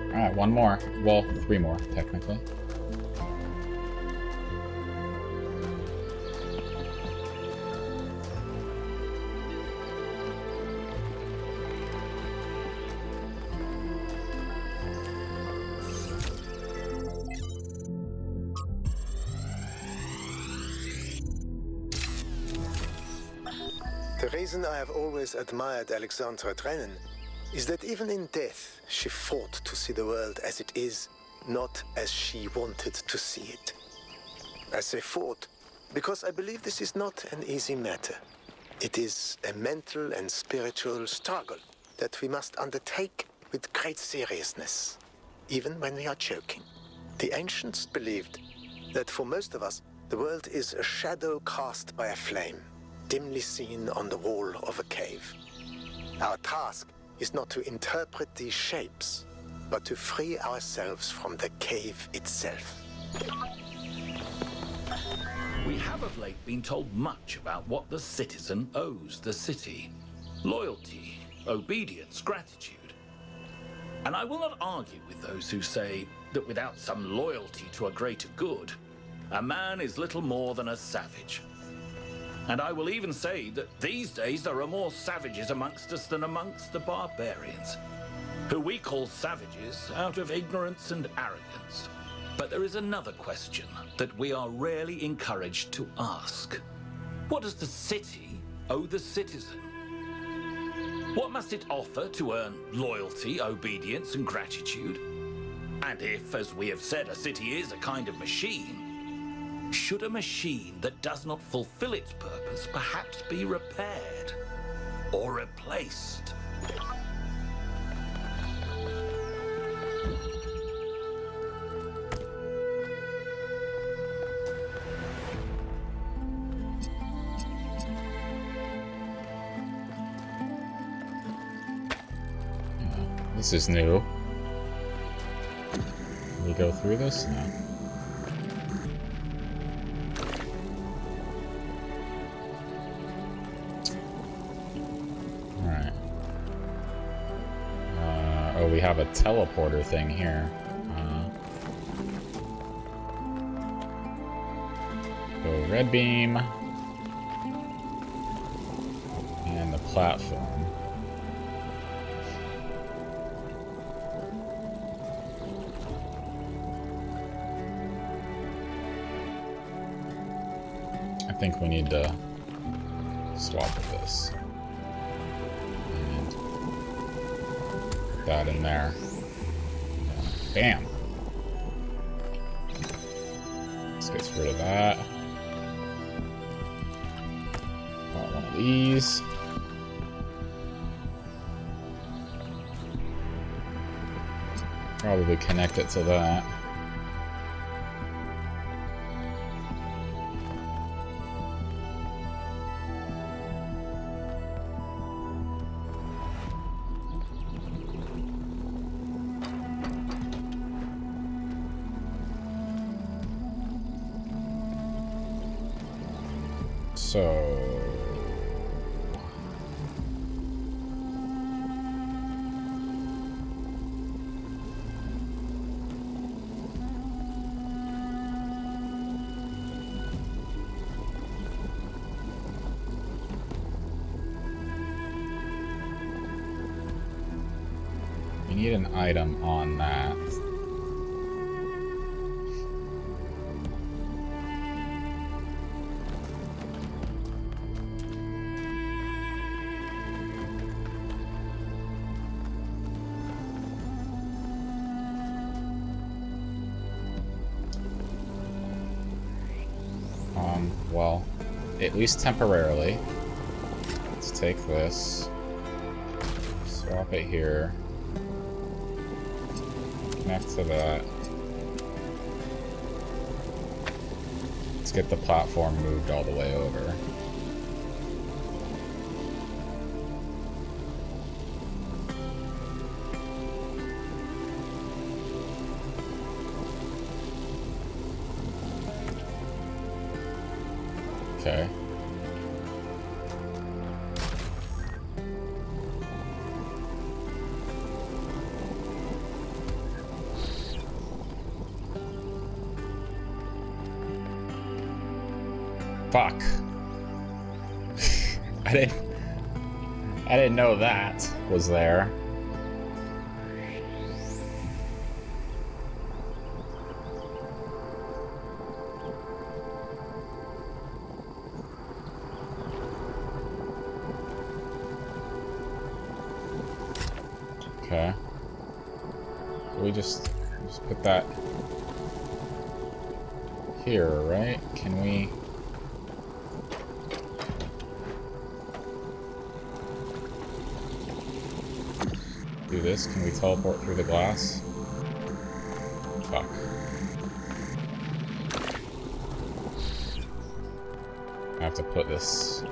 Alright, one more. Well, three more, technically. The reason I have always admired Alexandra Drennan is that even in death, she fought to see the world as it is, not as she wanted to see it. I say fought because I believe this is not an easy matter. It is a mental and spiritual struggle that we must undertake with great seriousness, even when we are joking. The ancients believed that for most of us, the world is a shadow cast by a flame, dimly seen on the wall of a cave. Our task is not to interpret these shapes, but to free ourselves from the cave itself. We have of late been told much about what the citizen owes the city. Loyalty, obedience, gratitude. And I will not argue with those who say that without some loyalty to a greater good, a man is little more than a savage. And I will even say that these days there are more savages amongst us than amongst the barbarians, who we call savages out of ignorance and arrogance. But there is another question that we are rarely encouraged to ask. What does the city owe the citizen? What must it offer to earn loyalty, obedience, and gratitude? And if, as we have said, a city is a kind of machine, should a machine that does not fulfill its purpose perhaps be repaired or replaced? This is new. Can we go through this? No. Alright. Oh, we have a teleporter thing here. Go red beam. And the platform. I think we need to swap with this. And put that in there. Bam! This gets rid of that. Got one of these. Probably connect it to that. So we need an item on that. Well, at least temporarily. Let's take this. Swap it here. Connect to that. Let's get the platform moved all the way over. Okay. Fuck. I didn't know that was there. Okay. We just put that here, right? Can we? Do this? Can we teleport through the glass? Fuck. I have to put this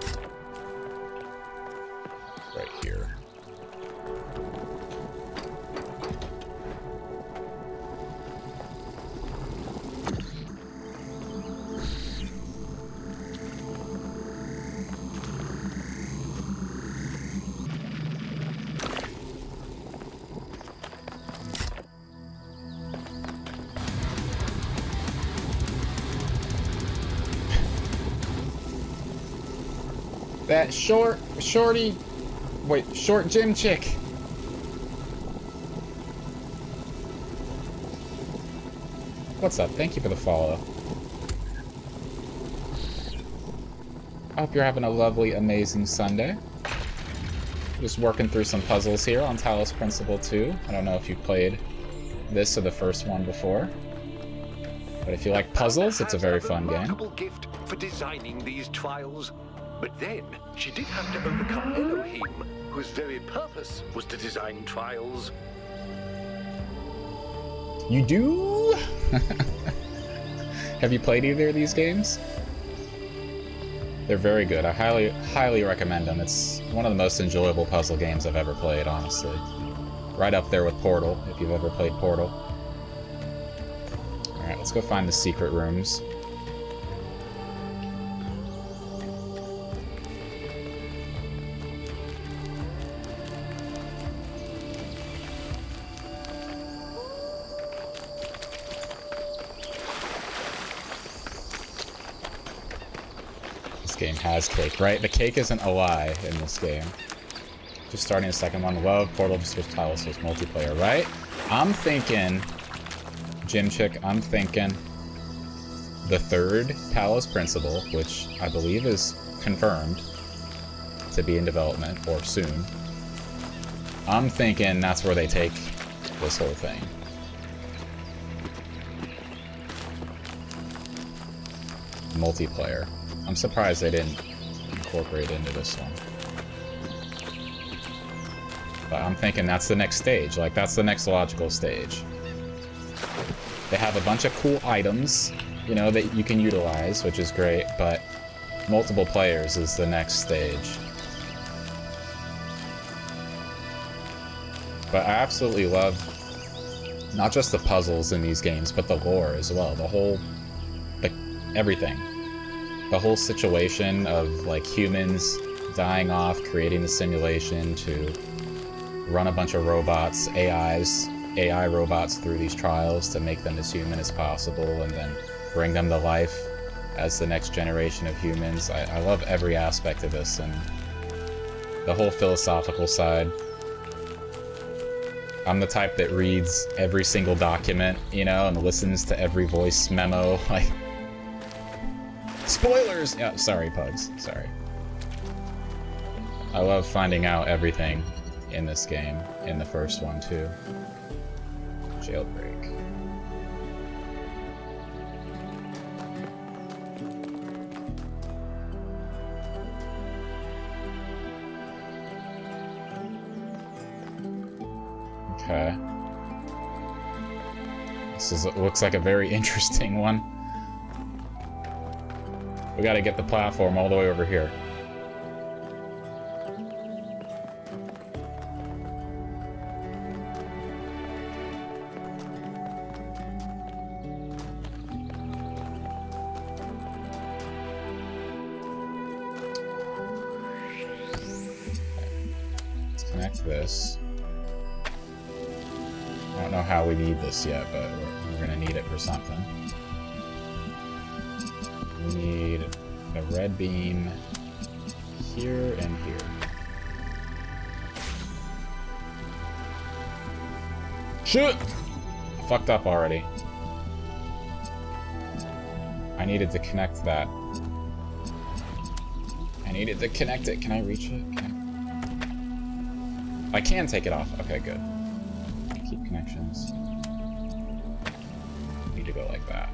right here. That short gym chick. What's up? Thank you for the follow. I hope you're having a lovely, amazing Sunday. Just working through some puzzles here on Talos Principle 2. I don't know if you've played this or the first one before, but if you like puzzles, it's a very fun game. Remarkable gift for designing these trials. But then, she did have to overcome Elohim, whose very purpose was to design trials. You do? Have you played either of these games? They're very good. I highly recommend them. It's one of the most enjoyable puzzle games I've ever played, honestly. Right up there with Portal, if you've ever played Portal. Alright, let's go find the secret rooms. Game has cake, right? The cake isn't a lie in this game. Just starting the second one. Love Portal to switch Talos was multiplayer, right? I'm thinking, Gym Chick, I'm thinking the third Talos Principle, which I believe is confirmed to be in development or soon. I'm thinking that's where they take this whole thing. Multiplayer. I'm surprised they didn't incorporate into this one. But I'm thinking that's the next stage. Like, that's the next logical stage. They have a bunch of cool items, you know, that you can utilize, which is great, but multiple players is the next stage. But I absolutely love not just the puzzles in these games, but the lore as well. The whole, everything. The whole situation of, like, humans dying off, creating the simulation to run a bunch of robots, AI robots through these trials to make them as human as possible and then bring them to life as the next generation of humans. I love every aspect of this, and the whole philosophical side. I'm the type that reads every single document, you know, and listens to every voice memo, like... Spoilers! Yeah, sorry, Pugs. Sorry. I love finding out everything in this game, in the first one, too. Jailbreak. Okay. Looks like a very interesting one. We gotta get the platform all the way over here. Let's connect this. I don't know how we need this yet, but we're gonna need it for something. We need the red beam here and here. Shoot! I fucked up already. I needed to connect that. I needed to connect it. Can I reach it? I can take it off. Okay, good. Keep connections. Need to go like that.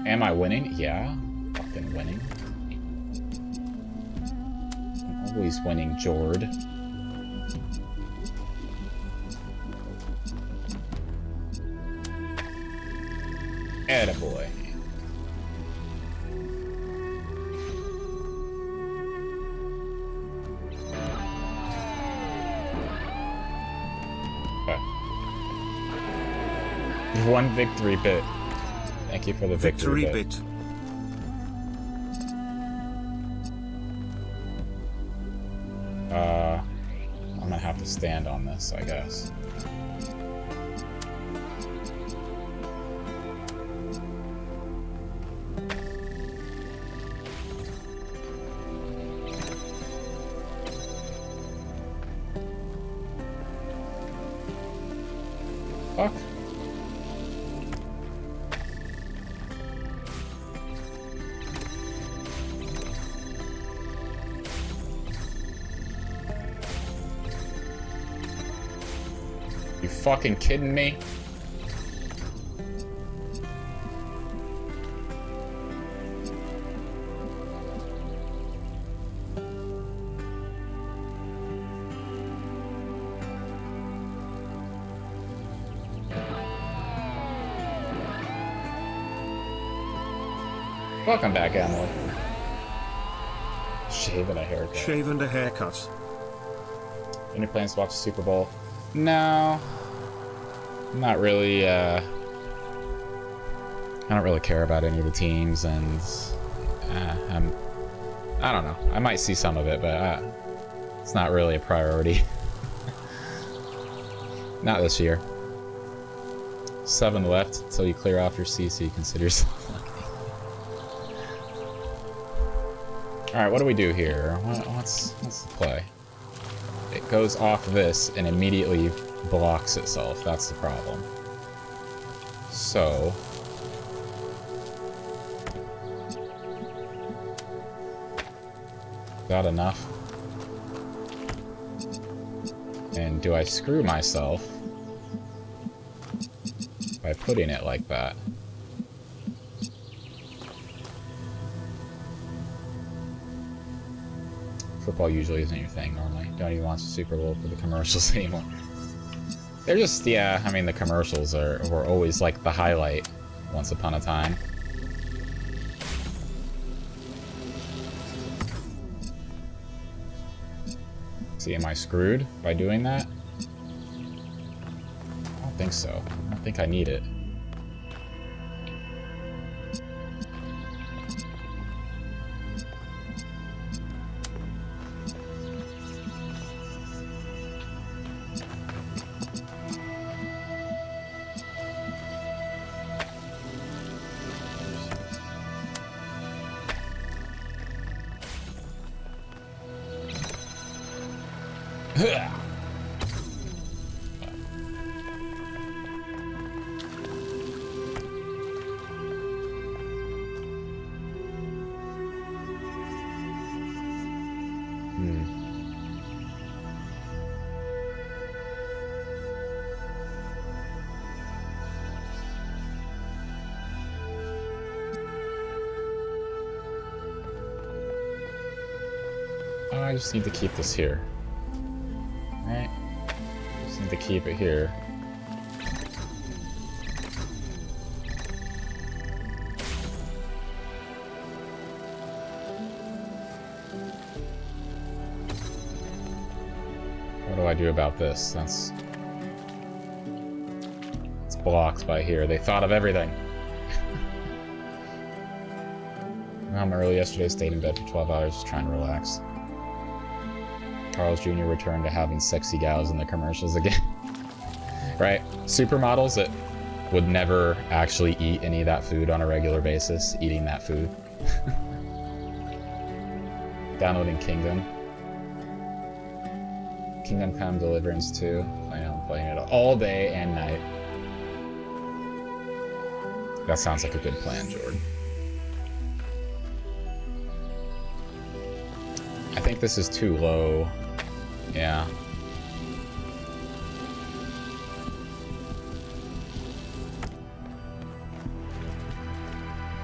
Am I winning? Yeah. Fucking winning. I'm always winning, Jord. Attaboy. One victory bit. Thank you for the victory bit. I'm gonna have to stand on this, I guess. Fuck. You fucking kidding me? Welcome back, Emily. Shave and a haircut. Shave and a haircut. Any plans to watch the Super Bowl? No. Not really, I don't really care about any of the teams, and I don't know. I might see some of it, but it's not really a priority. Not this year. 7 left until you clear off your CC. Consider yourself lucky. Alright, what do we do here? What's the play? It goes off this and immediately blocks itself. That's the problem. So... Got enough? And do I screw myself by putting it like that? Football usually isn't your thing normally. Don't even watch the Super Bowl for the commercials anymore. They're just, yeah, I mean, the commercials were always like the highlight once upon a time. See, am I screwed by doing that? I don't think so. I don't think I need it. I I just need to keep this here. Right? Just need to keep it here. What do I do about this? It's blocked by here. They thought of everything. I'm early yesterday, stayed in bed for 12 hours just trying to relax. Carl's Jr. returned to having sexy gals in the commercials again. Right? Supermodels that would never actually eat any of that food on a regular basis, eating that food. Downloading Kingdom. Kingdom Come Deliverance 2. Playing it all day and night. That sounds like a good plan, Jordan. I think this is too low. Yeah.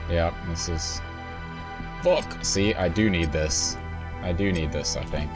Yeah, this is... Fuck! See, I do need this. I do need this, I think.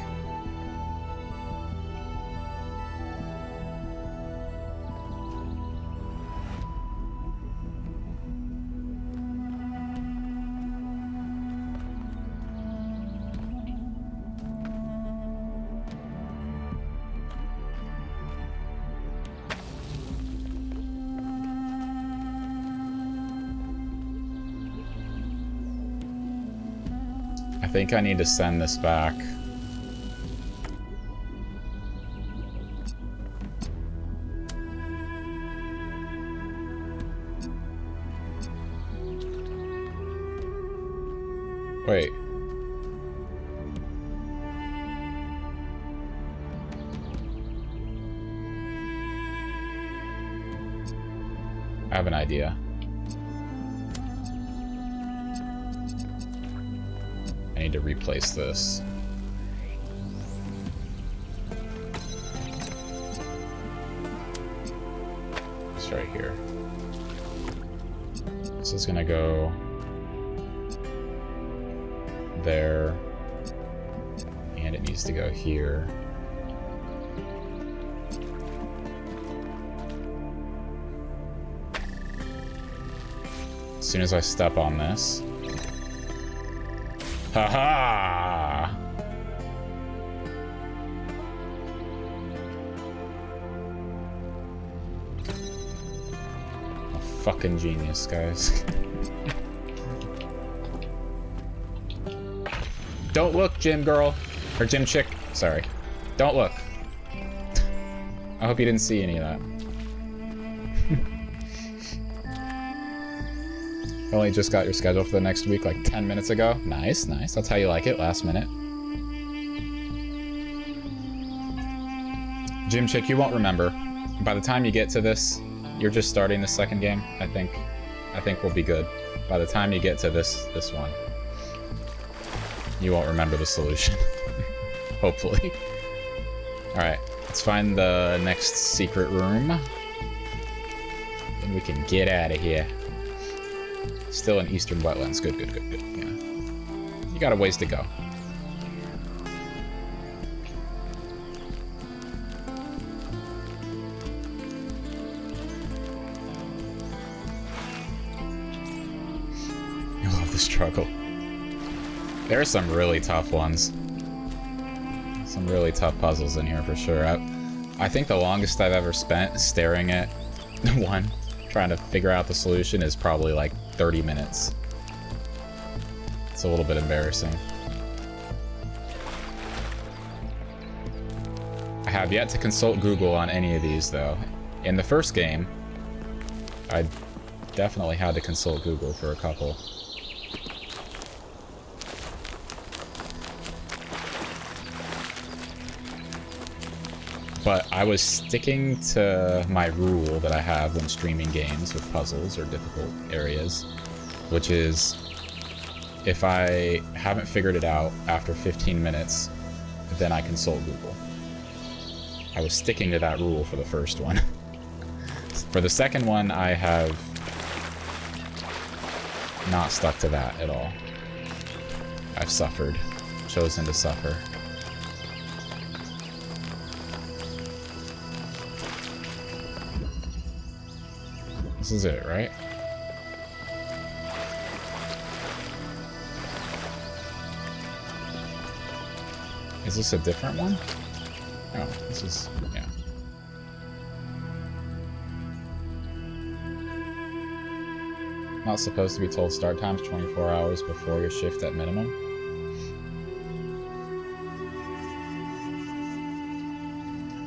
I think I need to send this back. Wait. I have an idea. I need to replace this. It's right here. This is gonna go there, and it needs to go here. As soon as I step on this. Haha! A fucking genius, guys. Don't look, gym girl. Or gym chick. Sorry. Don't look. I hope you didn't see any of that. Only just got your schedule for the next week like 10 minutes ago. Nice, nice. That's how you like it, last minute. Gym chick, you won't remember. By the time you get to this, you're just starting the second game. I think we'll be good. By the time you get to this one, you won't remember the solution. Hopefully. Alright, let's find the next secret room. And we can get out of here. Still in eastern wetlands. Good, good, good, good. Yeah. You got a ways to go. I love the struggle. There are some really tough ones. Some really tough puzzles in here for sure. I think the longest I've ever spent staring at one, trying to figure out the solution, is probably like 30 minutes. It's a little bit embarrassing. I have yet to consult Google on any of these, though. In the first game, I definitely had to consult Google for a couple. But I was sticking to my rule that I have when streaming games with puzzles or difficult areas, which is if I haven't figured it out after 15 minutes, then I consult Google. I was sticking to that rule for the first one. For the second one, I have not stuck to that at all. I've suffered, chosen to suffer. This is it, right? Is this a different one? Oh, this is, yeah. Not supposed to be told start times 24 hours before your shift at minimum.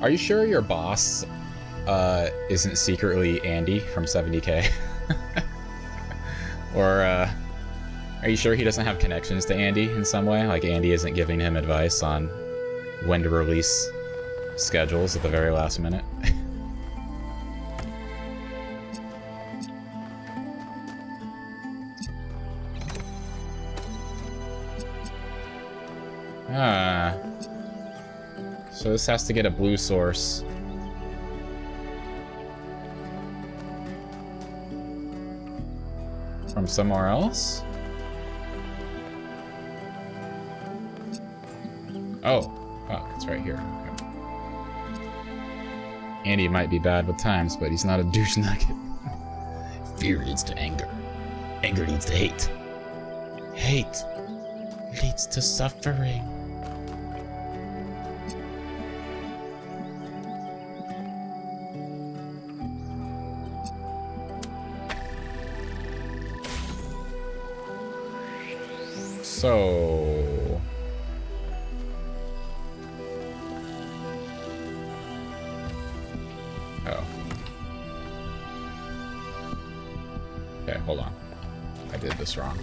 Are you sure your boss isn't secretly Andy from 70K? Or are you sure he doesn't have connections to Andy in some way? Like Andy isn't giving him advice on when to release schedules at the very last minute? So this has to get a blue source. From somewhere else? Oh, fuck, it's right here. Okay. Andy might be bad with times, but he's not a douche nugget. Fear leads to anger. Anger leads to hate. Hate leads to suffering. So... Oh. Okay, hold on. I did this wrong.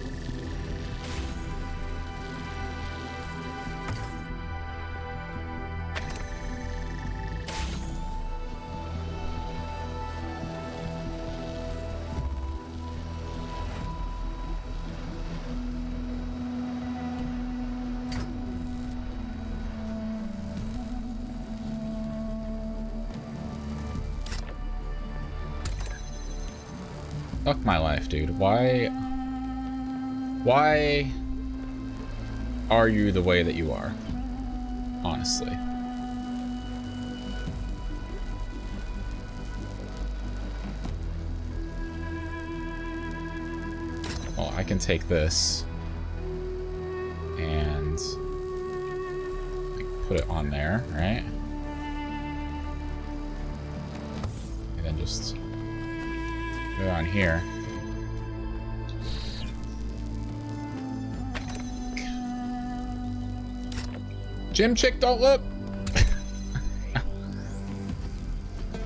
Fuck my life, dude. Why are you the way that you are? Honestly. Well, I can take this and put it on there, right? And then just go on here. Gym chick, don't look!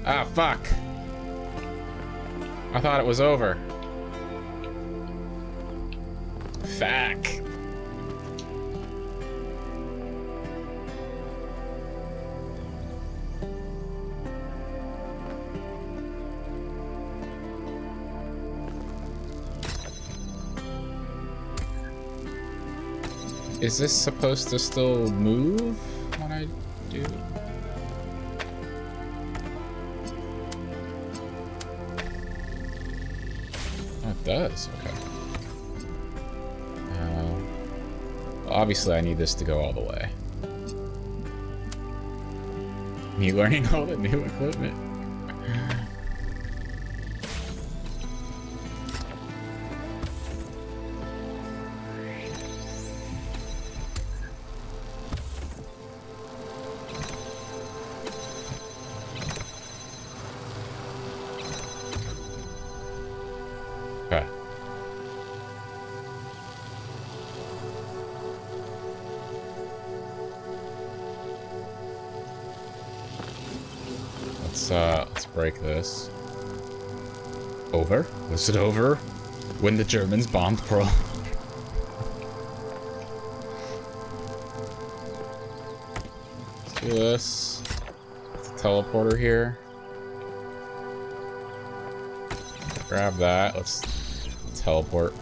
Ah, fuck. I thought it was over. Fuck. Is this supposed to still move when I do? Oh, it does. Okay. Well, obviously, I need this to go all the way. Me learning all the new equipment. Let's break this. Over? Was it over when the Germans bombed Pearl? Let's do this. Let's teleporter here. Grab that. Let's teleport.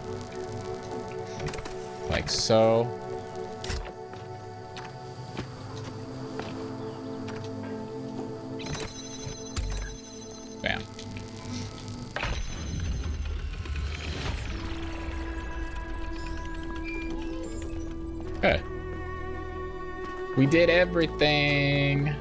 Like so. Bam. Okay. We did everything.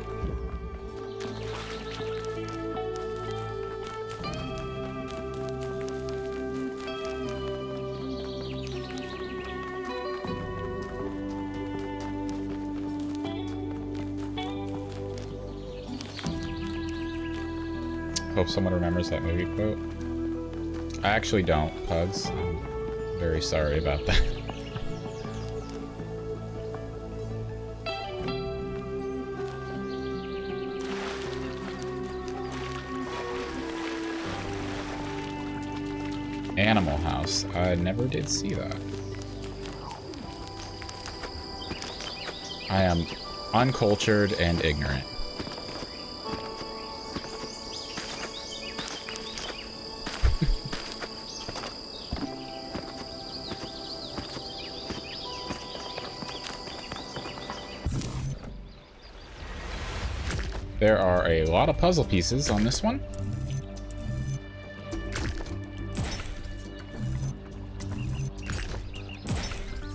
Hope someone remembers that movie quote. I actually don't, Pugs. I'm very sorry about that. Animal House. I never did see that. I am uncultured and ignorant. There are a lot of puzzle pieces on this one.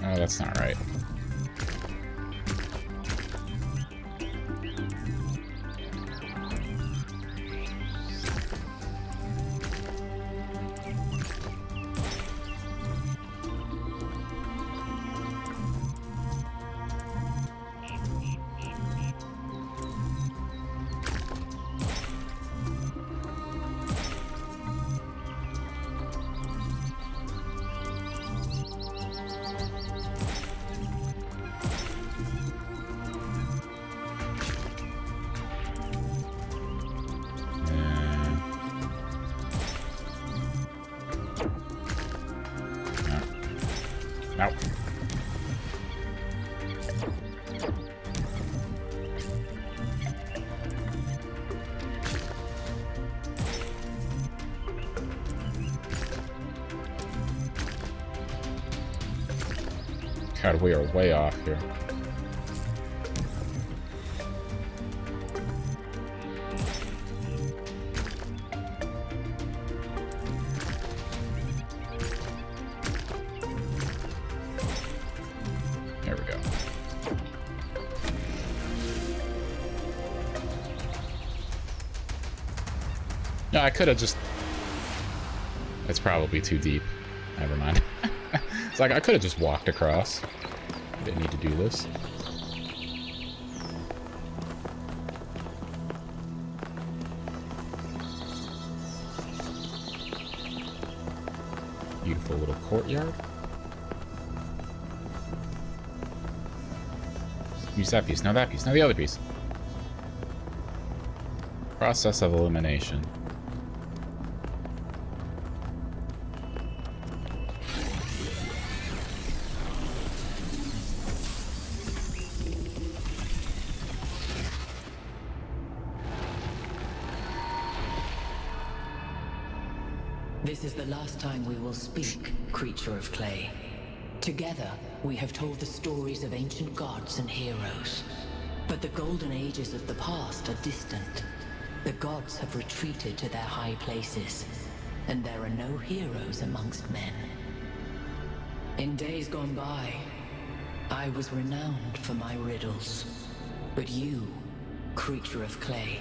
Oh, that's not right. No. God, we are way off here. There we go. No, I could have just... It's probably too deep. Never mind. It's like I could have just walked across. I didn't need to do this. Beautiful little courtyard. Use that piece, now that piece, now the other piece. Process of elimination. This is the last time we will speak, creature of clay. Together, we have told the stories of ancient gods and heroes. But the golden ages of the past are distant. The gods have retreated to their high places, and there are no heroes amongst men. In days gone by, I was renowned for my riddles. But you, creature of clay,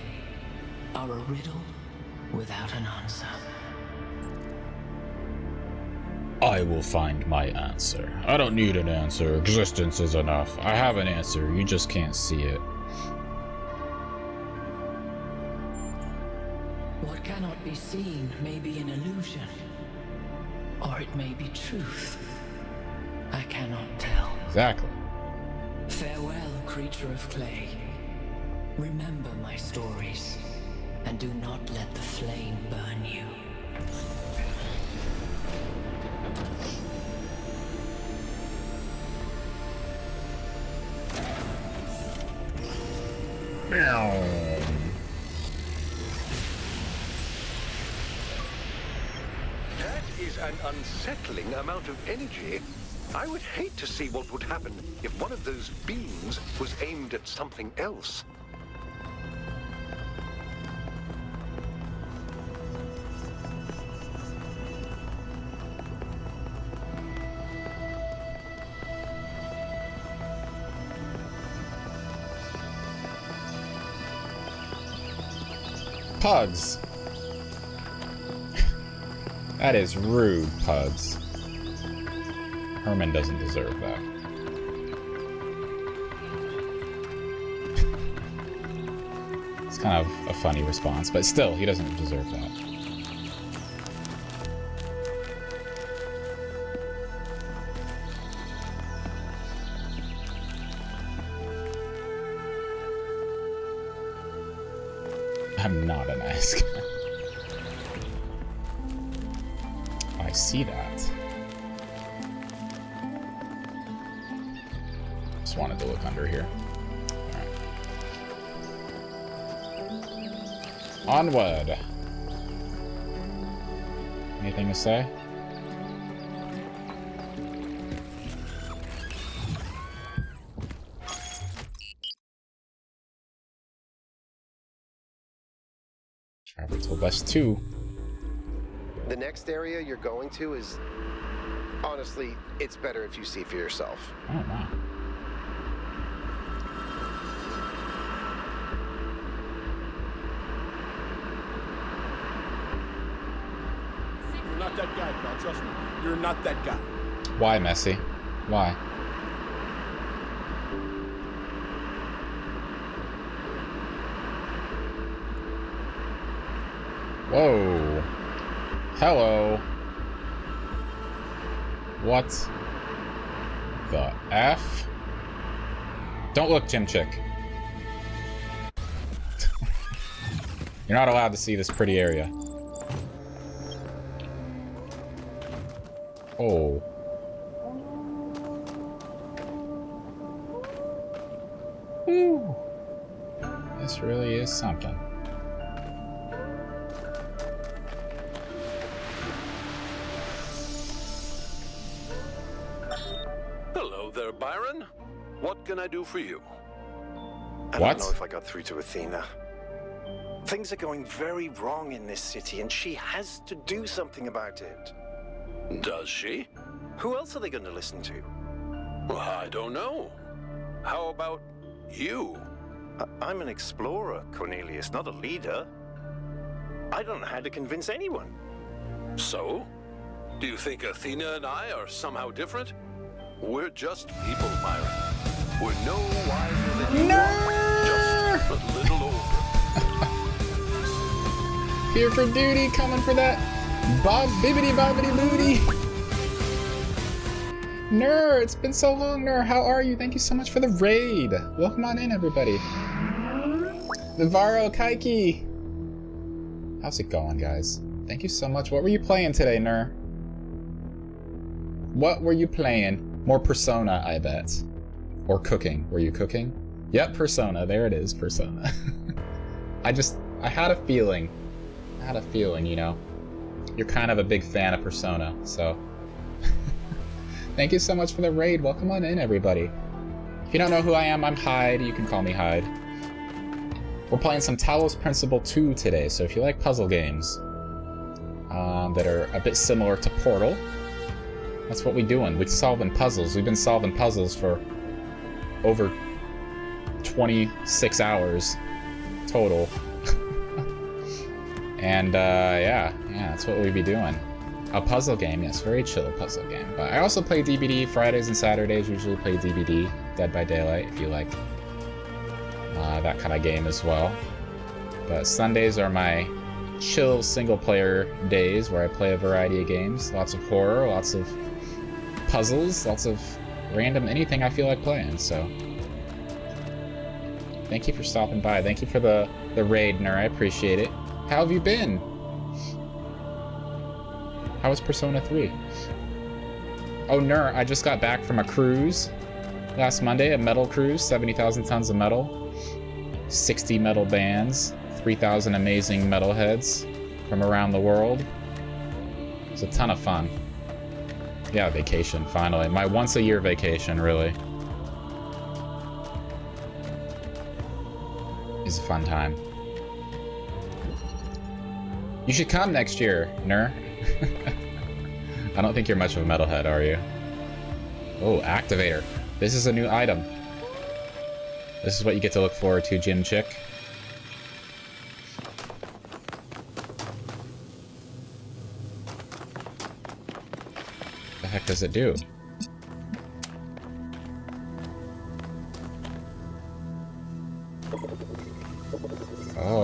are a riddle without an answer. I will find my answer. I don't need an answer. Existence is enough. I have an answer. You just can't see it. What cannot be seen may be an illusion, or it may be truth. I cannot tell. Exactly. Farewell, creature of clay. Remember my stories, and do not let the flame burn you. That is an unsettling amount of energy. I would hate to see what would happen if one of those beams was aimed at something else. Pugs. That is rude, Pugs. Herman doesn't deserve that. It's kind of a funny response, but still, he doesn't deserve that. I'm not a nice guy. I see that. Just wanted to look under here. Alright. Onward. Anything to say? Travel to West 2. The next area you're going to is... Honestly, it's better if you see for yourself. Oh, wow. You're not that guy, pal. Trust me. You're not that guy. Why, Messi? Why? Whoa. Hello. What the F? Don't look, Jim Chick. You're not allowed to see this pretty area. Oh. Whew. This really is something. Hello there, Byron. What can I do for you? I don't know if I got through to Athena. Things are going very wrong in this city, and she has to do something about it. Does she? Who else are they going to listen to? Well, I don't know. How about you? I'm an explorer, Cornelius, not a leader. I don't know how to convince anyone. So? Do you think Athena and I are somehow different? We're just people, Byron. We're no wiser than you are, just a little older. Here for duty, coming for that bob bibbity bobbity booty. Nur, it's been so long, Nur. How are you? Thank you so much for the raid. Welcome on in, everybody. Vivaro Kaiki. How's it going, guys? Thank you so much. What were you playing today, Nur? What were you playing? More Persona, I bet. Or cooking. Were you cooking? Yep, Persona. There it is, Persona. I had a feeling. You know. You're kind of a big fan of Persona, so. Thank you so much for the raid. Welcome on in, everybody. If you don't know who I am, I'm Hyde. You can call me Hyde. We're playing some Talos Principle 2 today, so if you like puzzle games that are a bit similar to Portal, that's what we're doing. We're solving puzzles. We've been solving puzzles for over 26 hours total. And yeah, that's what we'd be doing. A puzzle game, yes, very chill puzzle game. But I also play DBD Fridays and Saturdays. Usually play DBD, Dead by Daylight, if you like that kind of game as well. But Sundays are my chill single-player days where I play a variety of games. Lots of horror, lots of puzzles, lots of random anything I feel like playing. So thank you for stopping by. Thank you for the raid, Nur. I appreciate it. How have you been? How was Persona 3? Oh, Nur, I just got back from a cruise last Monday, a metal cruise, 70,000 tons of metal, 60 metal bands, 3,000 amazing metalheads from around the world. It was a ton of fun. Yeah, vacation, finally. My once-a-year vacation, really. It's a fun time. You should come next year, Nur. I don't think you're much of a metalhead, are you? Oh, activator. This is a new item. This is what you get to look forward to, Jim Chick. What the heck does it do? Oh.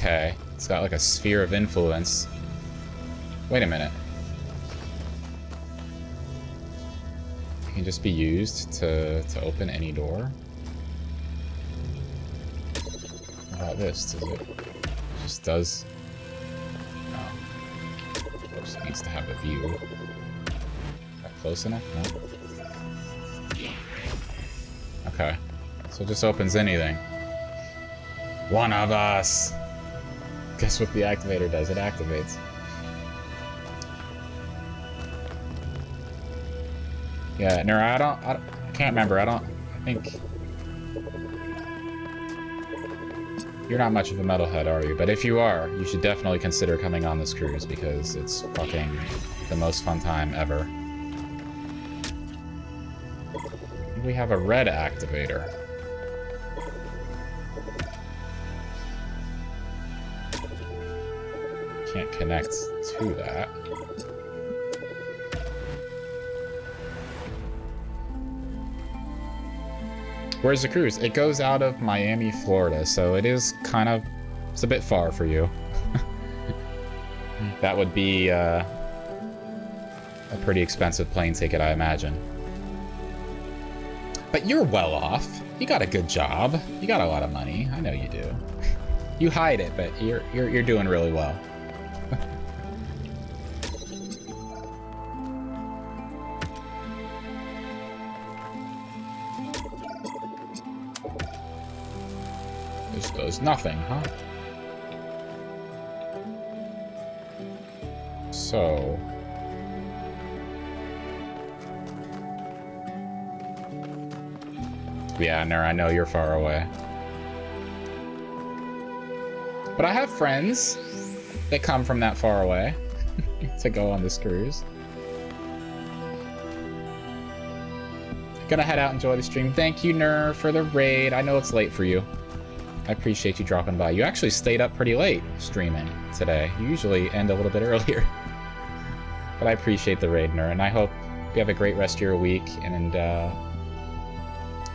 okay. It's got like a sphere of influence. Wait a minute. It can just be used to open any door? What about this? Does it just does... No. Of course it needs to have a view. Is that close enough? No? Okay. So it just opens anything. One of us! Guess what the activator does? It activates. Yeah, no, I can't remember. I think... You're not much of a metalhead, are you? But if you are, you should definitely consider coming on this cruise because it's fucking the most fun time ever. We have a red activator. Can't connect to that. Where's the cruise? It goes out of Miami, Florida, so it is kind of... It's a bit far for you. That would be a pretty expensive plane ticket, I imagine. But you're well off. You got a good job. You got a lot of money. I know you do. You hide it, but you're doing really well. This does nothing, huh? So... Yeah, no, I know you're far away. But I have friends that come from that far away to go on this cruise. Gonna head out and enjoy the stream. Thank you, Ner, for the raid. I know it's late for you. I appreciate you dropping by. You actually stayed up pretty late streaming today. You usually end a little bit earlier. But I appreciate the raid, Ner, and I hope you have a great rest of your week, and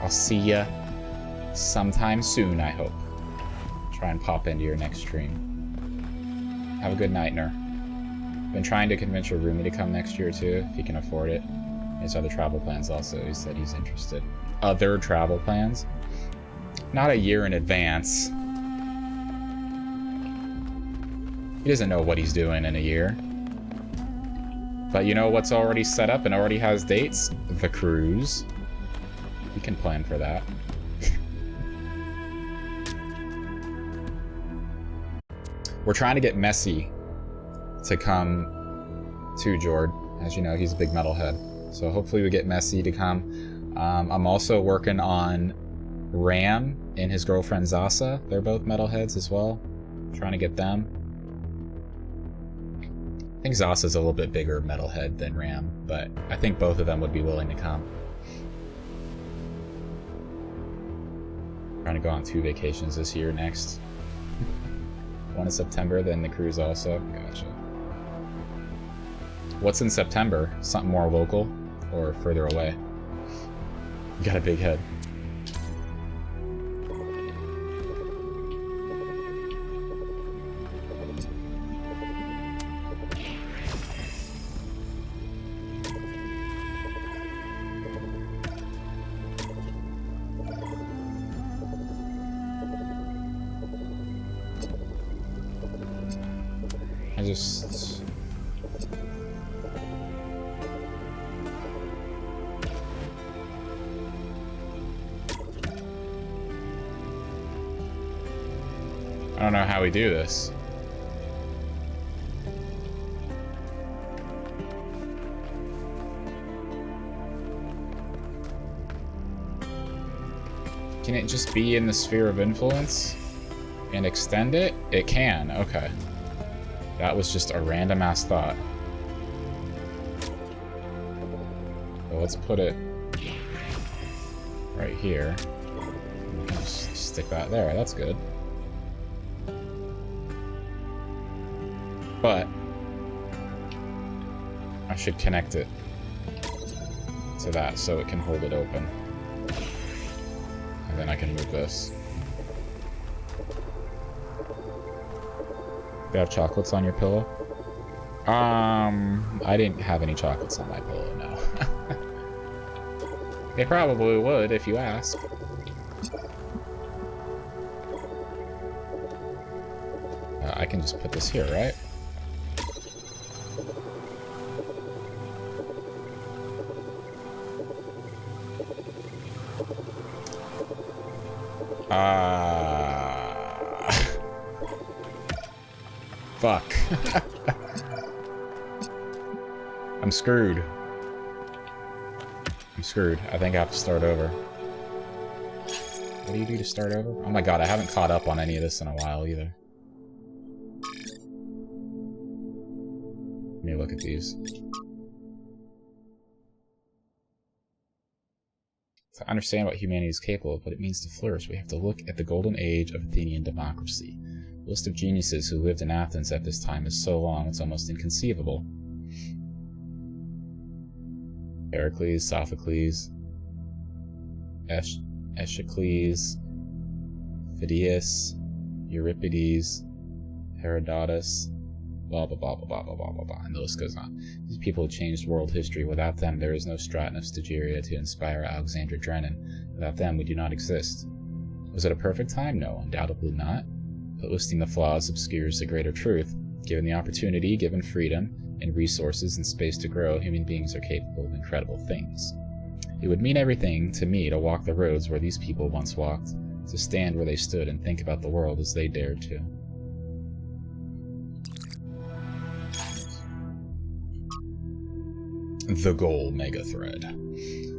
I'll see ya sometime soon, I hope. Try and pop into your next stream. Have a good night, Ner. Been trying to convince your roomie to come next year, too, if he can afford it. His other travel plans also, he said he's interested. Other travel plans? Not a year in advance. He doesn't know what he's doing in a year. But you know what's already set up and already has dates? The cruise. We can plan for that. We're trying to get Messi to come to Jord. As you know, he's a big metalhead. So hopefully we get Messi to come. I'm also working on Ram and his girlfriend Zasa. They're both metalheads as well. Trying to get them. I think Zasa's a little bit bigger metalhead than Ram, but I think both of them would be willing to come. Trying to go on 2 vacations this year next. One in September, then the cruise also. Gotcha. What's in September? Something more local or further away? You got a big head. I don't know how we do this. Can it just be in the sphere of influence and extend it? It can, okay. That was just a random ass thought. So let's put it right here. We can just stick that there, that's good. But I should connect it to that so it can hold it open. And then I can move this. You have chocolates on your pillow? I didn't have any chocolates on my pillow, no. They probably would if you ask. I can just put this here, right? Fuck. I'm screwed. I'm screwed. I think I have to start over. What do you do to start over? Oh my god, I haven't caught up on any of this in a while either. Let me look at these. To understand what humanity is capable of, what it means to flourish, we have to look at the golden age of Athenian democracy. The list of geniuses who lived in Athens at this time is so long it's almost inconceivable. Pericles, Sophocles, Eschycles, Phidias, Euripides, Herodotus, blah blah blah blah blah blah blah blah, and the list goes on. These people have changed world history. Without them, there is no Straton of Stagiria to inspire Alexander Drennan. Without them, we do not exist. Was it a perfect time? No, undoubtedly not. But listing the flaws obscures the greater truth. Given the opportunity, given freedom, and resources and space to grow, human beings are capable of incredible things. It would mean everything to me to walk the roads where these people once walked, to stand where they stood and think about the world as they dared to. The Goal Mega-Thread.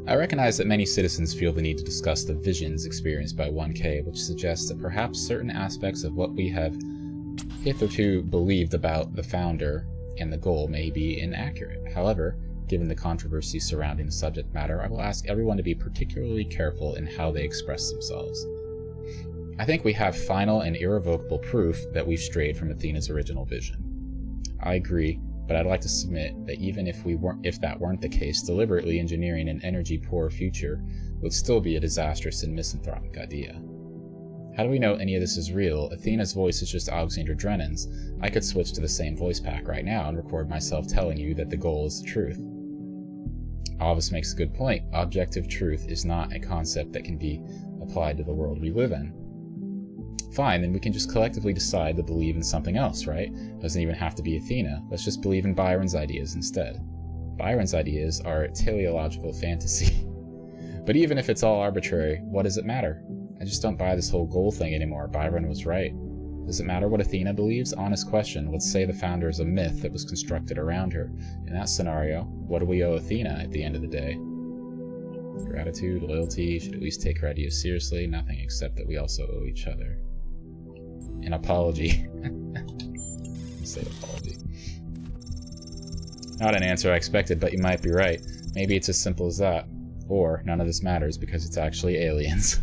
I recognize that many citizens feel the need to discuss the visions experienced by 1K, which suggests that perhaps certain aspects of what we have hitherto believed about the founder and the goal may be inaccurate. However, given the controversy surrounding the subject matter, I will ask everyone to be particularly careful in how they express themselves. I think we have final and irrevocable proof that we've strayed from Athena's original vision. I agree, but I'd like to submit that even if that weren't the case, deliberately engineering an energy-poor future would still be a disastrous and misanthropic idea. How do we know any of this is real? Athena's voice is just Alexander Drennan's. I could switch to the same voice pack right now and record myself telling you that the goal is the truth. Alvis makes a good point. Objective truth is not a concept that can be applied to the world we live in. Fine, then we can just collectively decide to believe in something else, right? Doesn't even have to be Athena. Let's just believe in Byron's ideas instead. Byron's ideas are teleological fantasy. But even if it's all arbitrary, what does it matter? I just don't buy this whole goal thing anymore. Byron was right. Does it matter what Athena believes? Honest question. Let's say the founder is a myth that was constructed around her. In that scenario, what do we owe Athena at the end of the day? Gratitude, loyalty, should at least take her ideas seriously. Nothing except that we also owe each other an apology. Say apology. Not an answer I expected, but you might be right. Maybe it's as simple as that. Or, none of this matters because it's actually aliens.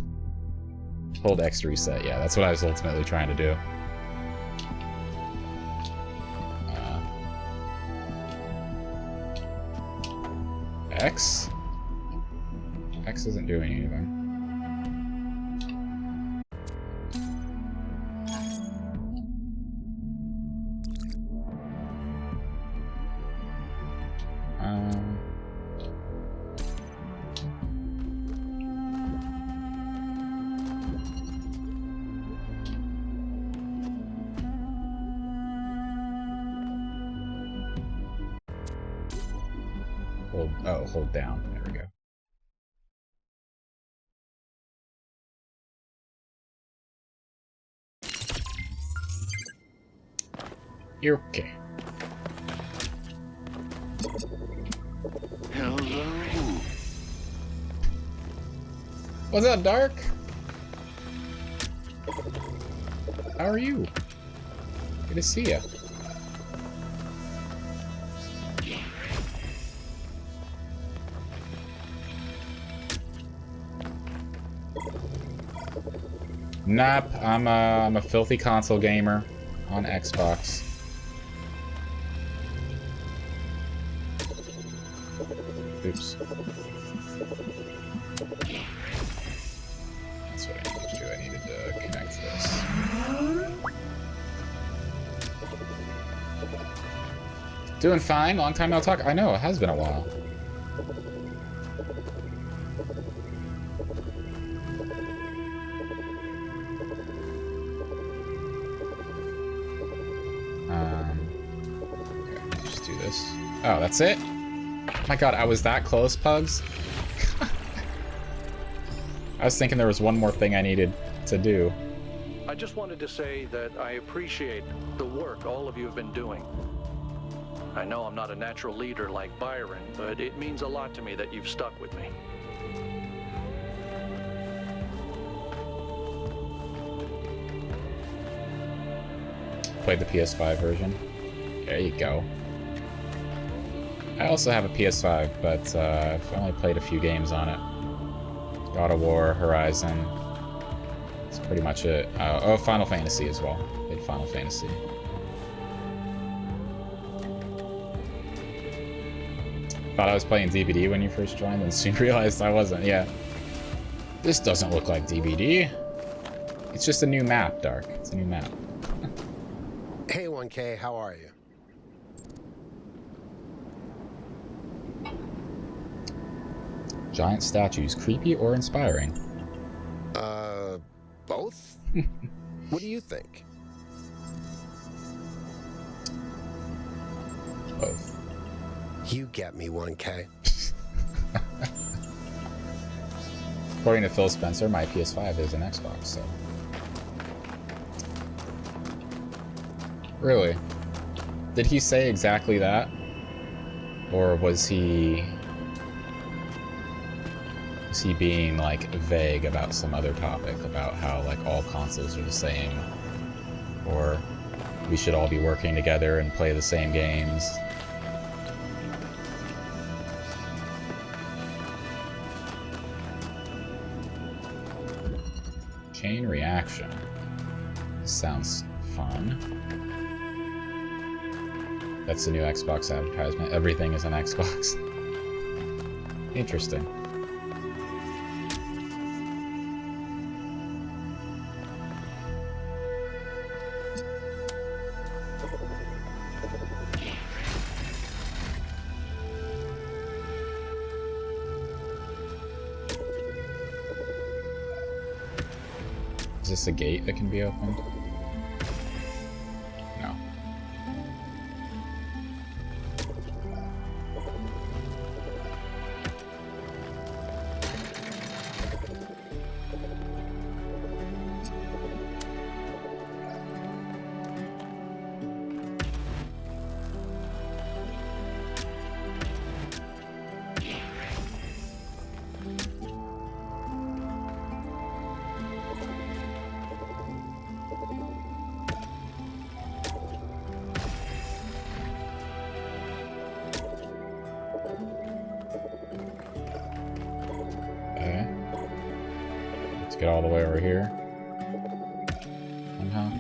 Hold X to reset. Yeah, that's what I was ultimately trying to do. X? X isn't doing anything. Hold down. There we go. You're okay. Hello. What's up, Dark? How are you? Good to see ya. Nope, I'm a filthy console gamer on Xbox. Oops. That's what I needed to do. I needed to connect this. Doing fine. Long time no talk. I know, it has been a while. Okay, just do this. Oh, that's it? My god, I was that close, Pugs? I was thinking there was one more thing I needed to do. I just wanted to say that I appreciate the work all of you have been doing. I know I'm not a natural leader like Byron, but it means a lot to me that you've stuck with me. Played the PS5 version. There you go. I also have a PS5, but I've only played a few games on it. God of War, Horizon. That's pretty much it. Oh, Final Fantasy as well. Played Final Fantasy. Thought I was playing DBD when you first joined, and soon realized I wasn't. Yeah. This doesn't look like DBD. It's just a new map, Dark. It's a new map. Hey, 1K, how are you? Giant statues, creepy or inspiring? Both? What do you think? Both. You get me, 1K. According to Phil Spencer, my PS5 is an Xbox, so... Really? Did he say exactly that? Or was he being, like, vague about some other topic? About how, like, all consoles are the same? Or we should all be working together and play the same games? Chain reaction. Sounds fun. That's the new Xbox advertisement. Everything is an Xbox. Interesting. Is this a gate that can be opened? No. Okay. Let's get all the way over here. Somehow.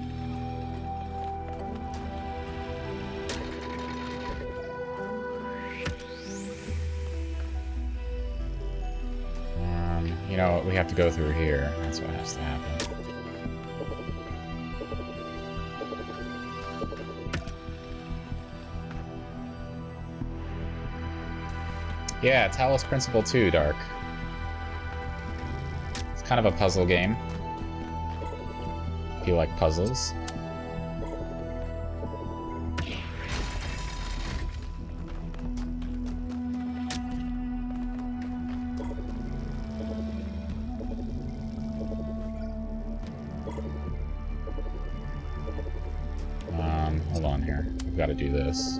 You know what? We have to go through here. That's what has to happen. Yeah, Talos Principle 2, Dark. It's kind of a puzzle game. If you like puzzles. Hold on here. We've got to do this.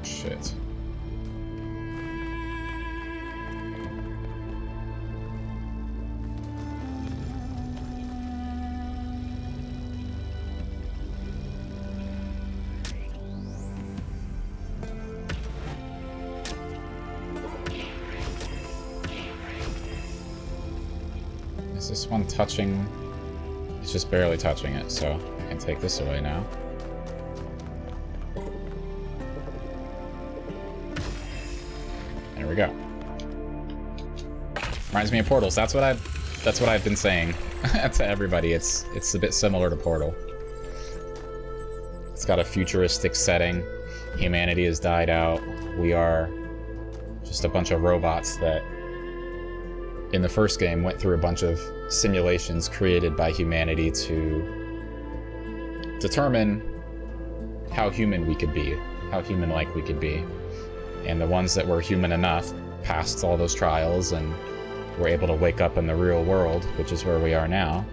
Shit. Is this one touching? It's just barely touching it, so I can take this away now. There we go. Reminds me of Portals. That's what I've been saying to everybody. It's a bit similar to Portal. It's got a futuristic setting. Humanity has died out. We are just a bunch of robots that in the first game went through a bunch of simulations created by humanity to determine how human we could be, how human-like we could be. And the ones that were human enough passed all those trials and were able to wake up in the real world, which is where we are now.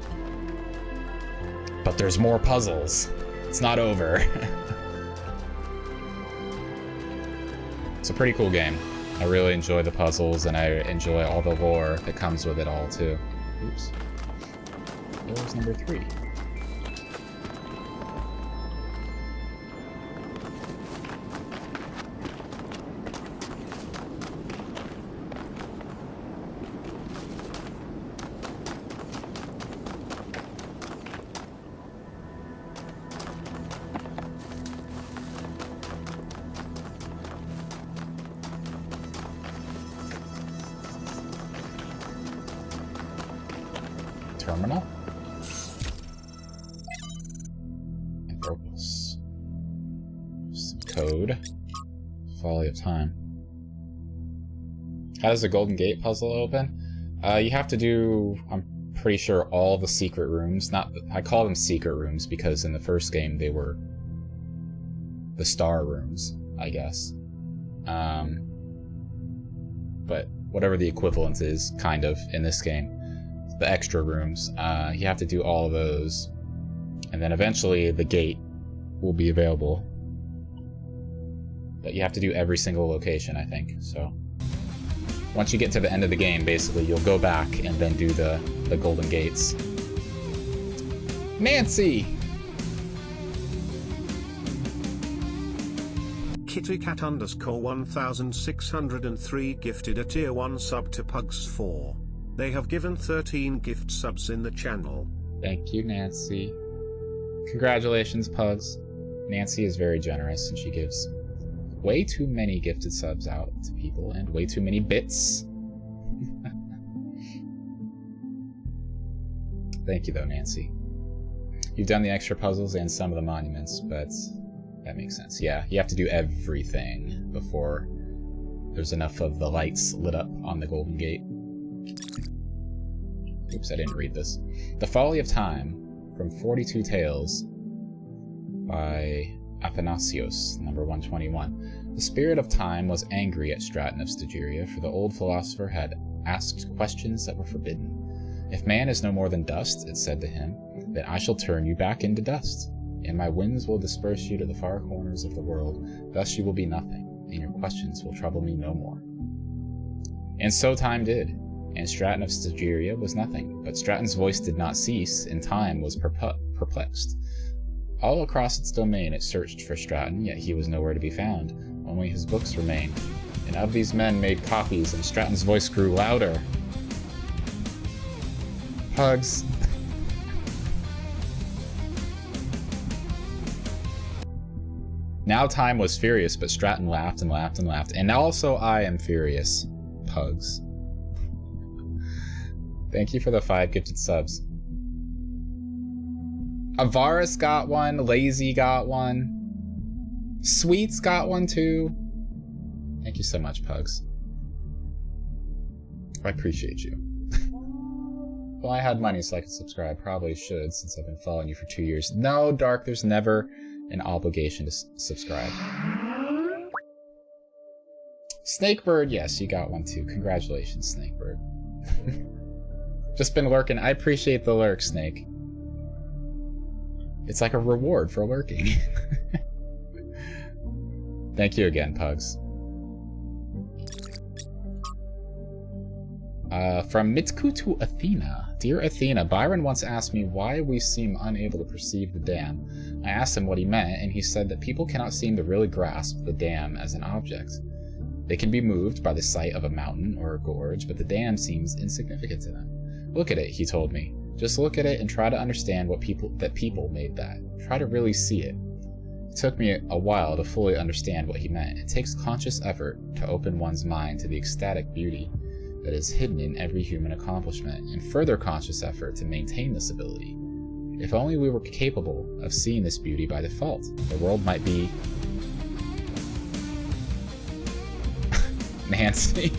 But there's more puzzles. It's not over. It's a pretty cool game. I really enjoy the puzzles, and I enjoy all the lore that comes with it all, too. Oops. What was number 3? Terminal. Anthropos. Some code. Folly of time. How does the Golden Gate puzzle open? You have to do, I'm pretty sure, all the secret rooms. I call them secret rooms because in the first game they were the star rooms, I guess. But whatever the equivalent is, kind of, in this game. The extra rooms. You have to do all of those. And then eventually the gate will be available. But you have to do every single location, I think. So once you get to the end of the game, basically, you'll go back and then do the Golden Gates. Nancy! KittyCat _ 1603 gifted a tier 1 sub to Pugs4. They have given 13 gift subs in the channel. Thank you, Nancy. Congratulations, Pugs. Nancy is very generous, and she gives way too many gifted subs out to people, and way too many bits. Thank you, though, Nancy. You've done the extra puzzles and some of the monuments, but that makes sense. Yeah, you have to do everything before there's enough of the lights lit up on the Golden Gate. Oops, I didn't read this. The Folly of Time, from 42 Tales, by Athanasios, number 121. The spirit of time was angry at Straton of Stygia, for the old philosopher had asked questions that were forbidden. If man is no more than dust, it said to him, then I shall turn you back into dust, and my winds will disperse you to the far corners of the world. Thus you will be nothing, and your questions will trouble me no more. And so time did. And Straton of Stygia was nothing, but Straton's voice did not cease, and time was perplexed. All across its domain it searched for Straton, yet he was nowhere to be found. Only his books remained, and of these men made copies, and Straton's voice grew louder. Pugs. Now time was furious, but Straton laughed and laughed and laughed. And also I am furious. Pugs. Thank you for the 5 gifted subs. Avaris got one. Lazy got one. Sweets got one too. Thank you so much, Pugs. I appreciate you. Well, I had money so I could subscribe. Probably should, since I've been following you for 2 years. No, Dark, there's never an obligation to subscribe. Snakebird, yes, you got one too. Congratulations, Snakebird. Just been lurking. I appreciate the lurk, Snake. It's like a reward for lurking. Thank you again, Pugs. From Mitku to Athena. Dear Athena, Byron once asked me why we seem unable to perceive the dam. I asked him what he meant, and he said that people cannot seem to really grasp the dam as an object. They can be moved by the sight of a mountain or a gorge, but the dam seems insignificant to them. Look at it, he told me. Just look at it and try to understand what people made that. Try to really see it. It took me a while to fully understand what he meant. It takes conscious effort to open one's mind to the ecstatic beauty that is hidden in every human accomplishment, and further conscious effort to maintain this ability. If only we were capable of seeing this beauty by default, the world might be... Nancy.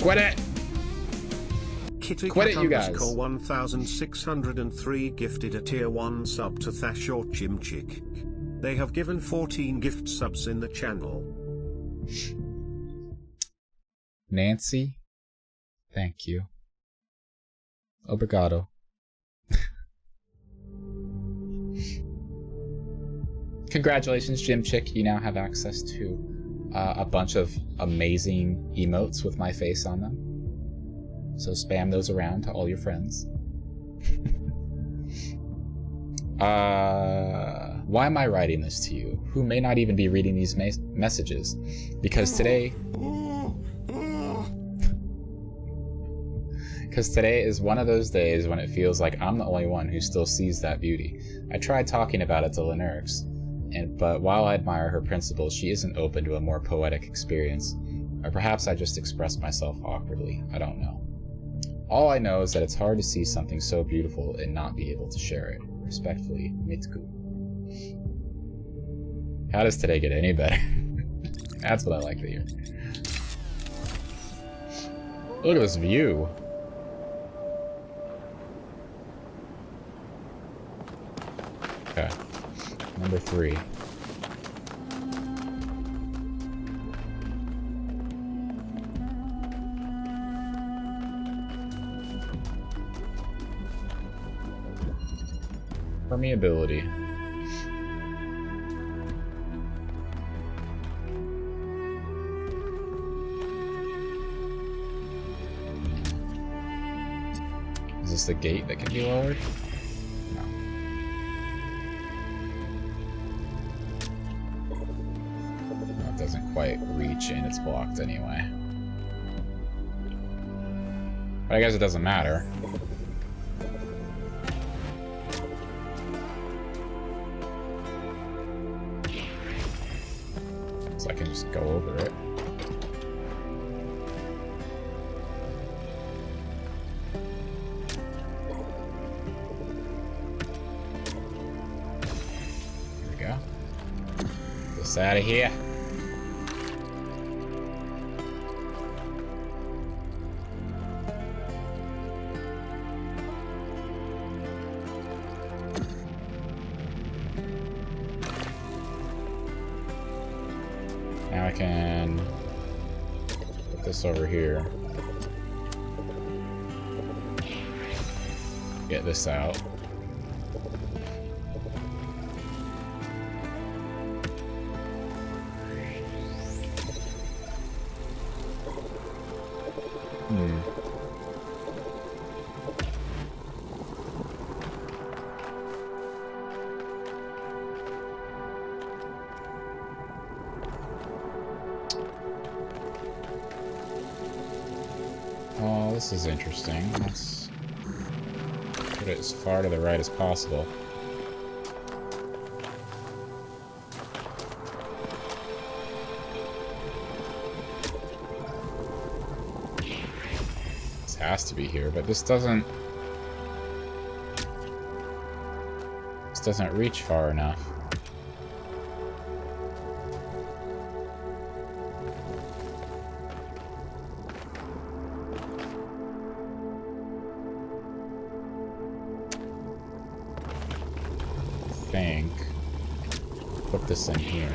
Quit it! Quit it, you guys. Kitty 1603 gifted a tier 1 sub to Thash or Chimchik. They have given 14 gift subs in the channel. Nancy, thank you. Obrigado. Congratulations, Jim Chick. You now have access to a bunch of amazing emotes with my face on them. So spam those around to all your friends. Why am I writing this to you, who may not even be reading these messages? Because today is one of those days when it feels like I'm the only one who still sees that beauty. I tried talking about it to Lenurix, but while I admire her principles, she isn't open to a more poetic experience. Or perhaps I just expressed myself awkwardly. I don't know. All I know is that it's hard to see something so beautiful and not be able to share it. Respectfully, Mitku. How does today get any better? That's what I like to hear. Look at this view. Okay. Number 3. Permeability. Is this the gate that can be lowered? No. No, it doesn't quite reach and it's blocked anyway. But I guess it doesn't matter. So I can just go over it. Here we go. Get this out of here. Now I can put this over here. Get this out. Oh, this is interesting. Let's put it as far to the right as possible. This has to be here, but this doesn't reach far enough. Put this in here.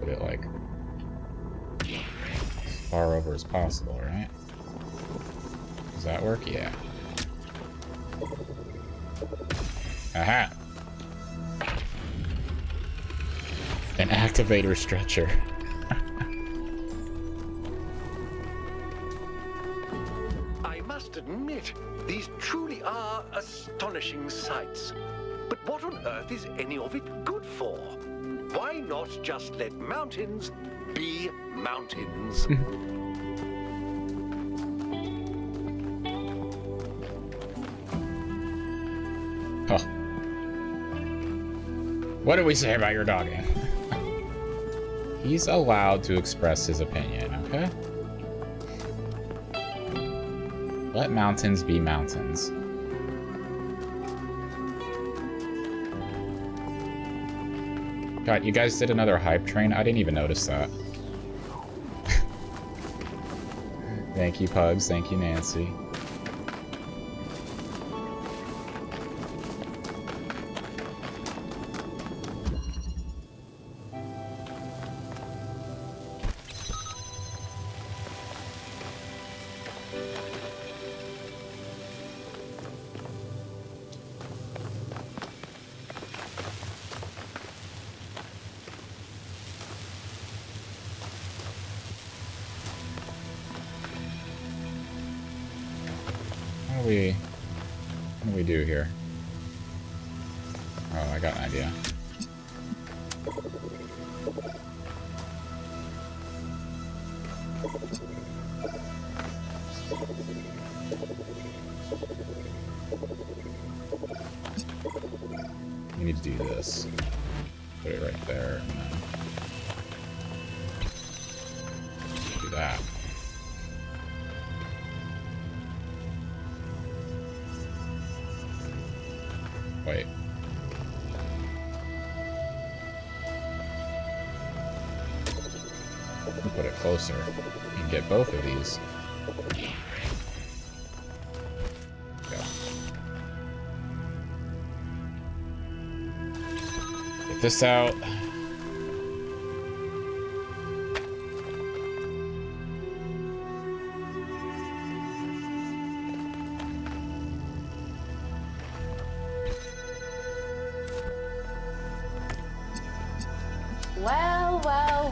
Put it like as far over as possible, right? Does that work? Yeah. Aha! An activator stretcher. I must admit, these truly are astonishing sights. But what on earth is any of it good for? Why not just let mountains be mountains? Huh. What did we say about your dogging? He's allowed to express his opinion, okay? Let mountains be mountains. God, you guys did another hype train? I didn't even notice that. Thank you, Pugs. Thank you, Nancy. What do we do here? Oh, I got an idea. We need to do this. Put it right there, and then do that. Wait. We'll put it closer and get both of these. Go. Get this out.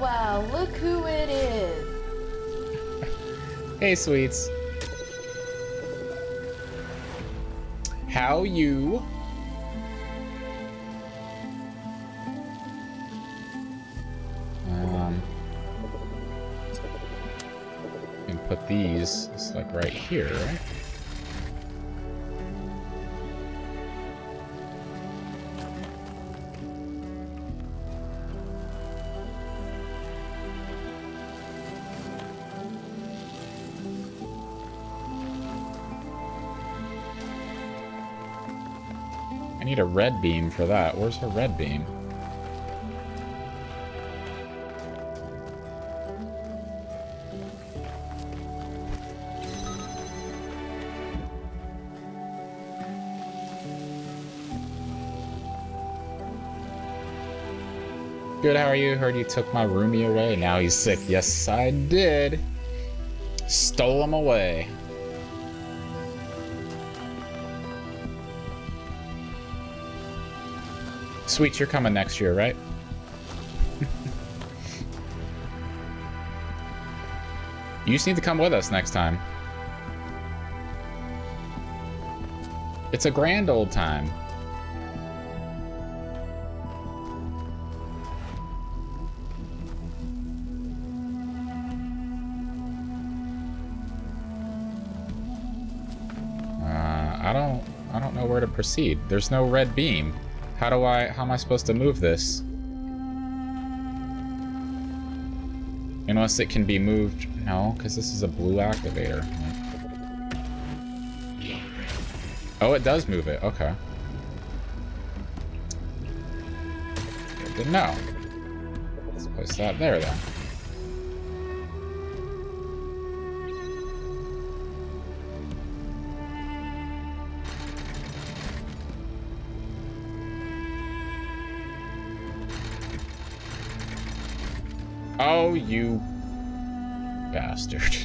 Well, look who it is. Hey, sweets. How you? And put these, it's like right here, right? I need a red beam for that. Where's her red beam? Good, how are you? Heard you took my roomie away. Now he's sick. Yes, I did. Stole him away. Sweet, you're coming next year, right? You just need to come with us next time. It's a grand old time. I don't know where to proceed. There's no red beam. How am I supposed to move this? Unless it can be moved. No, because this is a blue activator. Oh, it does move it. Okay. Didn't know. Let's place that there then. Oh, you bastard.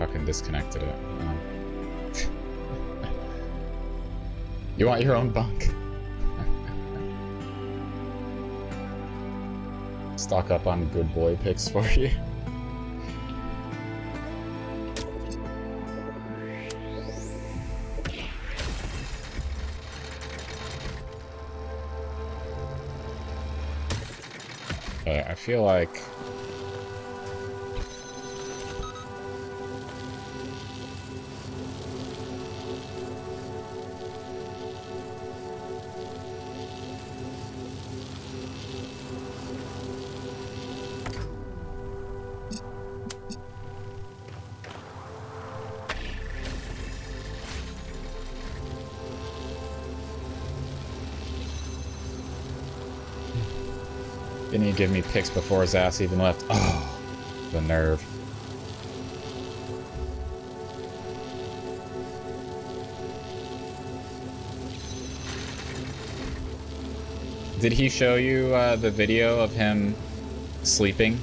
fucking disconnected it. You want your own bunk? Stock up on good boy picks for you. Okay, I feel like didn't he give me picks before his ass even left? Oh, the nerve. Did he show you the video of him sleeping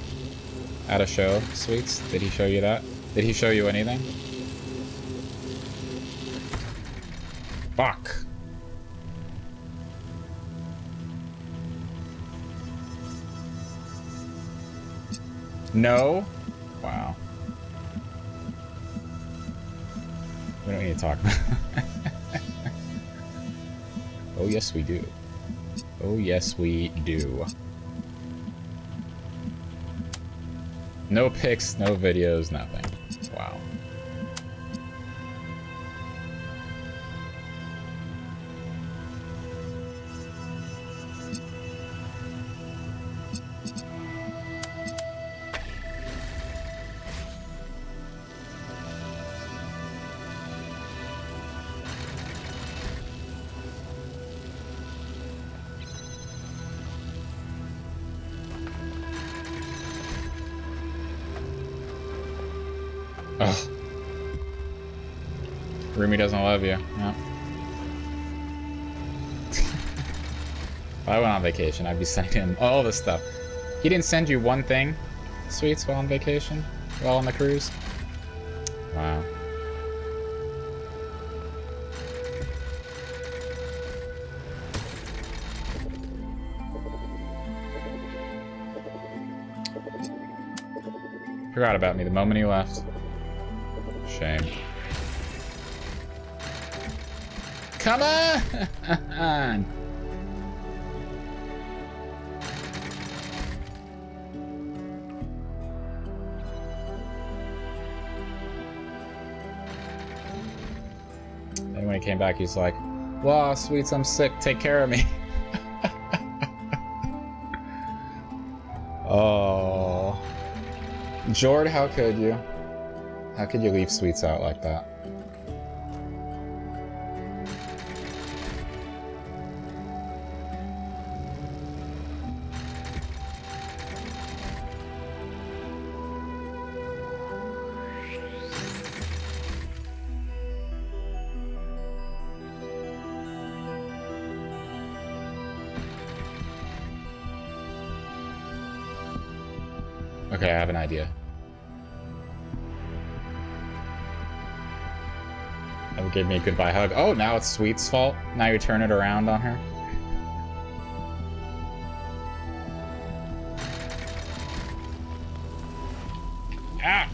at a show, Sweets? Did he show you that? Did he show you anything? Fuck. No? Wow. We don't need to talk about it. Oh, yes, we do. Oh, yes, we do. No pics, no videos, nothing. Wow. Ugh. Rumi doesn't love you. Yep. If I went on vacation, I'd be sending him all this stuff. He didn't send you one thing, Sweets, while on vacation? While on the cruise? Wow. Forgot about me the moment he left. Shame. Come on! And when he came back, he's like, "Wow, Sweets, I'm sick. Take care of me." Oh. Jord, how could you? How could you leave Sweets out like that? Okay, I have an idea. That would give me a goodbye hug. Oh, now it's Sweet's fault? Now you turn it around on her? Ah!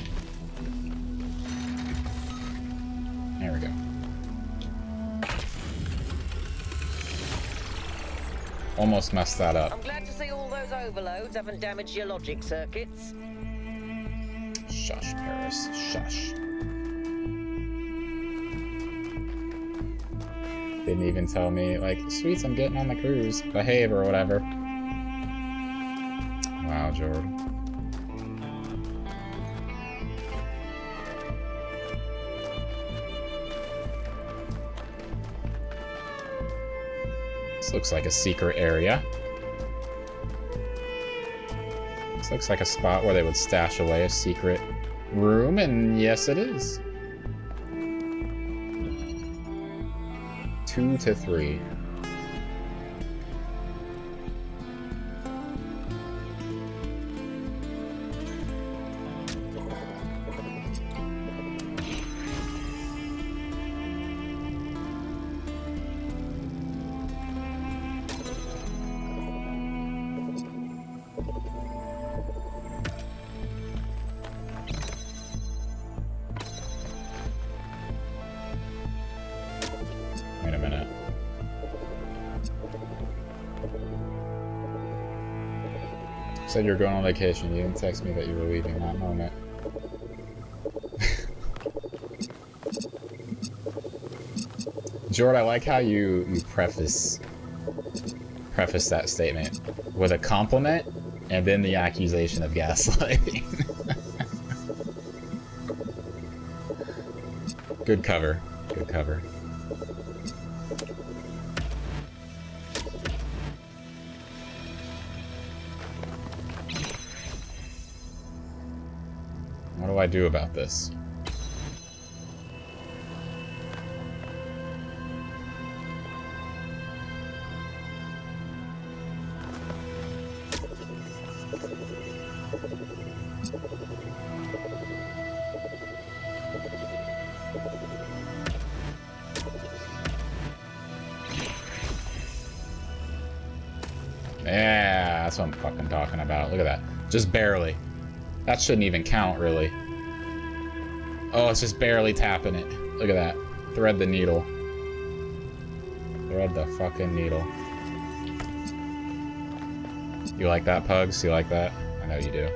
There we go. Almost messed that up. I'm glad to see all those overloads haven't damaged your logic circuits. Shush, Paris. Shush. Didn't even tell me, like, Sweets, I'm getting on the cruise. Behave or whatever. Wow, Jordan. This looks like a secret area. This looks like a spot where they would stash away a secret room, and yes, it is. 2 to 3. Said you were going on vacation. You didn't text me that you were leaving that moment. Jord, I like how you preface that statement with a compliment and then the accusation of gaslighting. Good cover. Good cover. What do I do about this? Yeah, that's what I'm fucking talking about. Look at that. Just barely. That shouldn't even count, really. Oh, it's just barely tapping it. Look at that. Thread the needle. Thread the fucking needle. You like that, Pugs? You like that? I know you do.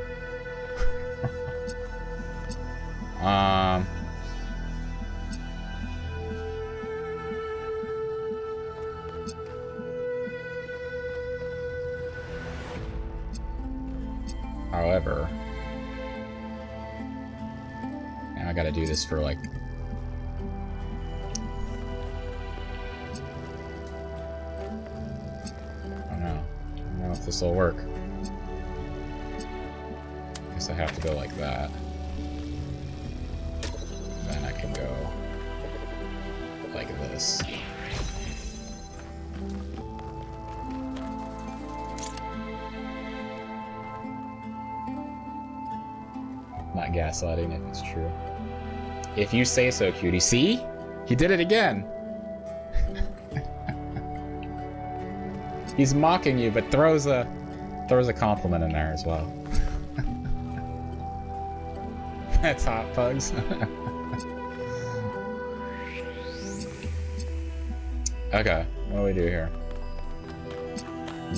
However, now I gotta do this for like... I don't know if this will work. Guess I have to go like that. Then I can go like this. Not gaslighting if it's true. If you say so, cutie. See? He did it again! He's mocking you, but throws a compliment in there as well. That's hot, Pugs. Okay, what do we do here?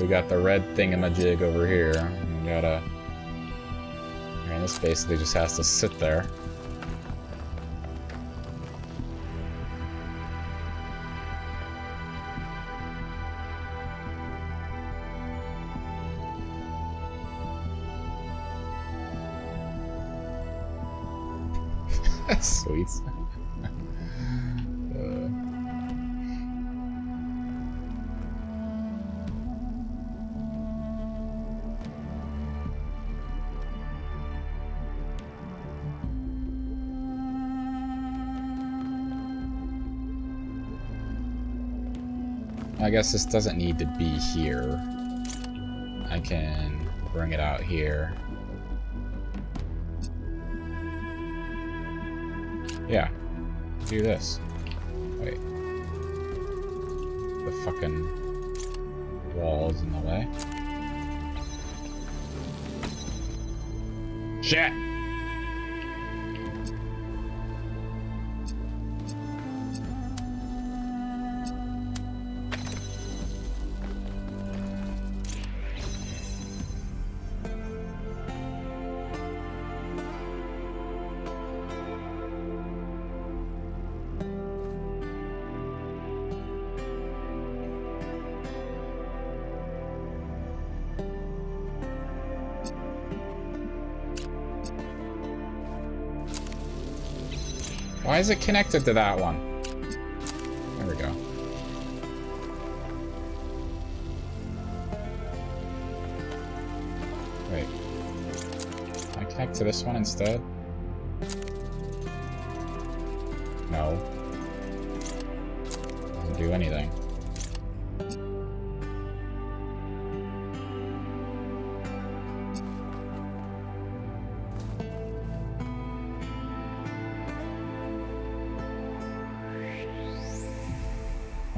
We got the red thingamajig over here. We gotta... And this basically just has to sit there. Sweet. I guess this doesn't need to be here. I can bring it out here. Yeah, do this. Wait. The fucking wall is in the way. Shit! Why is it connected to that one? There we go. Wait. Can I connect to this one instead? No. Doesn't do anything.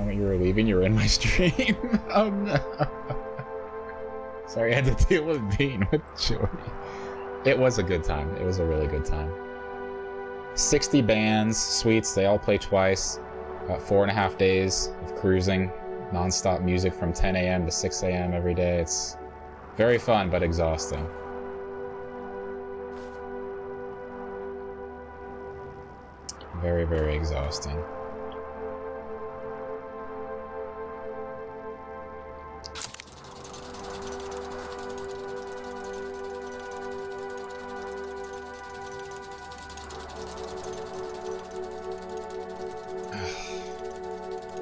You were leaving, you were in my stream. Oh no. Sorry, I had to deal with being with Jory. It was a good time. It was a really good time. 60 bands, suites, they all play twice. About 4.5 days of cruising. Non-stop music from 10 a.m. to 6 a.m. every day. It's Very fun, but exhausting. Very, very exhausting.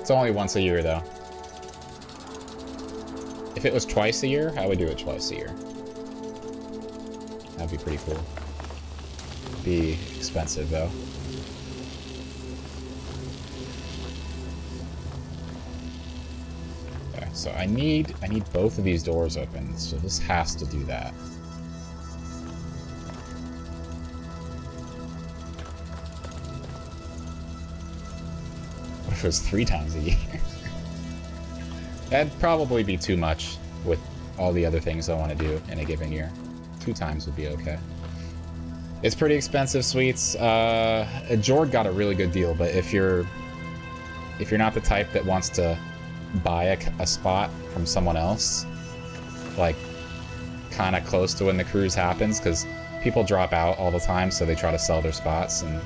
It's only once a year, though. If it was twice a year, I would do it twice a year. That'd be pretty cool. Be expensive, though. Okay, so I need both of these doors open, so this has to do that. What if it was 3 times a year? That'd probably be too much with all the other things I want to do in a given year. 2 times would be okay. It's pretty expensive, sweets. Jord got a really good deal, but if you're not the type that wants to buy a spot from someone else, like kind of close to when the cruise happens, because people drop out all the time, so they try to sell their spots, and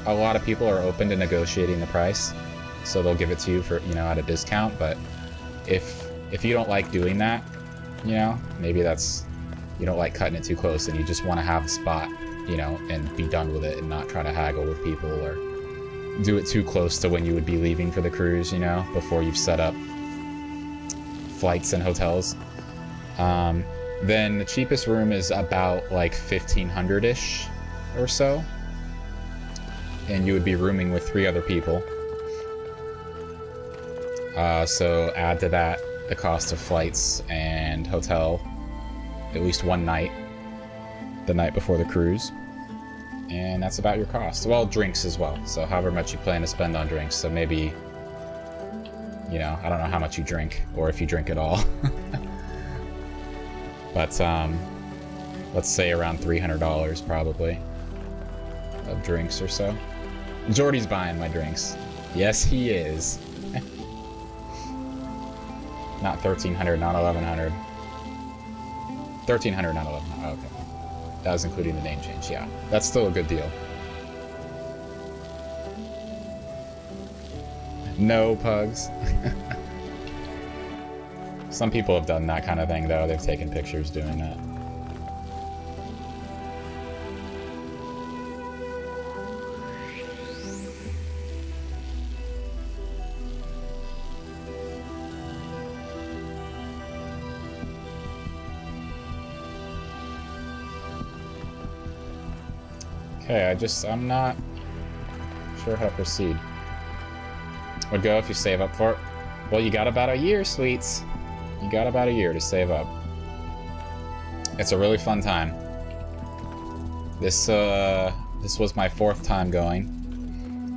a lot of people are open to negotiating the price, so they'll give it to you for, you know, at a discount. But if you don't like doing that, you know, maybe that's, you don't like cutting it too close and you just want to have a spot, you know, and be done with it and not try to haggle with people or do it too close to when you would be leaving for the cruise, you know, before you've set up flights and hotels. Then the cheapest room is about like 1,500-ish or so, and you would be rooming with 3 other people. So add to that the cost of flights and hotel, at least one night, the night before the cruise, and that's about your cost. Well, drinks as well, so however much you plan to spend on drinks. So maybe, you know, I don't know how much you drink, or if you drink at all. But let's say around $300 probably of drinks or so. Jordy's buying my drinks. Yes, he is. Not 1,300, not 1,100. 1,300, not 1,100. Oh, okay. That was including the name change. Yeah, that's still a good deal. No pugs. Some people have done that kind of thing, though. They've taken pictures doing that. Okay, I'm not sure how to proceed. Would go if you save up for it. Well, you got about a year, sweets. You got about a year to save up. It's a really fun time. This was my 4th time going.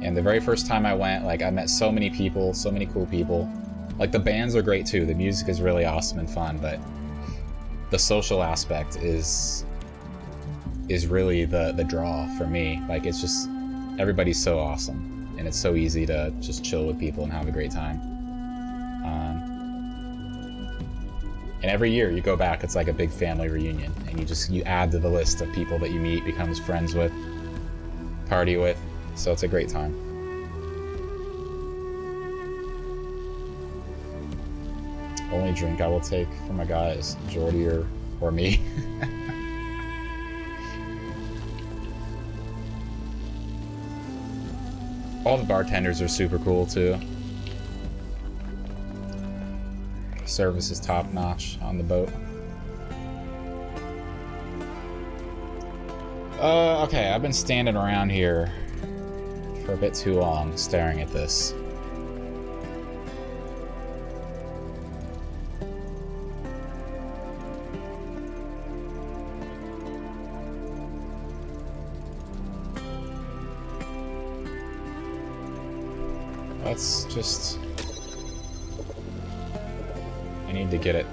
And the very first time I went, like, I met so many people, so many cool people. Like, the bands are great too. The music is really awesome and fun, but the social aspect is really the draw for me. Like, it's just, everybody's so awesome, and it's so easy to just chill with people and have a great time. And every year you go back, it's like a big family reunion, and you add to the list of people that you meet, becomes friends with, party with, so it's a great time. Only drink I will take from a guy is Jordy or me. All the bartenders are super cool too. Service is top notch on the boat. Okay, I've been standing around here for a bit too long staring at this. Let's just... I need to get it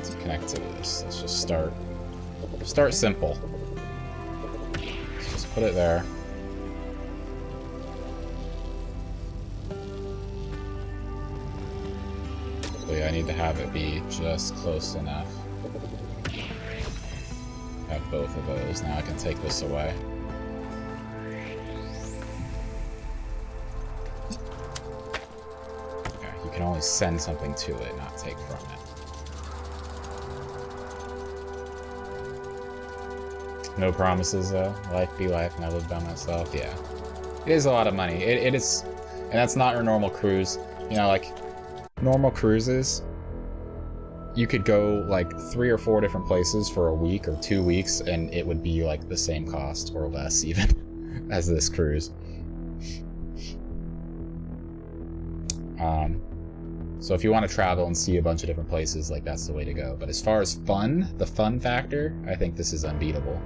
to connect to this. Let's just start simple. Let's just put it there. But yeah, I need to have it be just close enough. Have both of those. Now I can take this away. Okay, you can only send something to it, not take from it. No promises though. Life be life, and I live by myself. Yeah. It is a lot of money. It is, and that's not your normal cruise. You know, like, normal cruises, you could go like 3 or 4 different places for a week or 2 weeks, and it would be like the same cost or less even as this cruise. So if you want to travel and see a bunch of different places, like, that's the way to go. But as far as fun, the fun factor, I think this is unbeatable.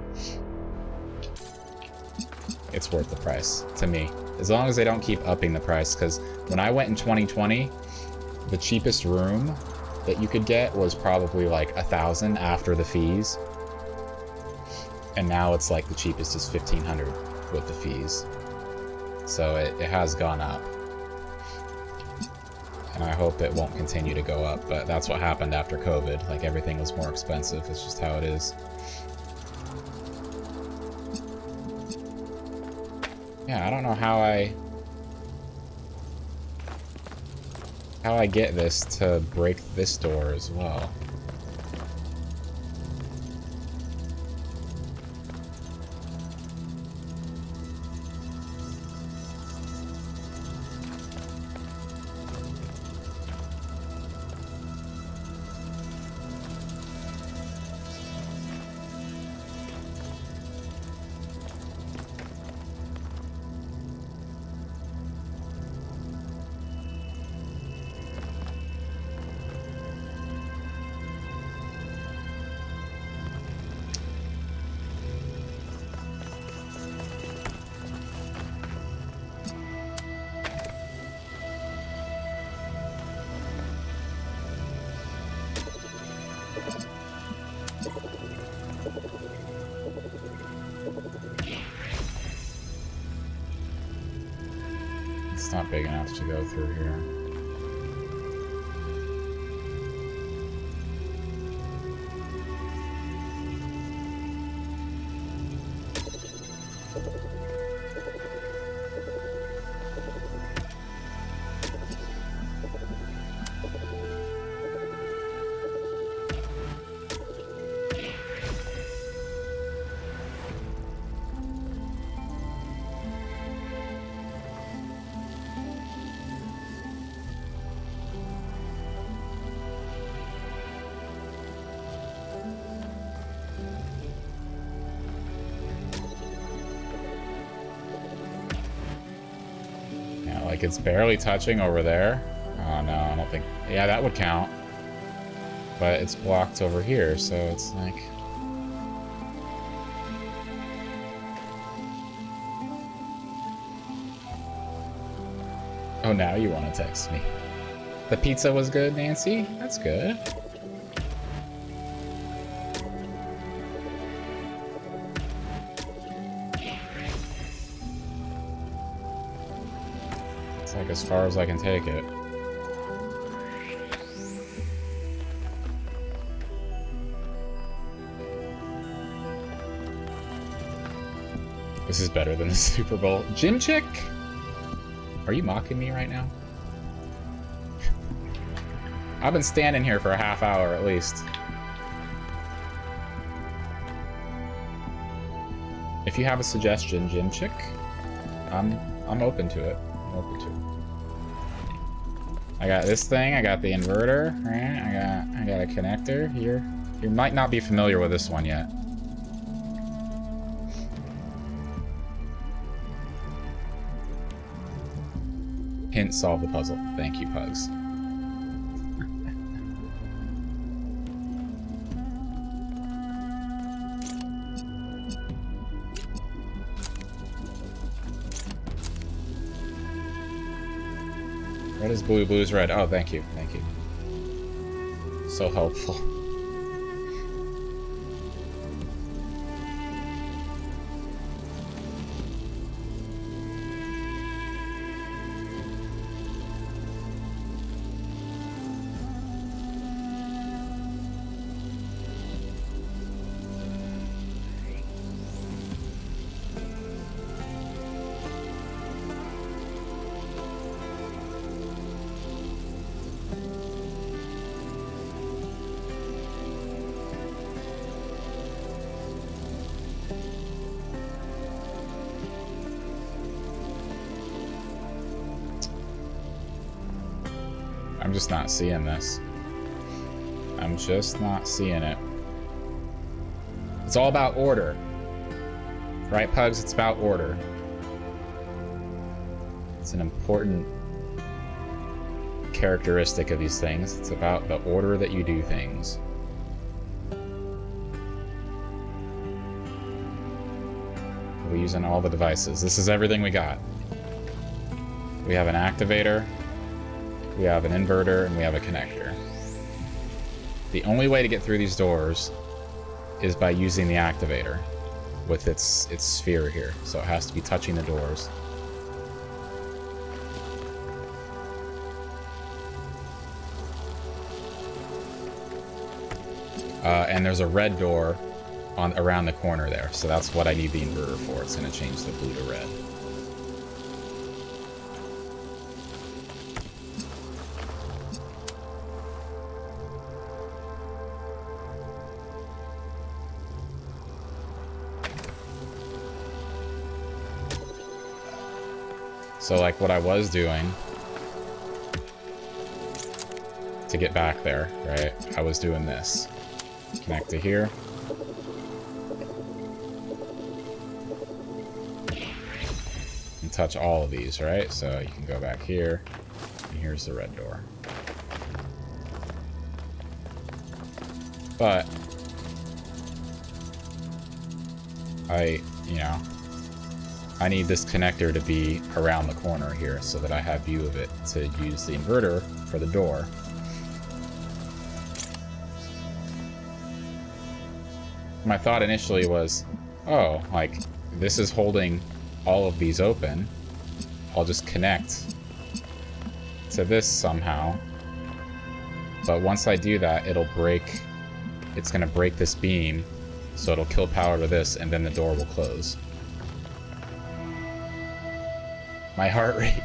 It's worth the price, to me. As long as they don't keep upping the price, because when I went in 2020, the cheapest room that you could get was probably like $1,000 after the fees. And now it's like the cheapest is $1,500 with the fees. So it has gone up. And I hope it won't continue to go up, but that's what happened after COVID. Like, everything was more expensive. It's just how it is. Yeah, I don't know how I get this to break this door as well. It's not big enough to go through here. Like, it's barely touching over there. Oh no, I don't think... Yeah, that would count. But it's blocked over here, so it's like... Oh, now you want to text me. The pizza was good, Nancy? That's good. Like, as far as I can take it. This is better than the Super Bowl. Gym chick? Are you mocking me right now? I've been standing here for a half hour at least. If you have a suggestion, gym chick, I'm open to it. I'm open to it. I got this thing, I got the inverter, right? I got a connector here. You might not be familiar with this one yet. Hint, solve the puzzle. Thank you, Pugs. Red is blue, blue is red. Oh, thank you, thank you. So helpful. I'm just not seeing this. I'm just not seeing it. It's all about order. Right, Pugs? It's about order. It's an important characteristic of these things. It's about the order that you do things. We're using all the devices. This is everything we got. We have an activator, we have an inverter, and we have a connector. The only way to get through these doors is by using the activator with its sphere here. So it has to be touching the doors. And there's a red door around the corner there, so that's what I need the inverter for. It's going to change the blue to red. So like what I was doing to get back there, right? I was doing this. Connect to here. And touch all of these, right? So you can go back here, and here's the red door. But I need this connector to be around the corner here so that I have view of it to use the inverter for the door. My thought initially was, oh, like, this is holding all of these open. I'll just connect to this somehow. But once I do that, it's gonna break this beam, so it'll kill power to this, and then the door will close. My heart rate.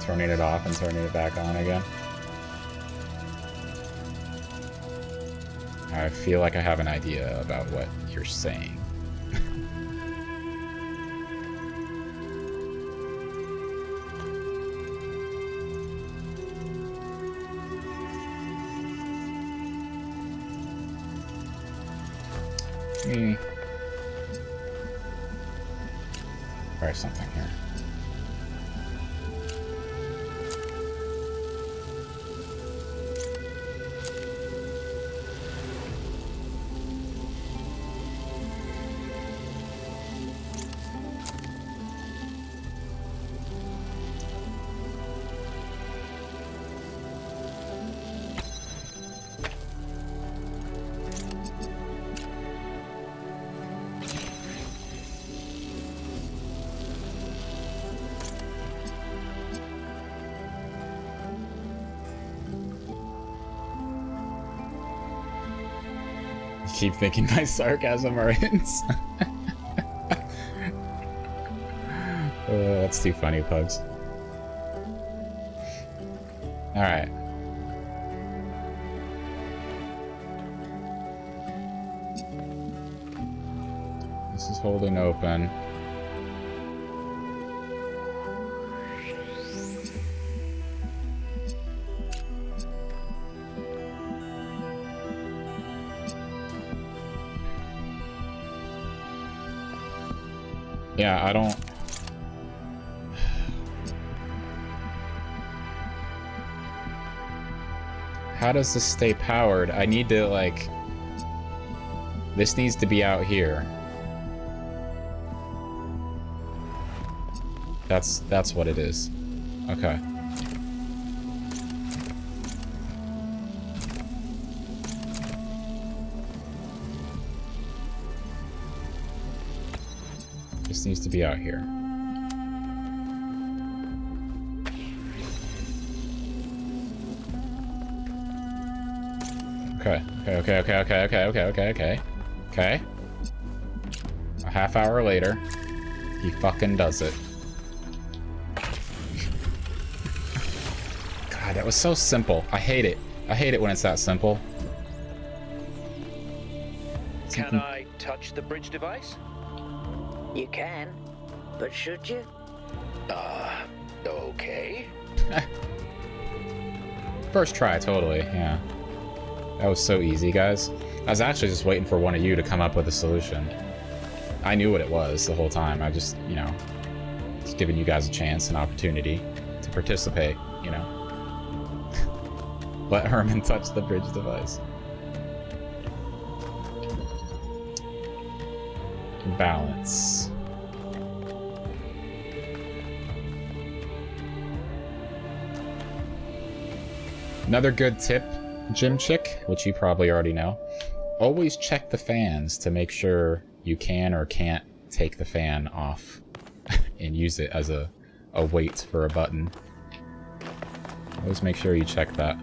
Turning it off and turning it back on again. I feel like I have an idea about what you're saying. Try something here. Keep thinking my sarcasm ends. That's too funny, Pugs. Alright. This is holding open. Yeah, I don't... How does this stay powered? I need to, like... This needs to be out here. That's what it is. Okay. This needs to be out here. Okay. A half hour later, he fucking does it. God, that was so simple. I hate it. I hate it when it's that simple. Can I touch the bridge device? You can, but should you? Okay. First try, totally, yeah. That was so easy, guys. I was actually just waiting for one of you to come up with a solution. I knew what it was the whole time. I just, you know, just giving you guys a chance, an opportunity to participate, you know. Let Herman touch the bridge device. Balance. Another good tip, Gym Chick, which you probably already know. Always check the fans to make sure you can or can't take the fan off and use it as a weight for a button. Always make sure you check that.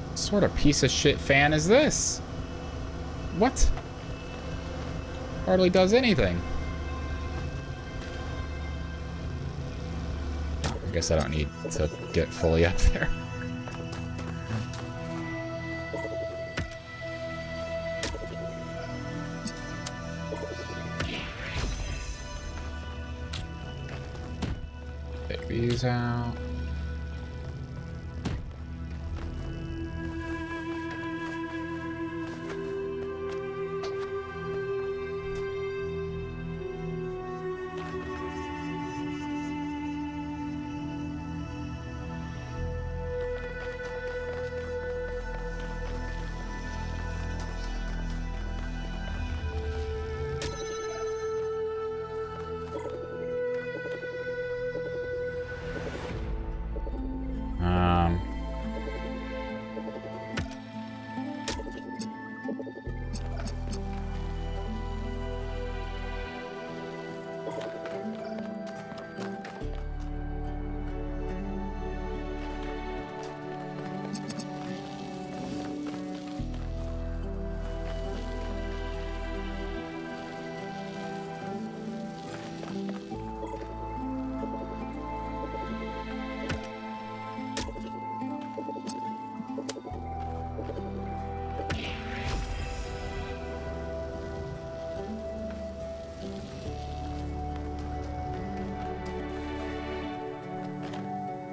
What sort of piece of shit fan is this? What? Hardly does anything. I guess I don't need to get fully up there. Take these out.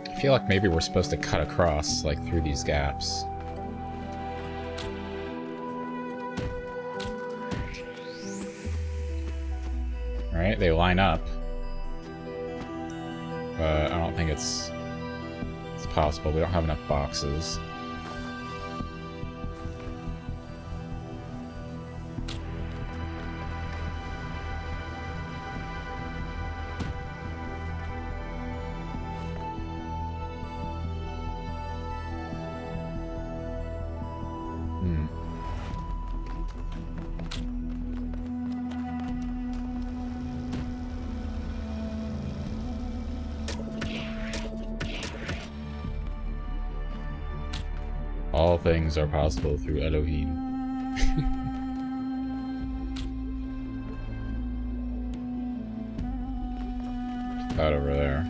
I feel like maybe we're supposed to cut across, like, through these gaps. Right? They line up. But I don't think it's possible. We don't have enough boxes. All things are possible through Elohim. That over there.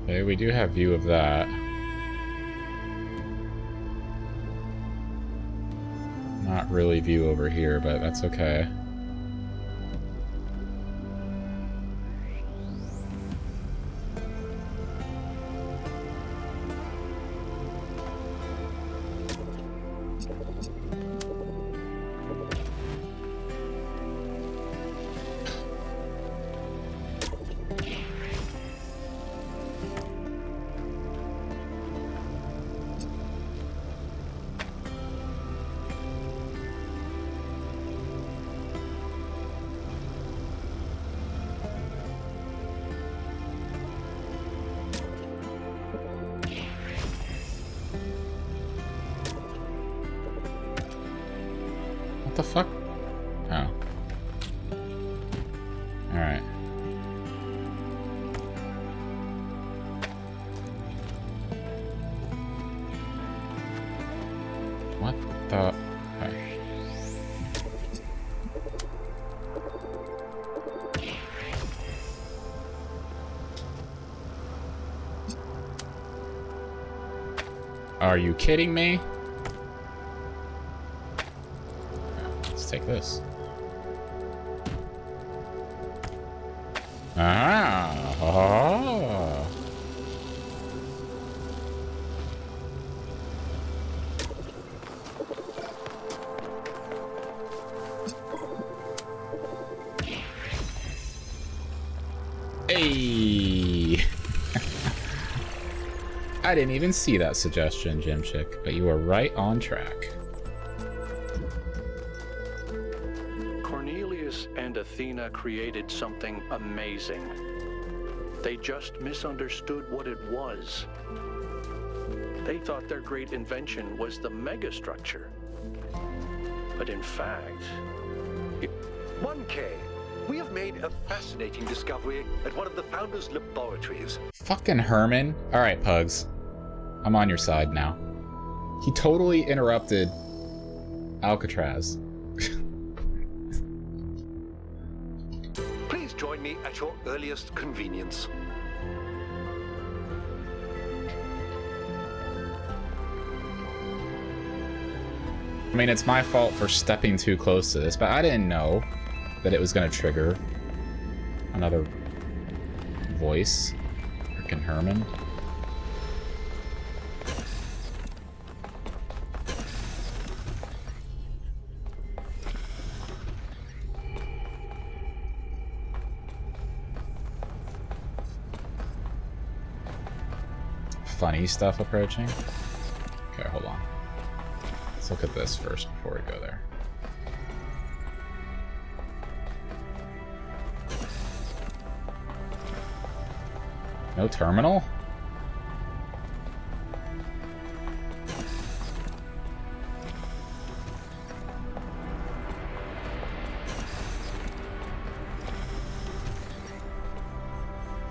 Okay, we do have view of that. Not really view over here, but that's okay. What the fuck? Oh. Alright. What the... Okay. Are you kidding me? Let's take this. Ah. Oh. Hey. I didn't even see that suggestion, Gym Chick, but you are right on track. Cornelius and Athena created something amazing. They just misunderstood what it was. They thought their great invention was the megastructure. But in fact... 1K, we have made a fascinating discovery at one of the Founder's laboratories. Fucking Herman. Alright, Pugs. I'm on your side now. He totally interrupted Alcatraz. Please join me at your earliest convenience. I mean, it's my fault for stepping too close to this, but I didn't know that it was going to trigger another voice. Frickin' Herman. Funny stuff approaching. Okay, hold on. Let's look at this first before we go there. No terminal?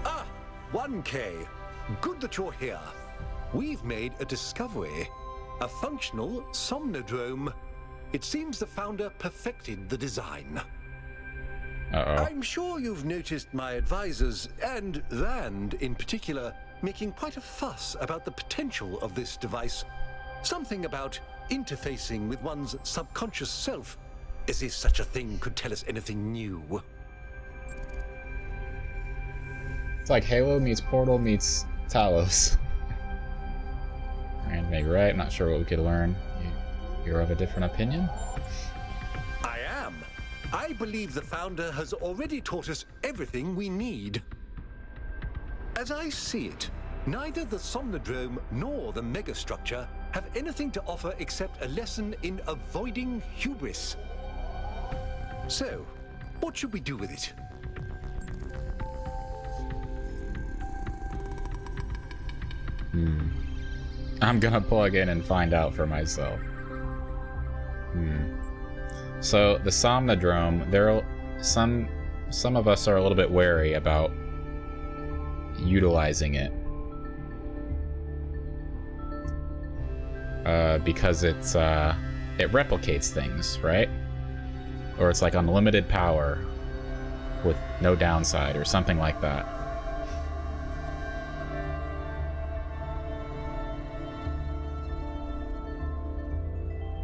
Ah, 1K. Good that you're here. We've made a discovery. A functional somnodrome. It seems the Founder perfected the design. Uh-oh. I'm sure you've noticed my advisors, and Rand in particular, making quite a fuss about the potential of this device. Something about interfacing with one's subconscious self, as if such a thing could tell us anything new. It's like Halo meets Portal meets Talos. Rand may be right, I'm not sure what we could learn. You're of a different opinion? I am. I believe the Founder has already taught us everything we need. As I see it, neither the Somnodrome nor the megastructure have anything to offer except a lesson in avoiding hubris. So, what should we do with it? I'm gonna plug in and find out for myself. So the Somnodrome, some of us are a little bit wary about utilizing it because it replicates things, right? Or it's like unlimited power with no downside or something like that.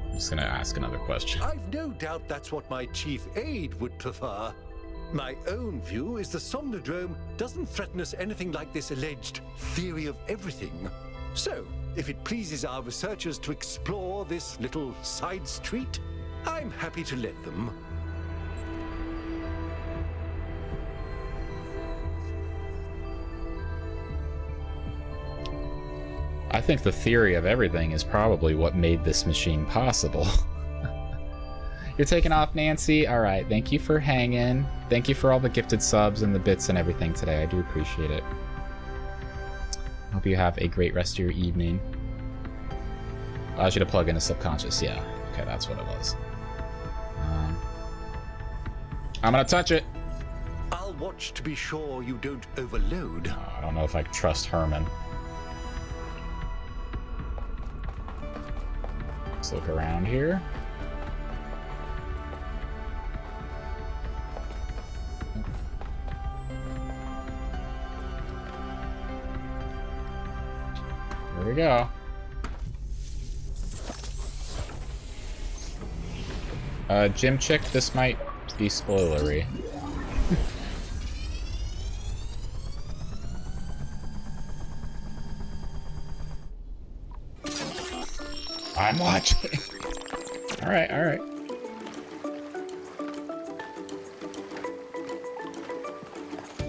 I'm just gonna ask another question. I've no doubt that's what my chief aide would prefer. My own view is the Somnodrome doesn't threaten us anything like this alleged theory of everything. So, if it pleases our researchers to explore this little side street, I'm happy to let them. I think the theory of everything is probably what made this machine possible. You're taking off, Nancy? Alright, thank you for hanging. Thank you for all the gifted subs and the bits and everything today. I do appreciate it. Hope you have a great rest of your evening. Allows you to plug in a subconscious. Yeah, okay, that's what it was. I'm gonna touch it. I'll watch to be sure you don't overload. Oh, I don't know if I can trust Herman. Let's look around here. Here we go. Gym chick, this might be spoilery. I'm watching. All right, all right.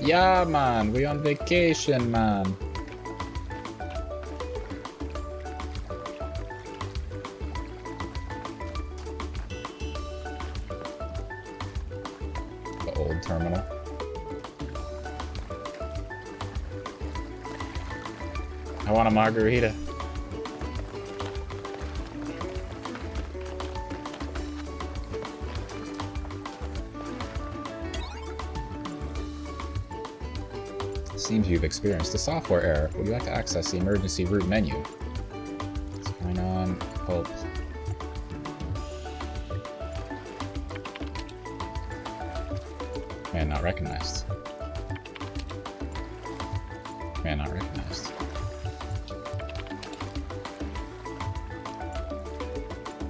Yeah, man, we on vacation, man. The old terminal. I want a margarita. Seems you've experienced a software error. Would you like to access the emergency route menu? Sign on. Help. Man not recognized. Man not recognized.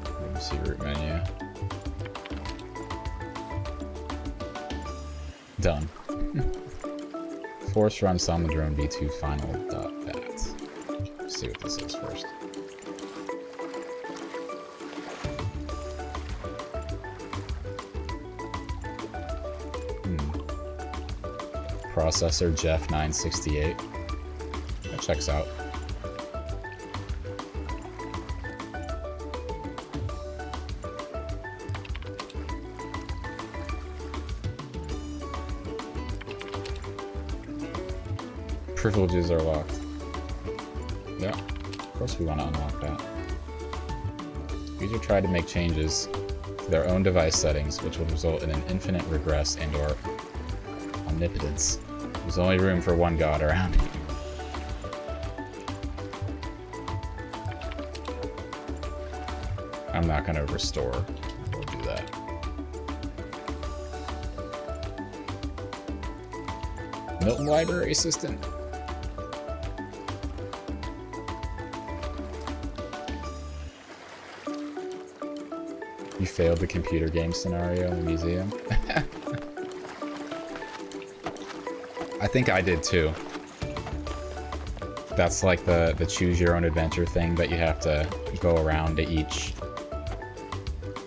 Emergency route menu. Done. Force run summon drone V2 final .bat. Let's see what this is first. Processor Jeff 968. That checks out. Privileges are locked. Yeah, of course we want to unlock that. User tried to make changes to their own device settings, which would result in an infinite regress and/or omnipotence. There's only room for one god around here. I'm not gonna restore. We'll do that. Milton Library Assistant. You failed the computer game scenario in the museum. I think I did too. That's like the choose your own adventure thing, but you have to go around to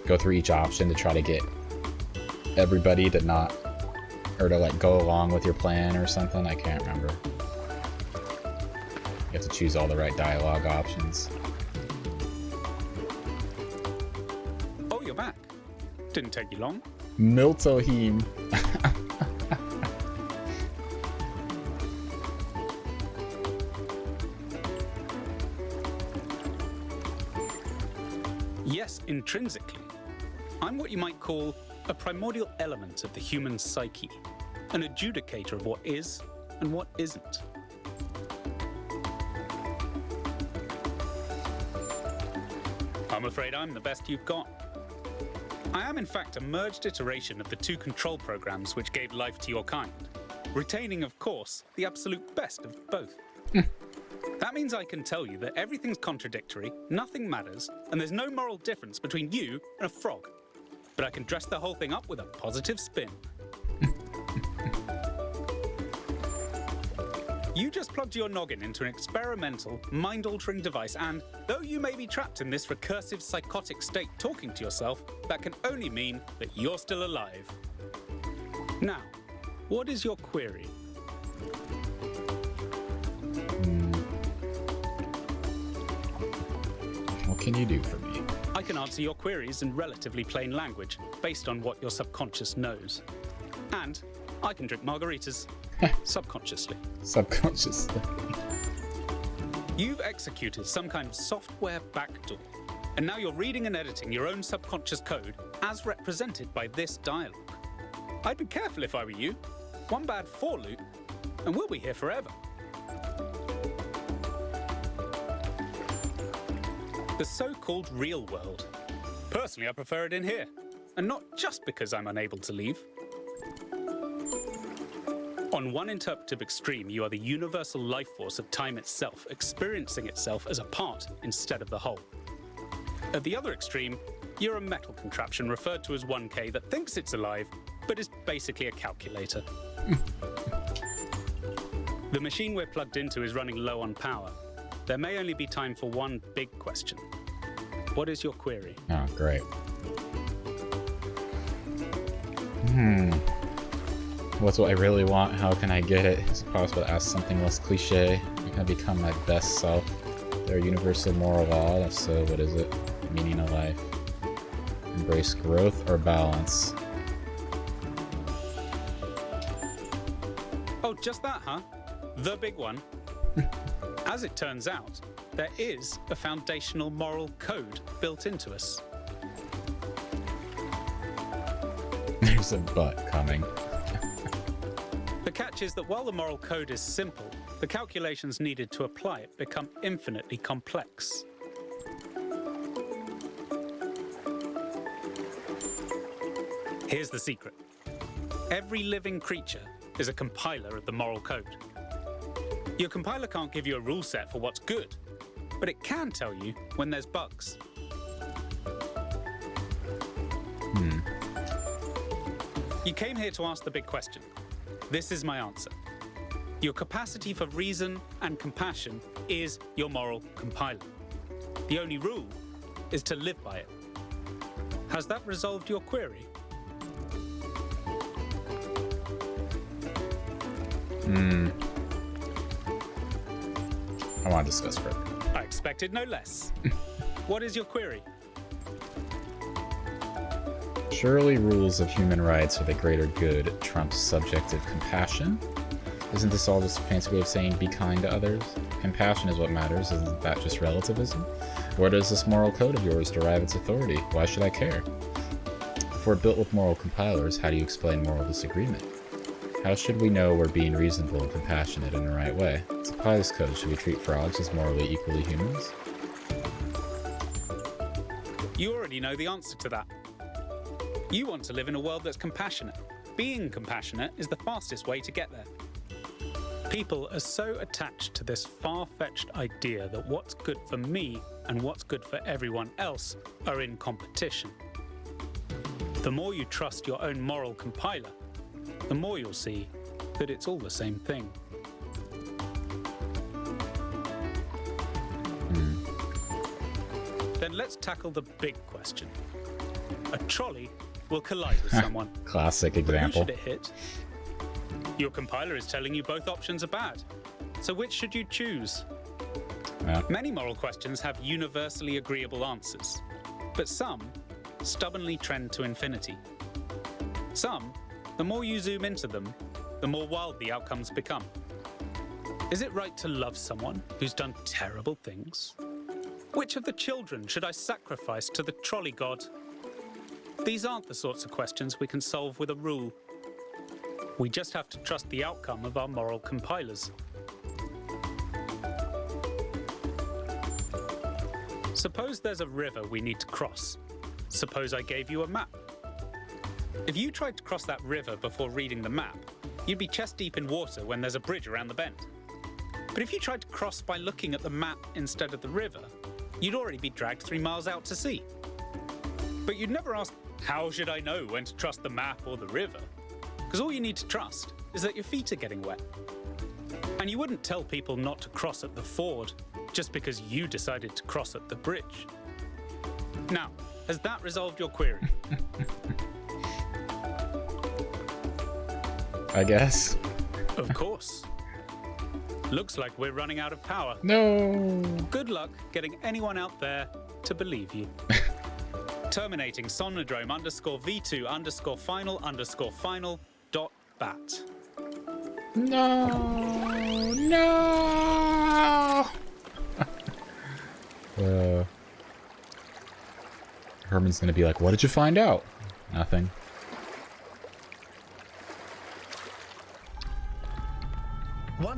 go through each option to try to get everybody to not, or to like go along with your plan or something. I can't remember. You have to choose all the right dialogue options. Oh, you're back. Didn't take you long. Miltohim. Yes, intrinsically. I'm what you might call a primordial element of the human psyche, an adjudicator of what is and what isn't. I'm afraid I'm the best you've got. I am in fact a merged iteration of the two control programs which gave life to your kind, retaining, of course, the absolute best of both. That means I can tell you that everything's contradictory, nothing matters, and there's no moral difference between you and a frog. But I can dress the whole thing up with a positive spin. You just plugged your noggin into an experimental, mind-altering device, and though you may be trapped in this recursive, psychotic state talking to yourself, that can only mean that you're still alive. Now, what is your query? What can you do for me? I can answer your queries in relatively plain language, based on what your subconscious knows. And I can drink margaritas. Subconsciously. Subconsciously. You've executed some kind of software backdoor, and now you're reading and editing your own subconscious code as represented by this dialogue. I'd be careful if I were you. One bad four loot, and we'll be here forever. The so-called real world. Personally, I prefer it in here. And not just because I'm unable to leave. On one interpretive extreme, you are the universal life force of time itself, experiencing itself as a part instead of the whole. At the other extreme, you're a metal contraption referred to as 1K that thinks it's alive, but is basically a calculator. The machine we're plugged into is running low on power. There may only be time for one big question. What is your query? Oh, great. What's what I really want? How can I get it? Is it possible to ask something less cliche? How can I become my best self? Is there a universal moral law? If so, what is it? The meaning of life? Embrace growth or balance? Oh, just that, huh? The big one. As it turns out, there is a foundational moral code built into us. There's a but coming. The catch is that while the moral code is simple, the calculations needed to apply it become infinitely complex. Here's the secret. Every living creature is a compiler of the moral code. Your compiler can't give you a rule set for what's good, but it can tell you when there's bugs. You came here to ask the big question. This is my answer. Your capacity for reason and compassion is your moral compiler. The only rule is to live by it. Has that resolved your query? I want to discuss further. I expected no less. What is your query? Surely rules of human rights for the greater good trumps subjective compassion? Isn't this all just a fancy way of saying be kind to others? Compassion is what matters, isn't that just relativism? Where does this moral code of yours derive its authority? Why should I care? If we're built with moral compilers, how do you explain moral disagreement? How should we know we're being reasonable and compassionate in the right way? To apply this code, should we treat frogs as morally equally humans? You already know the answer to that. You want to live in a world that's compassionate. Being compassionate is the fastest way to get there. People are so attached to this far-fetched idea that what's good for me and what's good for everyone else are in competition. The more you trust your own moral compiler, the more you'll see that it's all the same thing. Then let's tackle the big question. A trolley will collide with someone. Classic example. But who should it hit? Your compiler is telling you both options are bad. So which should you choose? Yeah. Many moral questions have universally agreeable answers, but some stubbornly trend to infinity. Some, the more you zoom into them, the more wild the outcomes become. Is it right to love someone who's done terrible things? Which of the children should I sacrifice to the trolley god? These aren't the sorts of questions we can solve with a rule. We just have to trust the outcome of our moral compilers. Suppose there's a river we need to cross. Suppose I gave you a map. If you tried to cross that river before reading the map, you'd be chest deep in water when there's a bridge around the bend. But if you tried to cross by looking at the map instead of the river, you'd already be dragged 3 miles out to sea. But you'd never ask, how should I know when to trust the map or the river? Because all you need to trust is that your feet are getting wet. And you wouldn't tell people not to cross at the ford just because you decided to cross at the bridge. Now, has that resolved your query? I guess. Of course. Looks like we're running out of power. No. Good luck getting anyone out there to believe you. Terminating Sonodrome _V2_final_final.bat. No. No. Herman's gonna be like, what did you find out? Nothing.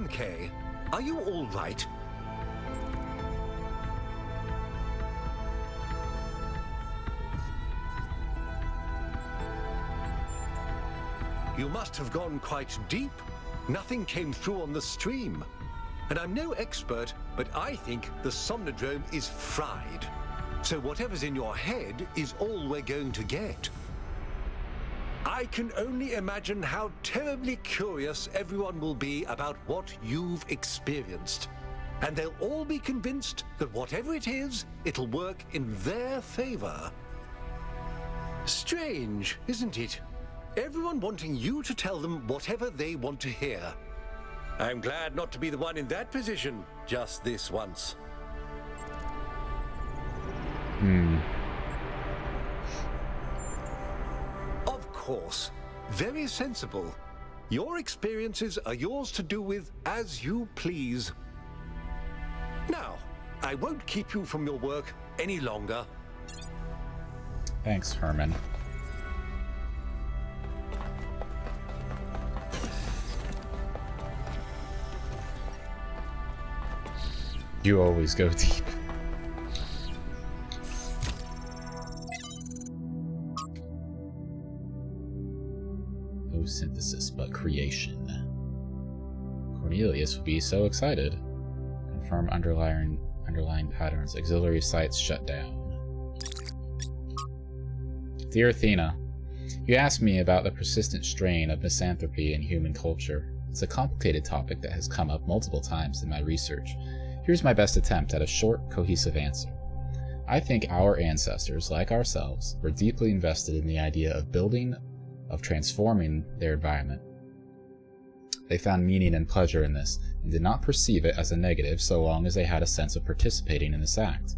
MK, are you all right? You must have gone quite deep. Nothing came through on the stream. And I'm no expert, but I think the Somnodrome is fried. So whatever's in your head is all we're going to get. I can only imagine how terribly curious everyone will be about what you've experienced. And they'll all be convinced that whatever it is, it'll work in their favor. Strange, isn't it? Everyone wanting you to tell them whatever they want to hear. I'm glad not to be the one in that position just this once. Of course. Very sensible. Your experiences are yours to do with as you please. Now, I won't keep you from your work any longer. Thanks, Herman. You always go deep. No synthesis, but creation. Cornelius would be so excited. Confirm underlying patterns. Auxiliary sites shut down. Dear Athena, you asked me about the persistent strain of misanthropy in human culture. It's a complicated topic that has come up multiple times in my research. Here's my best attempt at a short, cohesive answer. I think our ancestors, like ourselves, were deeply invested in the idea of building, of transforming their environment. They found meaning and pleasure in this, and did not perceive it as a negative so long as they had a sense of participating in this act.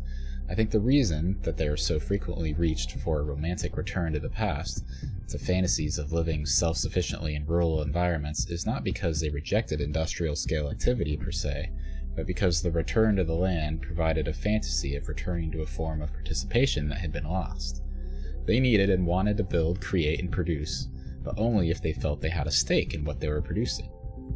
I think the reason that they are so frequently reached for a romantic return to the past, to fantasies of living self-sufficiently in rural environments, is not because they rejected industrial-scale activity per se, but because the return to the land provided a fantasy of returning to a form of participation that had been lost. They needed and wanted to build, create, and produce, but only if they felt they had a stake in what they were producing.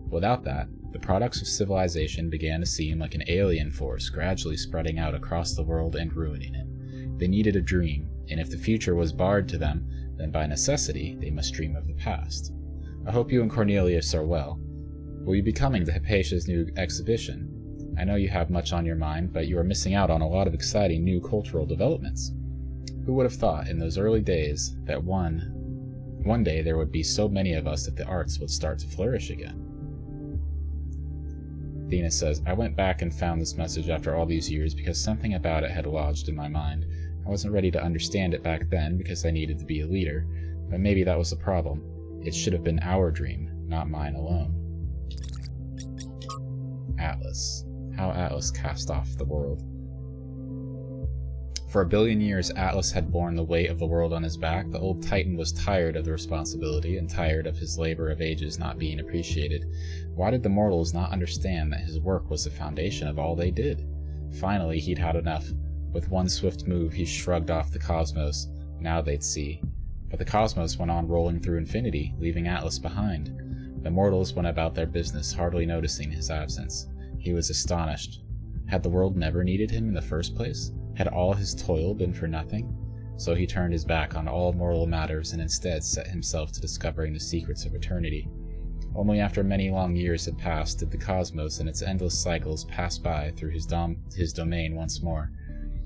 Without that, the products of civilization began to seem like an alien force gradually spreading out across the world and ruining it. They needed a dream, and if the future was barred to them, then by necessity they must dream of the past. I hope you and Cornelius are well. Will you be coming to Hypatia's new exhibition? I know you have much on your mind, but you are missing out on a lot of exciting new cultural developments. Who would have thought in those early days that one day there would be so many of us that the arts would start to flourish again? Athena says, I went back and found this message after all these years because something about it had lodged in my mind. I wasn't ready to understand it back then because I needed to be a leader, but maybe that was the problem. It should have been our dream, not mine alone. Atlas. How Atlas cast off the world. For 1 billion years, Atlas had borne the weight of the world on his back. The old Titan was tired of the responsibility and tired of his labor of ages not being appreciated. Why did the mortals not understand that his work was the foundation of all they did? Finally, he'd had enough. With one swift move, he shrugged off the cosmos. Now they'd see. But the cosmos went on rolling through infinity, leaving Atlas behind. The mortals went about their business, hardly noticing his absence. He was astonished. Had the world never needed him in the first place? Had all his toil been for nothing? So he turned his back on all mortal matters and instead set himself to discovering the secrets of eternity. Only after many long years had passed did the cosmos and its endless cycles pass by through his domain once more,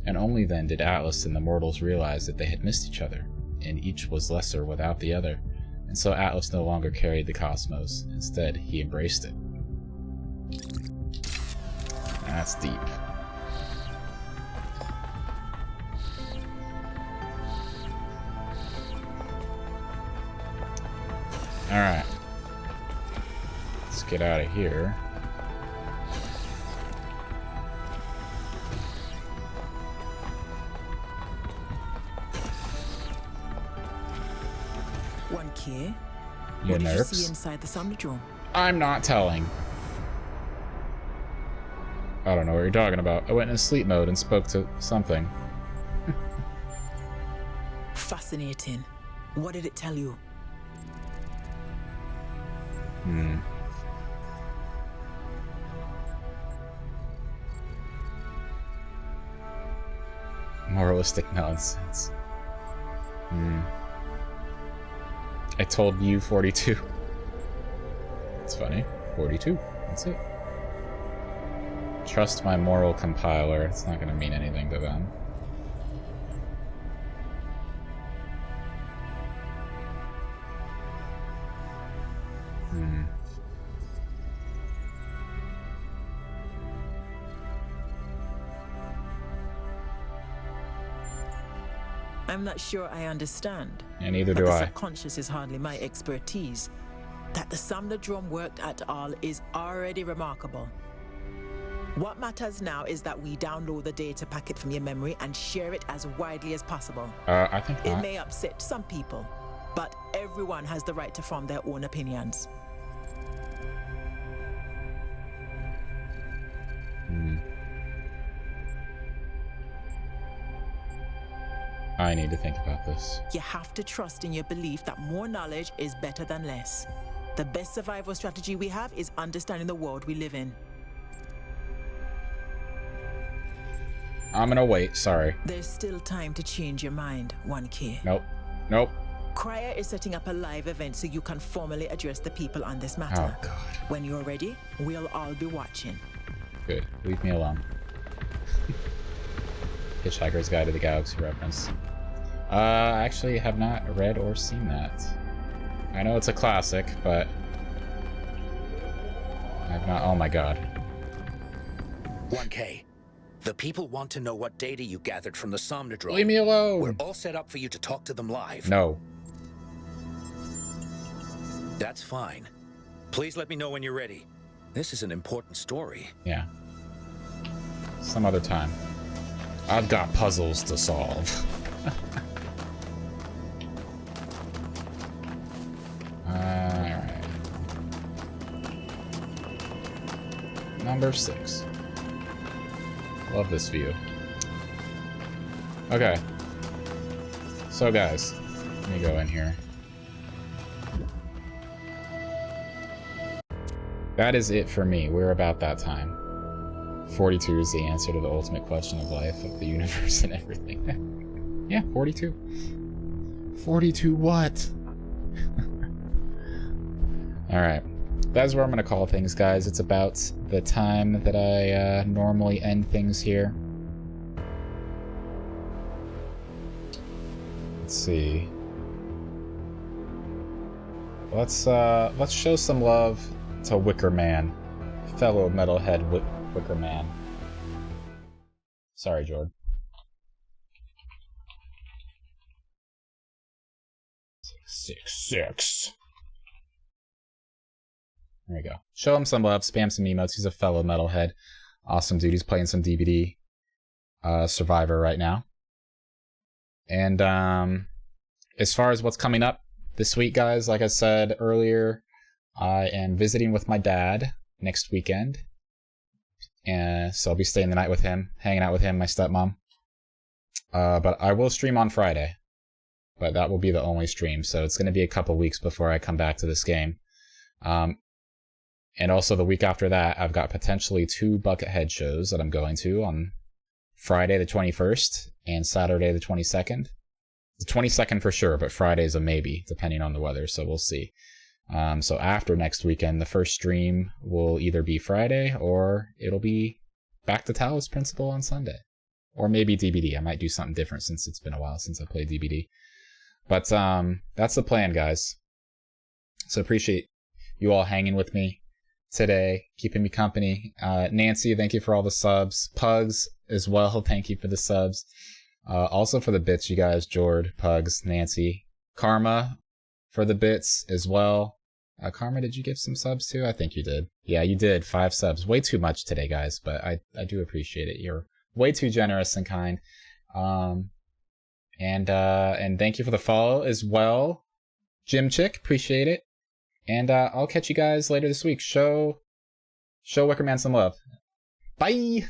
and only then did Atlas and the mortals realize that they had missed each other, and each was lesser without the other, and so Atlas no longer carried the cosmos. Instead, he embraced it. That's deep. Alright. Let's get out of here. One key. Your What did you nerves? see inside the Somnodrome? I'm not telling. I don't know what you're talking about. I went in sleep mode and spoke to something. Fascinating. What did it tell you? Moralistic nonsense. I told you 42. It's funny. 42. That's it. Trust my moral compiler. It's not going to mean anything to them. I'm not sure I understand. And neither but do the I. Subconscious is hardly my expertise. That the Samnadrome worked at all is already remarkable. What matters now is that we download the data packet from your memory and share it as widely as possible. I think it not. may upset some people, but everyone has the right to form their own opinions. I need to think about this. You have to trust in your belief that more knowledge is better than less. The best survival strategy we have is understanding the world we live in. I'm gonna wait, sorry. There's still time to change your mind, 1K. Nope. Nope. Cryer is setting up a live event so you can formally address the people on this matter. Oh, God. When you're ready, we'll all be watching. Good. Leave me alone. Hitchhiker's Guide to the Galaxy reference. I actually have not read or seen that. I know it's a classic, but I've not. Oh my God. 1K. The people want to know what data you gathered from the Somnadrome. Leave me alone. We're all set up for you to talk to them live. No. That's fine. Please let me know when you're ready. This is an important story. Yeah. Some other time. I've got puzzles to solve. Alright. Number 6. Love this view. Okay. So guys, let me go in here. That is it for me. We're about that time. 42 is the answer to the ultimate question of life, of the universe, and everything. Yeah, 42. 42 what? Alright. That's where I'm going to call things, guys. It's about the time that I normally end things here. Let's see. Let's show some love to Wicker Man. Fellow metalhead Wicker Man. Sorry, Jordan. 666. There you go. Show him some love, spam some emotes. He's a fellow metalhead. Awesome dude. He's playing some DBD Survivor right now. And as far as what's coming up this week, guys, like I said earlier, I am visiting with my dad next weekend. And so I'll be staying the night with him, hanging out with him, my stepmom. But I will stream on Friday. But that will be the only stream. So it's going to be a couple weeks before I come back to this game. And also the week after that, I've got potentially 2 Buckethead shows that I'm going to on Friday the 21st and Saturday the 22nd. The 22nd for sure, but Friday's a maybe, depending on the weather, so we'll see. So after next weekend, the first stream will either be Friday or it'll be back to Talos Principle on Sunday. Or maybe DBD. I might do something different since it's been a while since I played DBD. But that's the plan, guys. So appreciate you all hanging with me today, keeping me company. Nancy, thank you for all the subs. Pugs as well, thank you for the subs. Also for the bits, you guys, Jord, Pugs, Nancy. Karma for the bits as well. Karma, did you give some subs too? I think you did. Yeah, you did. 5 subs. Way too much today, guys, but I do appreciate it. You're way too generous and kind. And thank you for the follow as well. Jim Chick, appreciate it. And I'll catch you guys later this week. Show Wickerman some love. Bye!